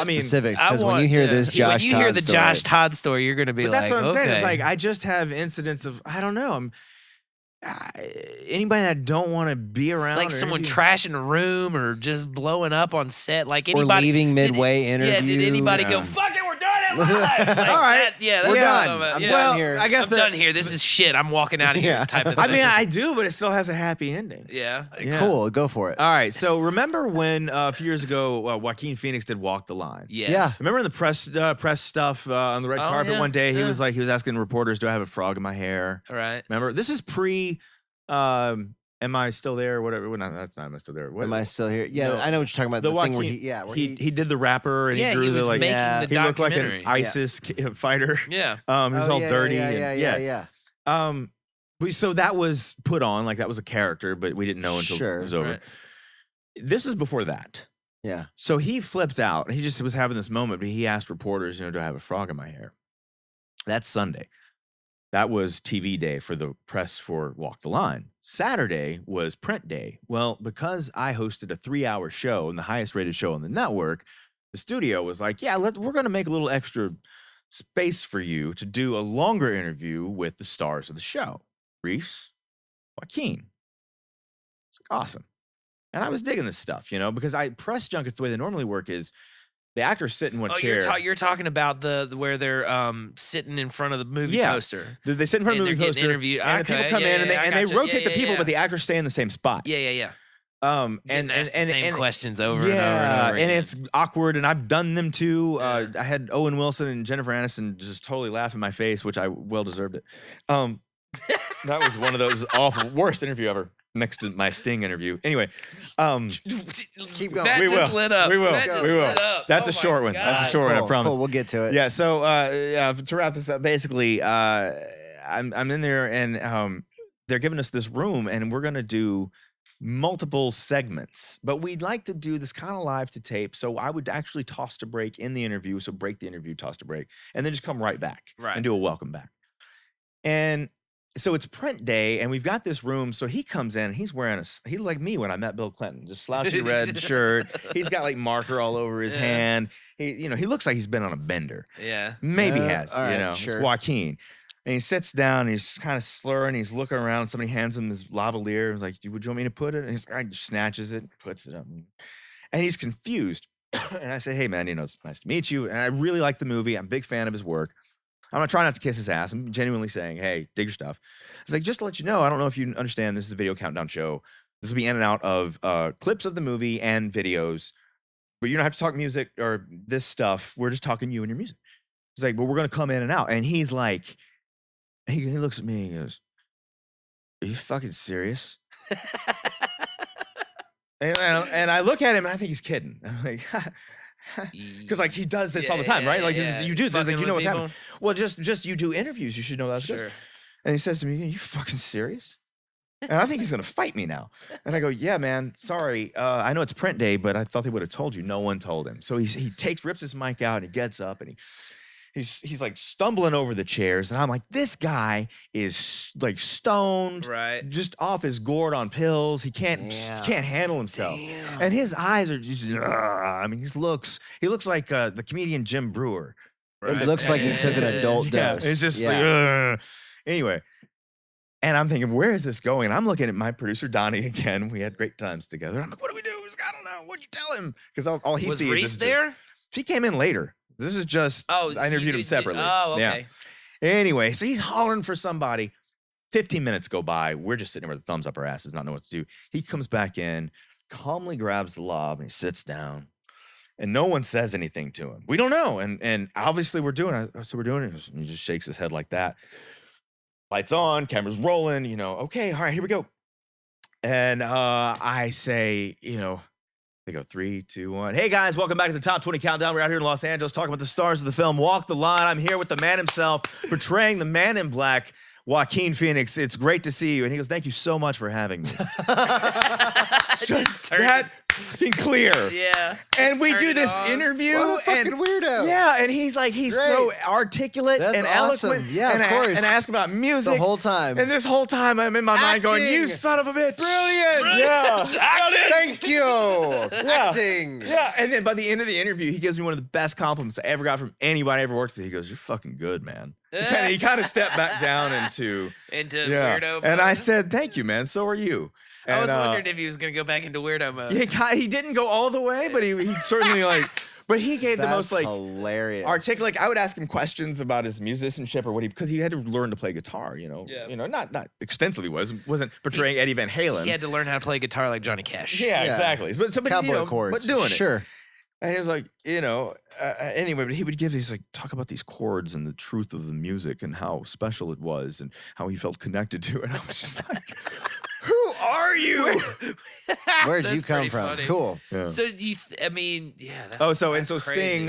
specifics, because when you hear this Josh, when you hear the Josh Todd story, you're going to be but like, that's what I'm saying. It's like I just have incidents of I don't know. Anybody that don't want to be around, like someone trashing a room or just blowing up on set, like anybody or leaving midway interview. Yeah, did anybody go, fuck it, we're doing it live? Like, all right, we're done. I'm done here. I guess I'm done here. This is shit. I'm walking out of here. Type of thing. I mean, I do, but it still has a happy ending. Yeah. Cool. Go for it. All right. So remember when a few years ago, Joaquin Phoenix did Walk the Line? Yes. Yeah. Remember in the press stuff on the red carpet one day, he was asking reporters, "Do I have a frog in my hair?" All right. Remember, this is pre. Am I still there? Whatever. Well, no, that's not. Am I still there? Am I still here? Yeah, I know what you're talking about. The thing where he did the rapper and he drew was the making the he looked like an documentary. ISIS fighter. Yeah. He was all dirty. Yeah. So that was put on like that was a character, but we didn't know until it was over. Right. This is before that. Yeah. So he flipped out. He just was having this moment, but he asked reporters, do I have a frog in my hair? That's Sunday. That was TV day for the press for Walk the Line. Saturday was print day. Well, because I hosted a 3-hour show and the highest rated show on the network, the studio was like, we're going to make a little extra space for you to do a longer interview with the stars of the show. Reese, Joaquin. It's like, awesome. And I was digging this stuff, because press junkets, the way they normally work is the actors sit in one chair. You're talking about the where they're sitting in front of the movie poster. They sit in front of the movie poster. Interviewed. And the people come in and they rotate the people, but the actors stay in the same spot. Yeah. And the same questions over and over and over. And it's awkward, and I've done them too. I had Owen Wilson and Jennifer Aniston just totally laugh in my face, which I well deserved it. That was one of those awful worst interview ever. Next to my Sting interview. Anyway, just keep going. That we will. Lit up. We will. We will. That's a short one. That's a short one. I promise. Cool. We'll get to it. Yeah. So to wrap this up, basically, I'm in there, and they're giving us this room, and we're gonna do multiple segments, but we'd like to do this kind of live to tape. So I would actually toss to break in the interview. So break the interview, toss to break, and then just come right back and do a welcome back. And so it's print day, and we've got this room. So he comes in, and he's wearing he's like me when I met Bill Clinton, just slouchy red shirt. He's got like marker all over his hand. He looks like he's been on a bender. Yeah, maybe has. All right, sure. It's Joaquin, and he sits down, and he's kind of slurring. He's looking around. Somebody hands him this lavalier. He's like, "Would you want me to put it?" And he snatches it, puts it up, and he's confused. And I say, "Hey, man, it's nice to meet you, and I really like the movie. I'm a big fan of his work. I'm gonna try not to kiss his ass. I'm genuinely saying, hey, dig your stuff." It's like, just to let you know, I don't know if you understand, this is a video countdown show. This will be in and out of clips of the movie and videos, but you don't have to talk music or this stuff. We're just talking you and your music. It's like, but we're gonna come in and out. And he's like, he looks at me and he goes, "Are you fucking serious?" and I look at him and I think he's kidding. I'm like, because like he does this all the time, right? Like you do this, like what's happening. Well, just you do interviews, you should know that. Sure. And he says to me, "Are you fucking serious?" And I think he's gonna fight me now. And I go, "Yeah, man, sorry. I know it's print day, but I thought they would have told you." No one told him. So he rips his mic out and he gets up and he's like stumbling over the chairs. And I'm like, this guy is like stoned, Right. just off his gourd on pills. He can't handle himself. And his eyes are just, I mean, he looks like the comedian Jim Brewer. It looks like he took an adult dose. It's just like, anyway. And I'm thinking, where is this going? And I'm looking at my producer, Donnie, again. We had great times together. I'm like, what do we do? He's like, I don't know. What'd you tell him? Because all he Was sees Reese is there? She came in later. This is just, I interviewed him separately. Okay. Yeah. Anyway, so he's hollering for somebody. 15 minutes go by. We're just sitting there with thumbs up our asses, not knowing what to do. He comes back in, calmly grabs the lob, and he sits down. And no one says anything to him. We don't know. And obviously we're doing it. So we're doing it. And he just shakes his head like that. Lights on, cameras rolling, okay, all right, here we go. And I say, they go 3, 2, 1. Hey guys, welcome back to the Top 20 Countdown. We're out here in Los Angeles talking about the stars of the film Walk the Line. I'm here with the man himself, portraying the Man in Black, Joaquin Phoenix. It's great to see you. And he goes, thank you so much for having me. Just that fucking clear. Yeah. And we do this interview. What a fucking weirdo. Yeah, and he's so articulate That's and awesome. eloquent. Yeah, and of course. And ask about music. The whole time. And this whole time I'm in my mind going, you son of a bitch. Brilliant. Yeah. Thank you. Acting. Yeah, and then by the end of the interview, he gives me one of the best compliments I ever got from anybody I ever worked with. He goes, you're fucking good, man. He kind of stepped back down into weirdo mode. And I said, thank you, man. So are you. And, I was wondering if he was going to go back into weirdo mode. He didn't go all the way, but he certainly but he gave the most hilarious. articulate. I would ask him questions about his musicianship or because he had to learn to play guitar, not extensively wasn't portraying Eddie Van Halen. He had to learn how to play guitar like Johnny Cash. Yeah, exactly. But chords. But doing it. Sure. And he was like, anyway, but he would give these talk about these chords and the truth of the music and how special it was and how he felt connected to it. And I was just like, who are you? Where'd you come from? Funny. Cool. Yeah. So do you? That's So crazy. Sting,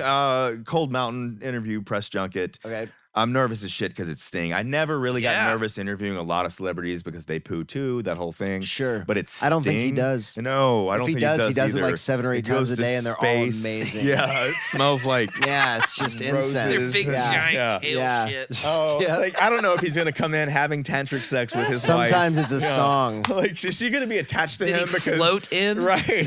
Cold Mountain interview, press junket. Okay. I'm nervous as shit because it's Sting. I never really got Yeah. nervous interviewing a lot of celebrities because they poo too, that whole thing. Sure. But it's I don't think he Sting. does. No, I don't think he does. He does it either. like 7 or 8 He times goes a to day, and they're all space. amazing. Yeah, it smells like Yeah, it's just Roses. Their incense. big yeah. giant kale Yeah. shit. Oh, Yeah. I don't know if he's gonna come in having tantric sex with his wife. Sometimes it's a song. Like, is she gonna be attached to Did him he because float in? right?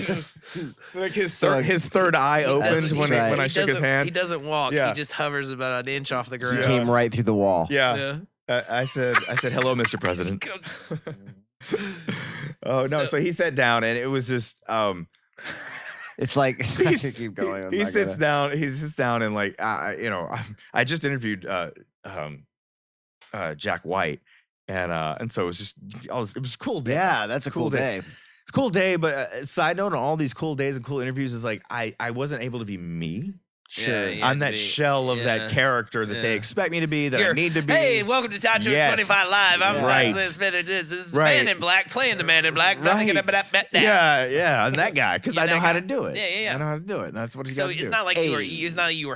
Like his third eye That's opened when right. when I shook his hand. He doesn't walk. Yeah. He just hovers about an inch off the ground. He came right through the wall. Yeah. I said, hello, Mr. President. Oh no! So he sat down, and it was just It's like keep going. He sits down. He sits down, and I just interviewed Jack White, and so it was just it was a cool day. Yeah, that's a cool day. It's a cool day, but side note on all these cool days and cool interviews is I wasn't able to be me. Sure. Yeah, I'm that shell of that character that they expect me to be, that I need to be. Hey, welcome to Top 25 Live. I'm This is Man in Black playing the Man in Black. Right. Yeah, I'm that guy because I know how to do it. Yeah. I know how to do it. And that's what you got to do. So it's not like it's not like you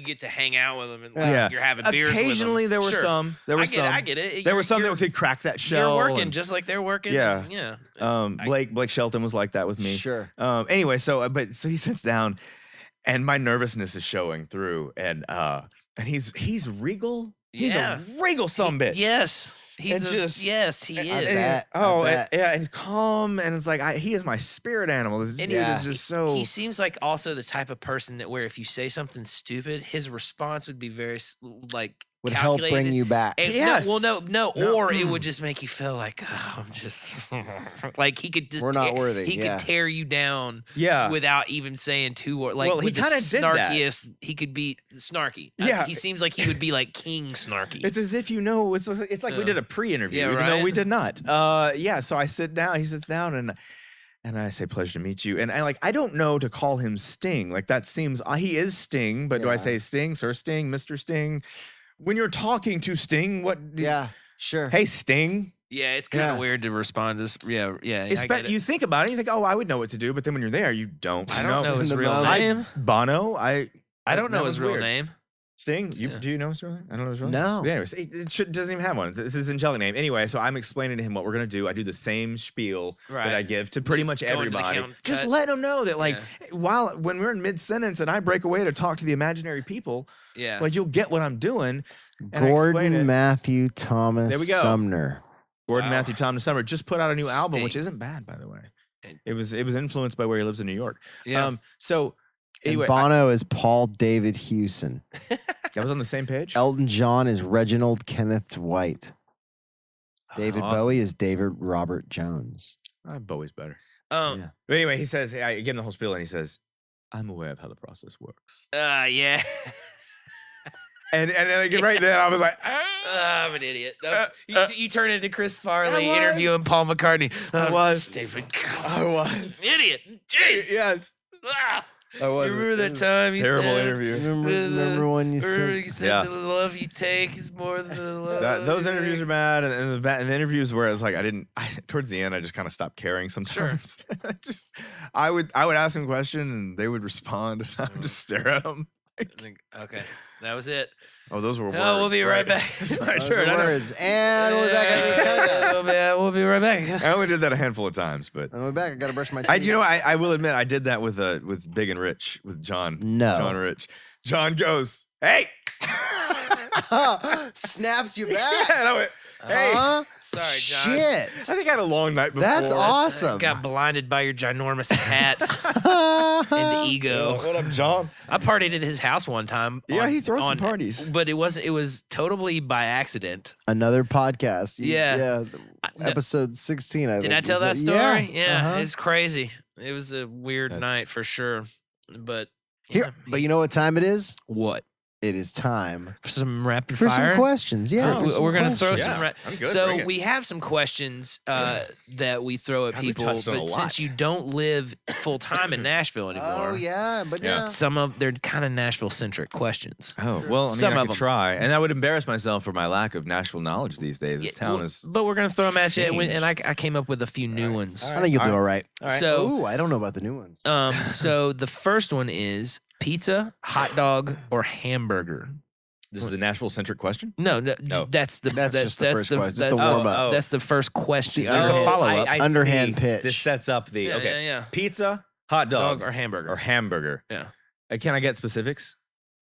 get to hang out with them and you're having beers with them. Occasionally there were some. I get it. There were some that could crack that shell. You're working just like they're working. Yeah. Blake Shelton was like that with me. Sure. Anyway, so he sits down. And my nervousness is showing through, and he's regal. He's a regal sumbitch. Yes, he is. And he's calm, and it's like he is my spirit animal. This dude is just so. He seems like also the type of person that where if you say something stupid, his response would be very would help bring you back. Yes. Or it would just make you feel like, I'm just like he could just. We're not worthy. He could tear you down. Yeah. Without even saying two words. Like, well, he kind of did that. He could be snarky. Yeah. He seems like he would be like king snarky. It's as if it's like we did a pre-interview, even though we did not. So I sit down. He sits down and I say, pleasure to meet you. And I don't know to call him Sting. Like that seems he is Sting, but do I say Sting, Sir Sting, Mr. Sting? When you're talking to Sting, Sure. Hey, Sting. Yeah, it's kind of weird to respond to. Yeah. You think about it, you think, oh, I would know what to do, but then when you're there, you don't. I don't know his real name. Bono. I don't know his real name. Sting? Yeah. Do you know his real name? I don't know his real No. name. Anyways, doesn't even have one. This is his angelic name. Anyway, so I'm explaining to him what we're gonna do. I do the same spiel that I give to pretty much Just go into the everybody. count, Just cut. let them know that, like, when we're in mid sentence and I break away to talk to the imaginary people, Yeah. like you'll get what I'm doing. and I explain Gordon it. Matthew Thomas There we go. Sumner. Gordon Wow. Matthew Thomas Summer just put out a new album, which Sting. isn't bad, by the way. And- It was influenced by where he lives in New York. Yeah. So And anyway, Bono is Paul David Hewson. that was on the same page. Elton John is Reginald Kenneth White. David Awesome. Bowie is David Robert Jones. Bowie's better. Yeah. But anyway, he says, I give him the whole spiel, and he says, "I'm aware of how the process works." Yeah. And like, right then, I was like, I'm an idiot. You turn into Chris Farley was. interviewing Paul McCartney. I was. Stupid. I was. Idiot. Jeez. yes, Ah. I was. You remember It that was time a you terrible said, interview. Remember when you Remember said you said Yeah. the love you take is more than the love. Those you interviews take. are bad, and the interviews where it's like towards the end I just kind of stopped caring sometimes. I would ask them a question and they would respond, and I would just stare at them. I think, okay, that was it. Oh, those were words. Oh, we'll be right back. It's my those turn. are I know. words. And we're back on this countdown. We'll be right back. I only did that a handful of times, but And we're back. I gotta brush my teeth. I will admit I did that with Big and Rich with John. No. John Rich. John goes, "Hey!" Snapped you Yeah, and I went, "Hey!" Huh? Sorry, John. Shit. I think I had a long night before. That's awesome. Got blinded by your ginormous hat and ego. What up, John? I partied at his house one time. Yeah, on- he throws some on- parties. but it was totally by accident. Another podcast. Yeah. Episode 16, I think. Did I tell is that it? story? Yeah. Uh-huh. It's crazy. It was a weird That's- night for sure. But Here, yeah. but you know what time it is? What? It is time For some rapid for fire. some questions. Yeah, Oh, for some we're gonna throw questions. some. Yeah, I'm good. So Bring it. we have some questions that we throw at God, we people, touched on a but lot. since you don't live full time in Nashville anymore, Oh yeah, but Yeah. yeah. some of they're kind of Nashville centric questions. Oh, well, I mean, Some I of could them. try. And I would embarrass myself for my lack of Nashville knowledge these days. This town well, is. but we're gonna throw them at you, and changed. I came up with a few new ones. I think you'll do all right. All right. So, Ooh, I don't know about the new ones. so the first one is pizza, hot dog, or hamburger. This is a Nashville centric question? No, No. that's the That's just the first question, just that's- the warm-up. Oh. That's the first question. It's the There's a underhand- follow up. I Underhand see. pitch. This sets up the. Yeah, okay. yeah. Pizza, hot dog, Dog or hamburger. or hamburger. Yeah. Can I get specifics?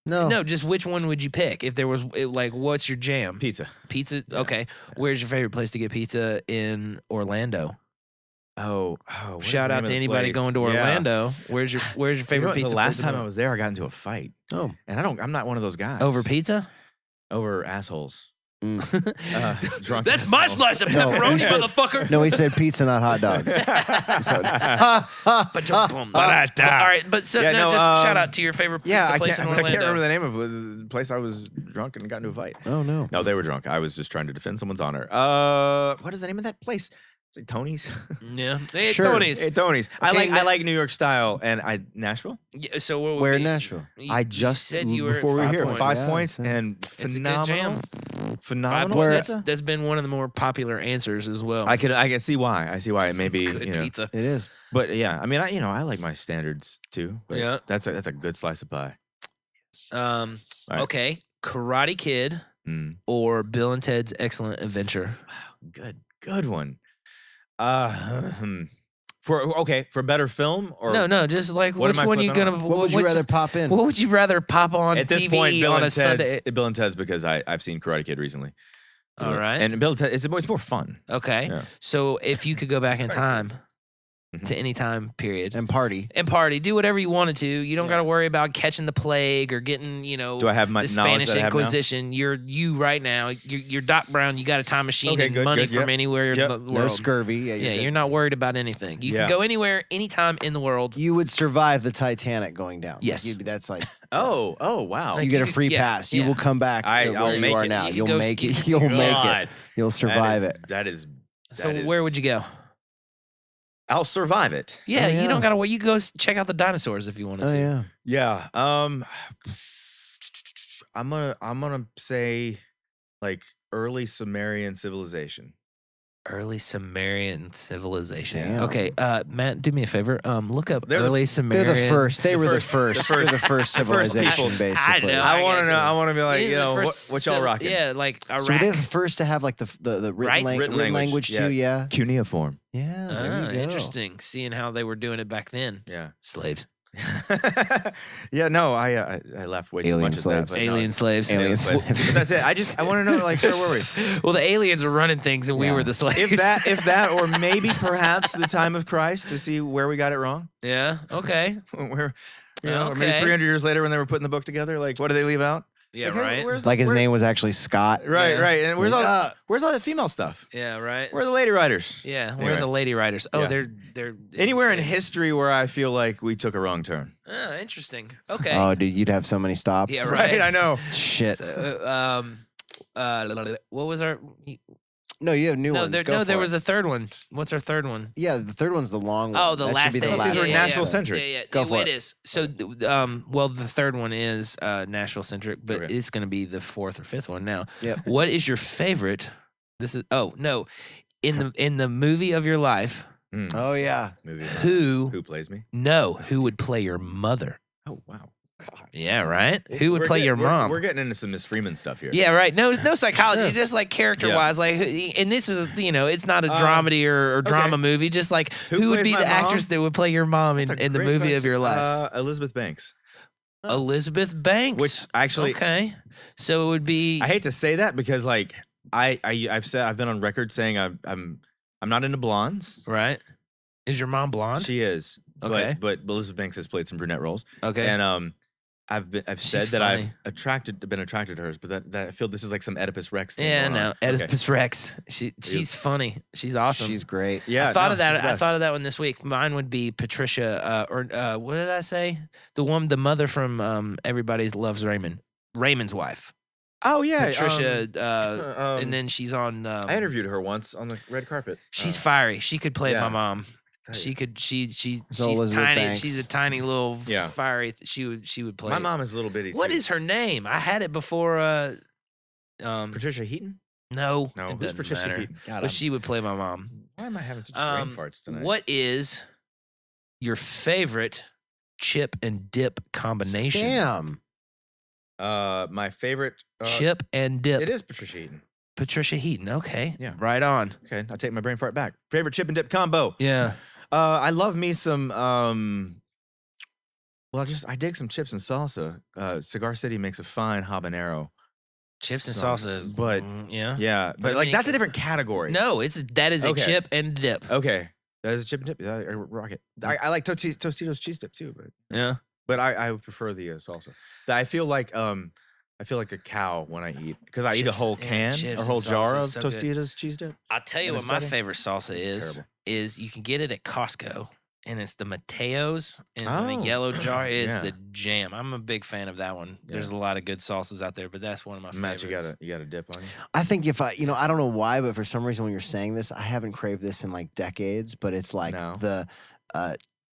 No. No, just which one would you pick? If there was like, what's your jam? Pizza. Pizza. Okay. Where's your favorite place to get pizza in Orlando? What's Shout the out name to of the anybody place? going to Yeah. Orlando. Where's your You know favorite what? pizza? The last place time to I was there, I got into a fight, Oh. and I'm not one of those guys. go? Over pizza? Over assholes. Mm. Drunk. That's my assholes. slice of No, pepperoni, he said- motherfucker. No, he said pizza, not hot dogs. So- Ba-dum-bum. All right, but so Yeah, no, no, just shout out to your favorite pizza Yeah, I place can't, in but I Orlando. can't remember the name of the place I was drunk and got into a fight. Oh no. No, they were drunk. I was just trying to defend someone's honor. What is the name of that place? It's like Tony's. Yeah, hey, Sure. Tony's. Hey, Tony's. Okay, I like New York style, and Nashville. Yeah, so what would Where be- in Nashville? you- I you just said you were at before we were 5 here, points. 5 Yeah, points it's a- and It's a good phenomenal, jam. 5 phenomenal. Where- points. pizza. That's been one of the more popular answers as well. I can see why. I see why it may It's be. good You know, pizza. It is. but yeah, I mean, I like my standards too. But Yeah. that's a good slice of pie. Uh, All right. Okay, Karate Kid Mm. or Bill and Ted's Excellent Adventure. Good one. For better film or No, just like What which am I one you flipping gonna? on? What would you which- rather pop in? What would you rather pop on at this TV point, Bill on a and Sunday? Ted's, Bill and Ted's because I've seen Karate Kid recently. All right. and Bill and Ted, it's more fun. Okay, Yeah. so if you could go back in time Mhm. to any time period And party. and party, do whatever you wanted to. You don't Yeah. got to worry about catching the plague or getting, Do I have my the knowledge Spanish that I have now? Inquisition. You're you right now. You're Doc Brown. You got a time machine Okay, and good, money good, from yep. anywhere Yep. in the No world. scurvy. Yeah, Yeah, good. you're not worried about anything. You Yeah. can go anywhere, anytime in the world. You would survive the Titanic going down. Yes. That's like Oh, wow. Like, you get a you- free yeah, pass. You yeah. will come back to I'll where you make are it. now. You You'll can go make ski- it. You'll make God. it. You'll survive it. That is. So where would you go? I'll survive it. Yeah, Oh, you yeah. don't gotta wait. You go check out the dinosaurs if you wanted Oh to. yeah. Yeah. I'm gonna say like early Sumerian civilization. Early Sumerian civilization. Damn. Okay, Matt, do me a favor. Look up They're the early Sumerian. They're the first. They were the first- first. They're the first civilization, people. basically. I know. I want to guess know. it- I want to be like, These you are the know, first what y'all civil- rocking? Yeah, like Iraq. So were they the first to have like the Right? written Written language too? Yeah. Cuneiform. Yeah. There you go. Interesting. Seeing how they were doing it back then. Yeah. Slaves. Yeah, no, I laughed way too Alien much slaves. at that. but no, Alien it's- slaves. Alien slaves. slaves. But that's it. I want to know, like, where were we? Well, the aliens were running things and we Yeah. were the slaves. If that, or maybe perhaps the time of Christ to see where we got it wrong. Yeah. Okay. Where, you know, or Okay. maybe 300 years later when they were putting the book together, like, what did they leave out? Yeah. Like, hey, Right. where's Like his where- name was actually Scott. Right, Yeah. right. And where's Like, all the female stuff? Yeah. Right. Where are the lady writers? Yeah. We're Anyway. the lady writers. Oh, Yeah. they're Anywhere in history where I feel like we took a wrong turn. Oh, interesting. Okay. Oh, dude, you'd have so many stops. Yeah, right. I know. Shit. So, what was our? No, you have new No, ones. there, Go no, there for was it. a third one. What's our third one? Yeah, the third one's the long one. Oh, the That last should be thing. the Because last we're one. Nashville centric. Yeah, yeah. Go for it it. is. So, well, the third one is Nashville centric, but Okay. it's going to be the fourth or fifth one now. Yep. What is your favorite? This is. Oh no, in the movie of your life, Mm. Oh yeah. Movie. who plays me? who would play your mother? Oh wow. God. Yeah, right. Who would We're play getting- your we're- mom? We're getting into some Miss Freeman stuff here. Yeah, right. No psychology, Sure. just like character wise. Like, and this is, it's not a dramedy or drama okay. movie. Just like Who would plays be my the actress mom? that would play your mom That's a in the great movie of question. your life? Elizabeth Banks. Elizabeth Banks. Which actually, okay, so it would be. I hate to say that because like I've been on record saying I'm not into blondes. right. Is your mom blonde? She is. Okay. But Elizabeth Banks has played some brunette roles. okay. And I've said She's that funny. I've been attracted to hers, but that I feel this is like some Oedipus Rex thing. yeah, going no, on. Oedipus Rex. She's funny. She's awesome. She's great. Yeah. I thought no, of that. she's the I best. thought of that one this week. Mine would be Patricia, what did I say? The mother from Everybody Loves Raymond. Raymond's wife. Oh yeah, Patricia, and then she's on. I interviewed her once on the red carpet. She's fiery. She could play yeah. my mom. Tell you. She could. She's Elizabeth tiny. Banks. She's a tiny little Yeah. fiery. She would play. My mom is a little bitty. What too. is her name? I had it before. Patricia Heaton? No, No, it who's doesn't Patricia matter. Heaton? God, But she would play my mom. why am I having such brain farts tonight? What is your favorite chip and dip combination? Damn. My favorite Chip and dip. It is Patricia Heaton. Patricia Heaton. Okay. Yeah. Right on. Okay, I'll take my brain fart back. Favorite chip and dip combo. Yeah. I love me some. Well, I dig some chips and salsa. Cigar City makes a fine habanero. Chips and So- salsa is. but- yeah. Yeah, But but I like mean, that's a different category. No, that is a Okay. chip and dip. Okay, that is a chip and dip. I rock it. I like Tostitos cheese dip too, Yeah. but I would prefer the salsa. I feel like a cow when I eat because I eat a Chips- whole yeah, can chips or and whole jar salsa of is so good. Tostitos cheese dip. I'll tell you in a what my setting, favorite salsa it's terrible. is you can get it at Costco and it's the Mateos in Oh. a yellow jar. It is Yeah. the jam. I'm a big fan of that one. There's a lot of good salsas out there, but that's one of my Matt, favorites. you got a dip on you. I think if I don't know why, but for some reason when you're saying this, I haven't craved this in like decades, but it's like No. the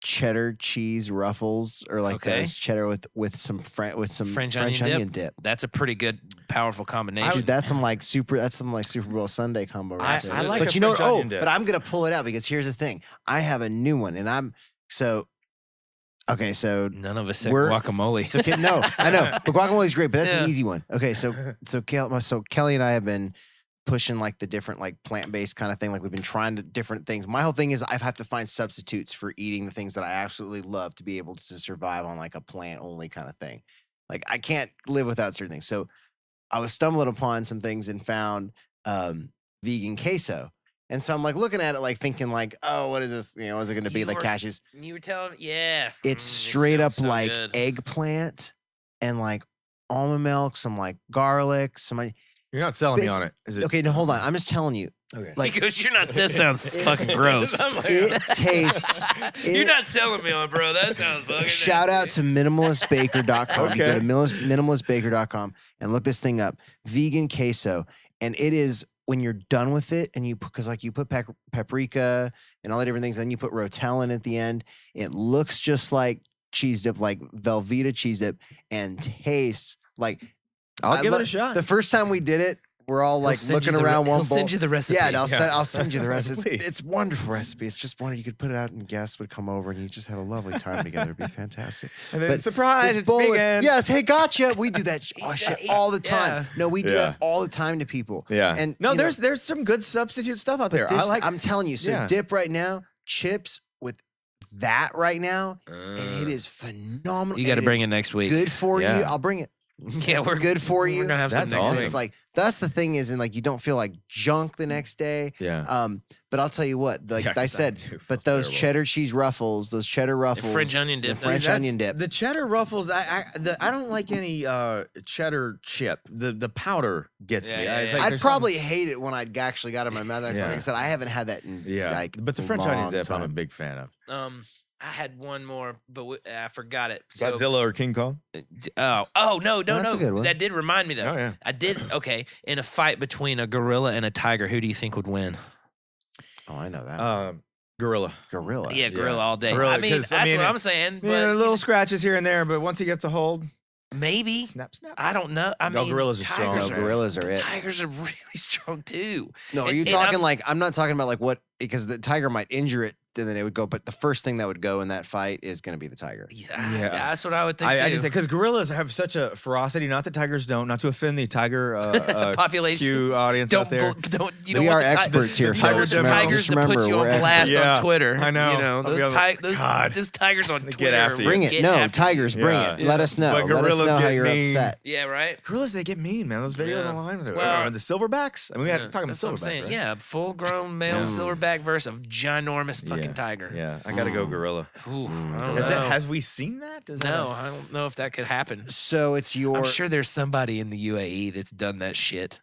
cheddar cheese ruffles or like Okay. those cheddar with some French French onion onion dip. That's a pretty good, powerful combination. Dude, that's some like Super Bowl Sunday combo right there. I like but a you know, French onion dip. but I'm gonna pull it out because here's the thing. I have a new one, and so None of us said We're- guacamole. So no, I know, but guacamole is great, but that's Yeah. an easy one. Okay, so Kelly and I have been pushing like the different like plant-based kind of thing. Like we've been trying to different things. My whole thing is I have to find substitutes for eating the things that I absolutely love to be able to survive on like a plant-only kind of thing. Like I can't live without certain things. So I was stumbling upon some things and found vegan queso. And so I'm like looking at it, like thinking, like, oh, what is this? You know, is it going to be You like were- cashews? You were telling, yeah. It's It straight up sounds so like good. eggplant and like almond milk, some like garlic, some. You're not selling me Basi- on it. Is it? Okay, no, hold on. I'm just telling you. Okay. Like He goes, you're not. That sounds It's- fucking gross. I'm like- it tastes. You're it- not selling me on, bro. That sounds fucking. Shout out to minimalistbaker.com. You go Okay. to minimalistbaker.com and look this thing up. Vegan queso. And it is when you're done with it and you because like you put paprika and all the different things, then you put Rotel in at the end. It looks just like cheese dip, like Velveeta cheese dip, and tastes like I'll I give lo- it a shot. the first time we did it, we're all like looking around one bowl. Send you the recipe. Yeah, and I'll send you the recipe. Please. It's a wonderful recipe. It's just one you could put it out and guests would come over and you just have a lovely time together. It'd be fantastic. And then, But surprise, this it's bowl of- vegan. Yes, hey, gotcha. We do that shit all the time. Yeah. No, we do that all the time to people. Yeah. And no, you know, there's some good substitute stuff out but there. this, I like. I'm telling you. So yeah. dip right now, chips with that right now, and it is phenomenal. You got to and bring it it's next week. Good for Yeah. you. I'll bring it. Yeah, It's good for you. We're gonna have That's some next awesome. week. It's like that's the thing is, and like you don't feel like junk the next day. Yeah. But I'll tell you what, like Yeah, I 'cause said, do feel but those terrible. cheddar cheese ruffles, those cheddar ruffles, French onion the dip. French That's- onion dip. The cheddar ruffles, I don't like any cheddar chip. The powder gets me. Yeah, It's yeah. like I'd there's probably hate it when I'd actually got it in my mouth. Like Yeah. I said, I haven't had that in yeah. like But the a French onion long dip, I'm a time. big fan of. I had one more, but I forgot it. So, Godzilla or King Kong? oh no, That's a good one. That did remind me though. Oh yeah. I did okay. In a fight between a gorilla and a tiger, who do you think would win? Oh, I know that. Gorilla. Gorilla. Yeah, gorilla all day. Gorilla, I mean, 'cause, that's what I'm saying. But Yeah, little scratches here and there, but once he gets a hold, maybe snap, snap. I don't know. I No, mean, gorillas are strong. tigers No, gorillas are it. Tigers are really strong too. No, are And- you and talking I'm- like I'm not talking about like what because the tiger might injure it and then it would go, but the first thing that would go in that fight is going to be the tiger. Yeah, that's what I would think. I too. just because gorillas have such a ferocity. Not that tigers don't. Not to offend the tiger population. Q audience Don't out there. don't you We don't are want the experts here, You don't want folks. the Remember- tigers just to put remember, you on we're blast experts. on Twitter. I know. You know I'll be those like, God. those tigers on They get Twitter. after you. Bring it. get No, after you. tigers, bring Yeah. it. Let us know. But Let us gorillas know how get you're mean. upset. Yeah, right. Gorillas, they get mean, man. Those videos Yeah. online with it. Well- The silverbacks. I mean, we had talking about That's what I'm silverbacks. saying. Right? Yeah, full-grown male Yeah. silverback versus a ginormous fucking Yeah. tiger. Yeah, I gotta go gorilla. Ooh, I don't Has, know. has we seen that? Does that No, I don't know if that could happen. So it's your. I'm sure there's somebody in the UAE that's done that shit.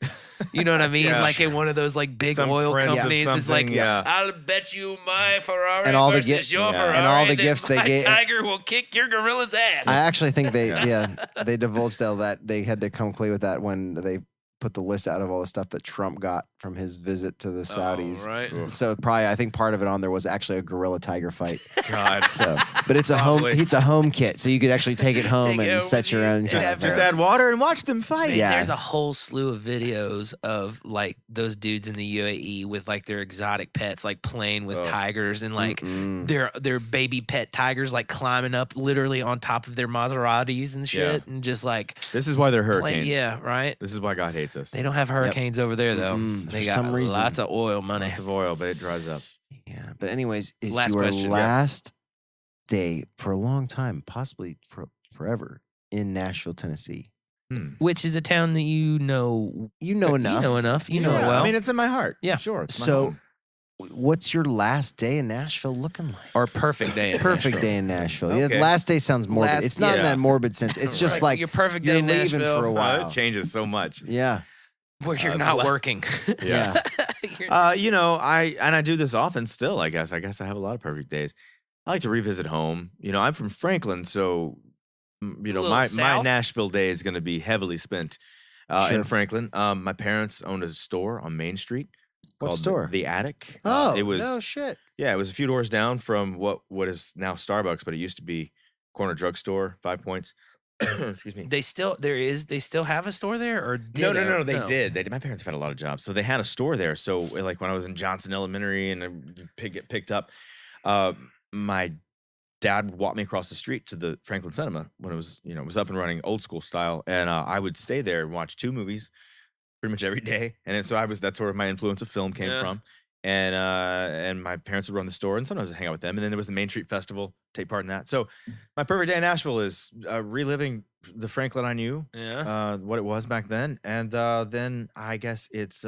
You know what I mean? Yeah. Like in one of those like big Some oil Prince of companies. It's like, something, yeah. I'll bet you my Ferrari And all the versus your yeah. Ferrari. and all the that gifts they my gave- tiger will kick your gorilla's ass. I actually think they divulged all that they had to come clean with that when they put the list out of all the stuff that Trump got from his visit to the Saudis. right. So probably I think part of it on there was actually a gorilla tiger fight. God. So, but it's a Probably. it's a home kit, so you could actually take it home Take it and home set with your you. own. Just- yeah. have Just your- add water and watch them fight. Yeah. There's a whole slew of videos of like those dudes in the UAE with like their exotic pets, like playing with Oh. tigers and like Mm-mm. their baby pet tigers, like climbing up literally on top of their Maseratis and shit, and just like This is why they're play, hurricanes. yeah, right. This is why God hates us. They don't have hurricanes over there though. Mm-mm, They for got some reason. lots of oil money. Lots of oil, but it dries up. Yeah, but anyways, it's Last your question, yes. last day for a long time, possibly forever, in Nashville, Tennessee. Which is a town that you know You know enough. You know enough. You know it Yeah, well. I mean, it's in my heart. Yeah. Sure. It's my So, home. what's your last day in Nashville looking like? or perfect day. in Perfect Nashville. day in Nashville. Okay. Yeah, last day sounds morbid. Last- it's not in yeah. that morbid sense. It's just like your perfect you're day in leaving Nashville for a while. It changes so much. Yeah. where you're it's not la- working. Yeah. You're- You know, I do this often still, I guess. I guess I have a lot of perfect days. I like to revisit home. You know, I'm from Franklin, so you know, little my south? Nashville day is going to be heavily spent in Sure. Franklin. My parents owned a store on Main Street. What called store? The Attic. Oh, it was no shit. yeah, it was a few doors down from what is now Starbucks, but it used to be corner drugstore, 5 Points. Excuse me. they still have a store there, or did No, they did. They did. My parents have had a lot of jobs, so they had a store there. So, like when I was in Johnson Elementary and I get picked up, my dad walked me across the street to the Franklin Cinema when it was up and running, old school style, and I would stay there and watch 2 movies pretty much every day. And then, so that's where my influence of film came Yeah. from. And my parents would run the store, and sometimes I'd hang out with them. And then there was the Main Street Festival, take part in that. So my perfect day in Nashville is reliving the Franklin I knew, Yeah. what it was back then, and then I guess it's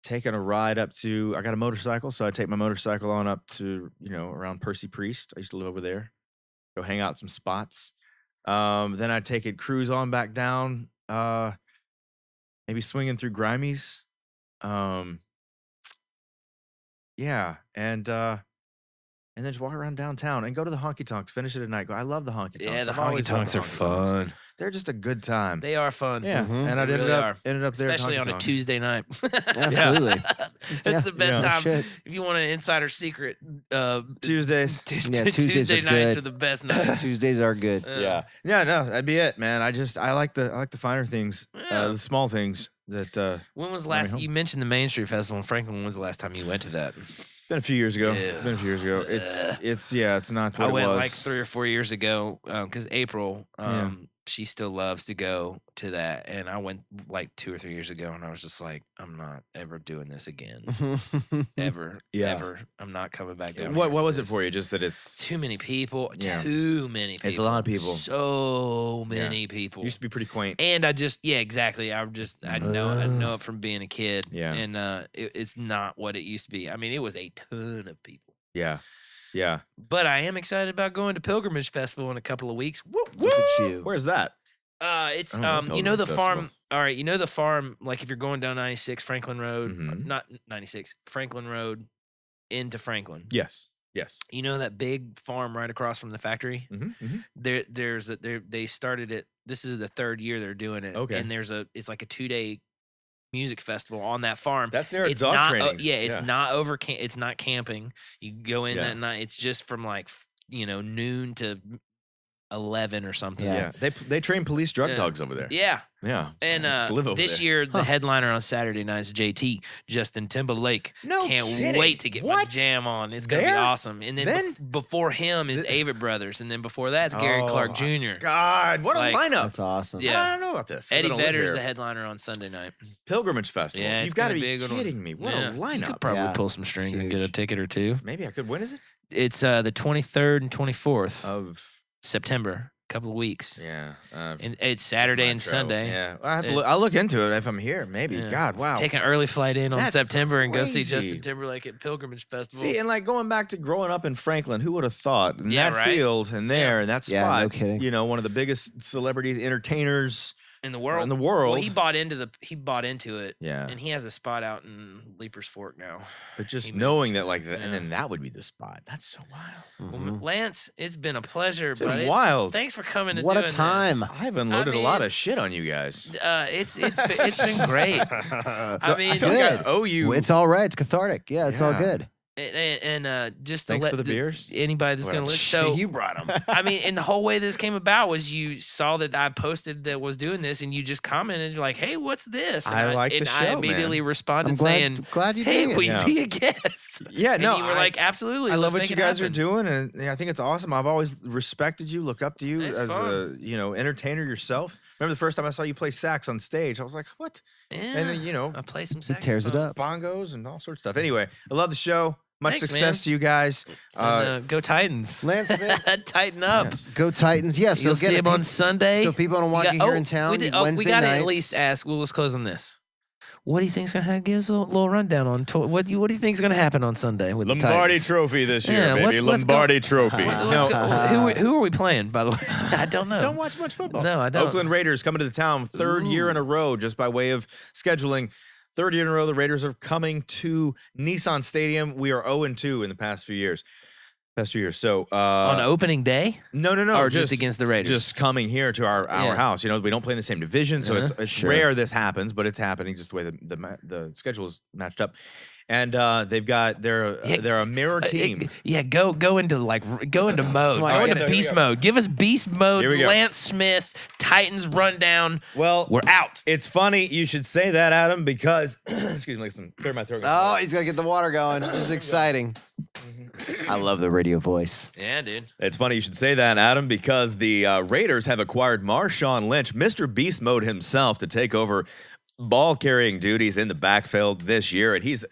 taking a ride up to. I got a motorcycle, so I take my motorcycle on up to around Percy Priest. I used to live over there. Go hang out some spots. Then I take it cruise on back down. Maybe swinging through Grimey's. Yeah, and then just walk around downtown and go to the honky tonks. Finish it at night. I love the honky tonks. Yeah, the I've honky always loved tonks the are honky tonks. fun. They're just a good time. They are fun. Yeah, Mhm. and I They ended really up are. there, at Especially honky on a tonks. Tuesday night. Absolutely. That's Yeah. the best Yeah. time. Shit. If you want an insider secret, Tuesdays. Yeah, Tuesdays Tuesday are nights good. are the best nights. Tuesdays are good. Yeah, no, that'd be it, man. I like the finer things, Yeah. the small things. When was brought me last? home. You mentioned the Main Street Festival in Franklin. When was the last time you went to that? It's been a few years ago. Yeah. It's been a few years ago. It's not what I it went was. like 3 or 4 years ago because April, Yeah. she still loves to go to that, and I went like 2 or 3 years ago, and I was just like, I'm not ever doing this again, ever, ever. I'm not coming back down. What here was it this. for you? Just that it's Too many people. Yeah. Too many people. It's a lot of people. So many people. Used to be pretty quaint. And I just, exactly. I know it from being a kid. Yeah. And it's not what it used to be. I mean, it was a ton of people. Yeah. Yeah. But I am excited about going to Pilgrimage Festival in a couple of weeks. Woo, woo! Look at you. Where's that? It's I don't know you know the Pilgrimage farm. Festival. All right, you know the farm. Like if you're going down 96 Franklin Road, Mhm. not 96 Franklin Road into Franklin. Yes. Yes. You know that big farm right across from the factory. Mm-hmm. They started it. This is the 3rd year they're doing it. Okay. And it's like a 2-day music festival on that farm. That's their It's dog not, training. it's not it's not camping. You go in Yeah. that night. It's just from like noon to 11 or something. Yeah. Yeah. They train police drug Yeah. dogs over there. Yeah. Yeah. And I used to live over this there. year, the headliner on Saturday night is JT, Justin Timberlake. No Can't kidding. wait to get my What? jam on. It's going to be There? awesome. And then, before him is Th- Avett Brothers. And then before that's Gary Oh, Clark Jr. God, what Like, a lineup! That's awesome. Yeah. I don't know about this. 'cause I Eddie don't live Vedder's here. the headliner on Sunday night. Pilgrimage Festival. Yeah, You've it's got to gonna be be a good one. kidding me. What Yeah. a You lineup. could probably Yeah. pull some strings and get a Huge. ticket or two. Maybe I could. When is it? It's the 23rd and 24th Of September. Couple of weeks. yeah. And it's Saturday and Metro. Sunday. Yeah. Well, I have to It- look, I'll look into it if I'm here. Maybe. Yeah. God, wow. Take an early flight in on That's September and go see crazy. Justin Timberlake at Pilgrimage Festival. See, and like going back to growing up in Franklin, who would have thought in Yeah, that right? field and there in that spot, Yeah, no kidding. you know, one of the biggest celebrities, entertainers in the world. in the world. Well, he bought into it. Yeah. And he has a spot out in Leapers Fork now. But just he knowing moved. that, like, that, Yeah. and then that would be the spot. That's so wild. Well, Lance, it's been a pleasure, It's been buddy. wild. Thanks for coming and What a doing time. this. I've unloaded a lot mean- of shit on you guys. It's been great. I mean, I feel like I Good. owe you. It's all right. It's cathartic. Yeah, it's all Yeah. good. and just to Thanks let for the beers. anybody that's What going to a- listen. So you brought them. I mean, and the whole way this came about was you saw that I posted that was doing this, and you just commented, you're like, "Hey, what's this?" And I like the and show, I immediately man. responded I'm saying, glad you "Hey, did. will it. you Yeah. be a guest?" Yeah, And no, you were like, "Absolutely." I let's love what make you it guys are happen." doing, and yeah, I think it's awesome. I've always respected you, looked up to you It's as fun. a entertainer yourself. Remember the first time I saw you play sax on stage? I was like, "What?" Yeah, And then I play some He saxophone. tears it up. Bongos and all sorts of stuff. Anyway, I love the show. Much Thanks, success man. to you guys. And, go Titans. Lance Smith, Tighten up. Yes. go Titans. Yeah, so You'll get see it. him on Sunday. So people don't want got- you here oh, in town. we Wednesday got to nights. at least ask. Well, let's close on this. What do you think's gonna give us a little rundown on what do you think's gonna happen on Sunday with the Lombardi Titans? Trophy this year, Yeah, baby. what's go- Lombardi Trophy. Let's go. Who are we playing? By the way, I don't know. Don't watch much football. No, I don't. Oakland Raiders coming to the town, third year in a row, just by way of scheduling. Third year in a row, the Raiders are coming to Nissan Stadium. We are 0-2 in the past few years. So on opening day, no, or just against the Raiders. just coming here to our Yeah. house. You know, we don't play in the same division, so it's Sure. rare this happens, but it's happening just the way the schedule is matched up. And they've got they're a mirror team. Go into mode. Come on, Go all right, into so here beast we go. mode. Give us beast mode. Here we go. Lance Smith, Titans rundown. Well, We're out. it's funny you should say that, Adam, because excuse me, clear my throat. Oh, he's gonna get the water going. This is exciting. I love the radio voice. Yeah, dude. It's funny you should say that, Adam, because the Raiders have acquired Marshawn Lynch, Mr. Beast Mode himself, to take over ball-carrying duties in the backfield this year, and he's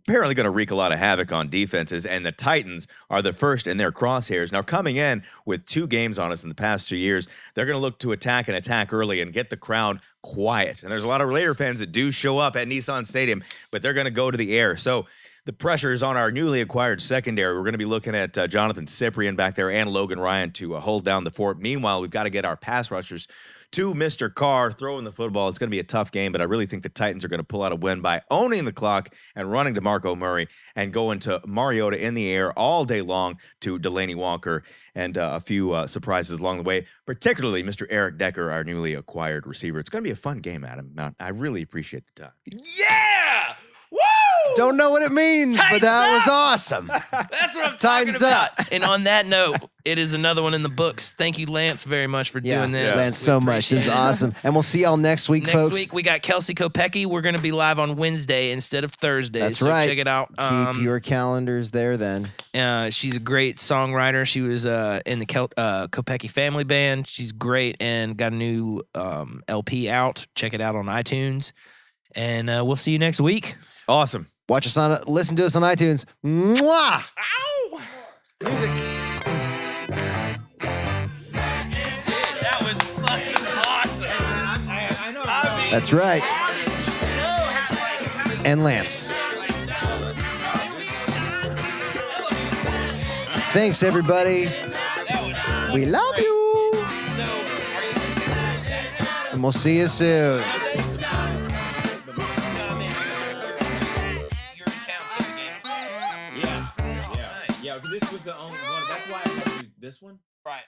apparently going to wreak a lot of havoc on defenses, and the Titans are the first in their crosshairs. Now, coming in with 2 games on us in the past 2 years, they're going to look to attack early and get the crowd quiet. And there's a lot of Raider fans that do show up at Nissan Stadium, but they're going to go to the air. So the pressure is on our newly acquired secondary. We're going to be looking at Jonathan Cyprian back there and Logan Ryan to hold down the fort. Meanwhile, we've got to get our pass rushers to Mr. Carr throwing the football. It's going to be a tough game, but I really think the Titans are going to pull out a win by owning the clock and running to Marco Murray and going to Mariota in the air all day long to Delaney Walker and a few surprises along the way, particularly Mr. Eric Decker, our newly acquired receiver. It's going to be a fun game, Adam. I really appreciate the time. Yeah! Woo! Don't know what it means, but that was awesome. That's what I'm talking Time's about. up. And on that note, it is another one in the books. Thank you, Lance, very much for doing this. Lance, so much. This is awesome. And we'll see y'all next week, folks. Next week, we got Kelsey Kopecki. We're going to be live on Wednesday instead of Thursday. That's so right. Check it out. Keep your calendars there then. She's a great songwriter. She was in the Kopecki family band. She's great and got a new LP out. Check it out on iTunes. And we'll see you next week. Awesome. Watch us on, listen to us on iTunes. Mwah! Ow! Music. That was fucking awesome. I know. That's right. And Lance. Thanks, everybody. We love you. And we'll see you soon. Yeah, this was the only one. That's why I had to do this one. Right.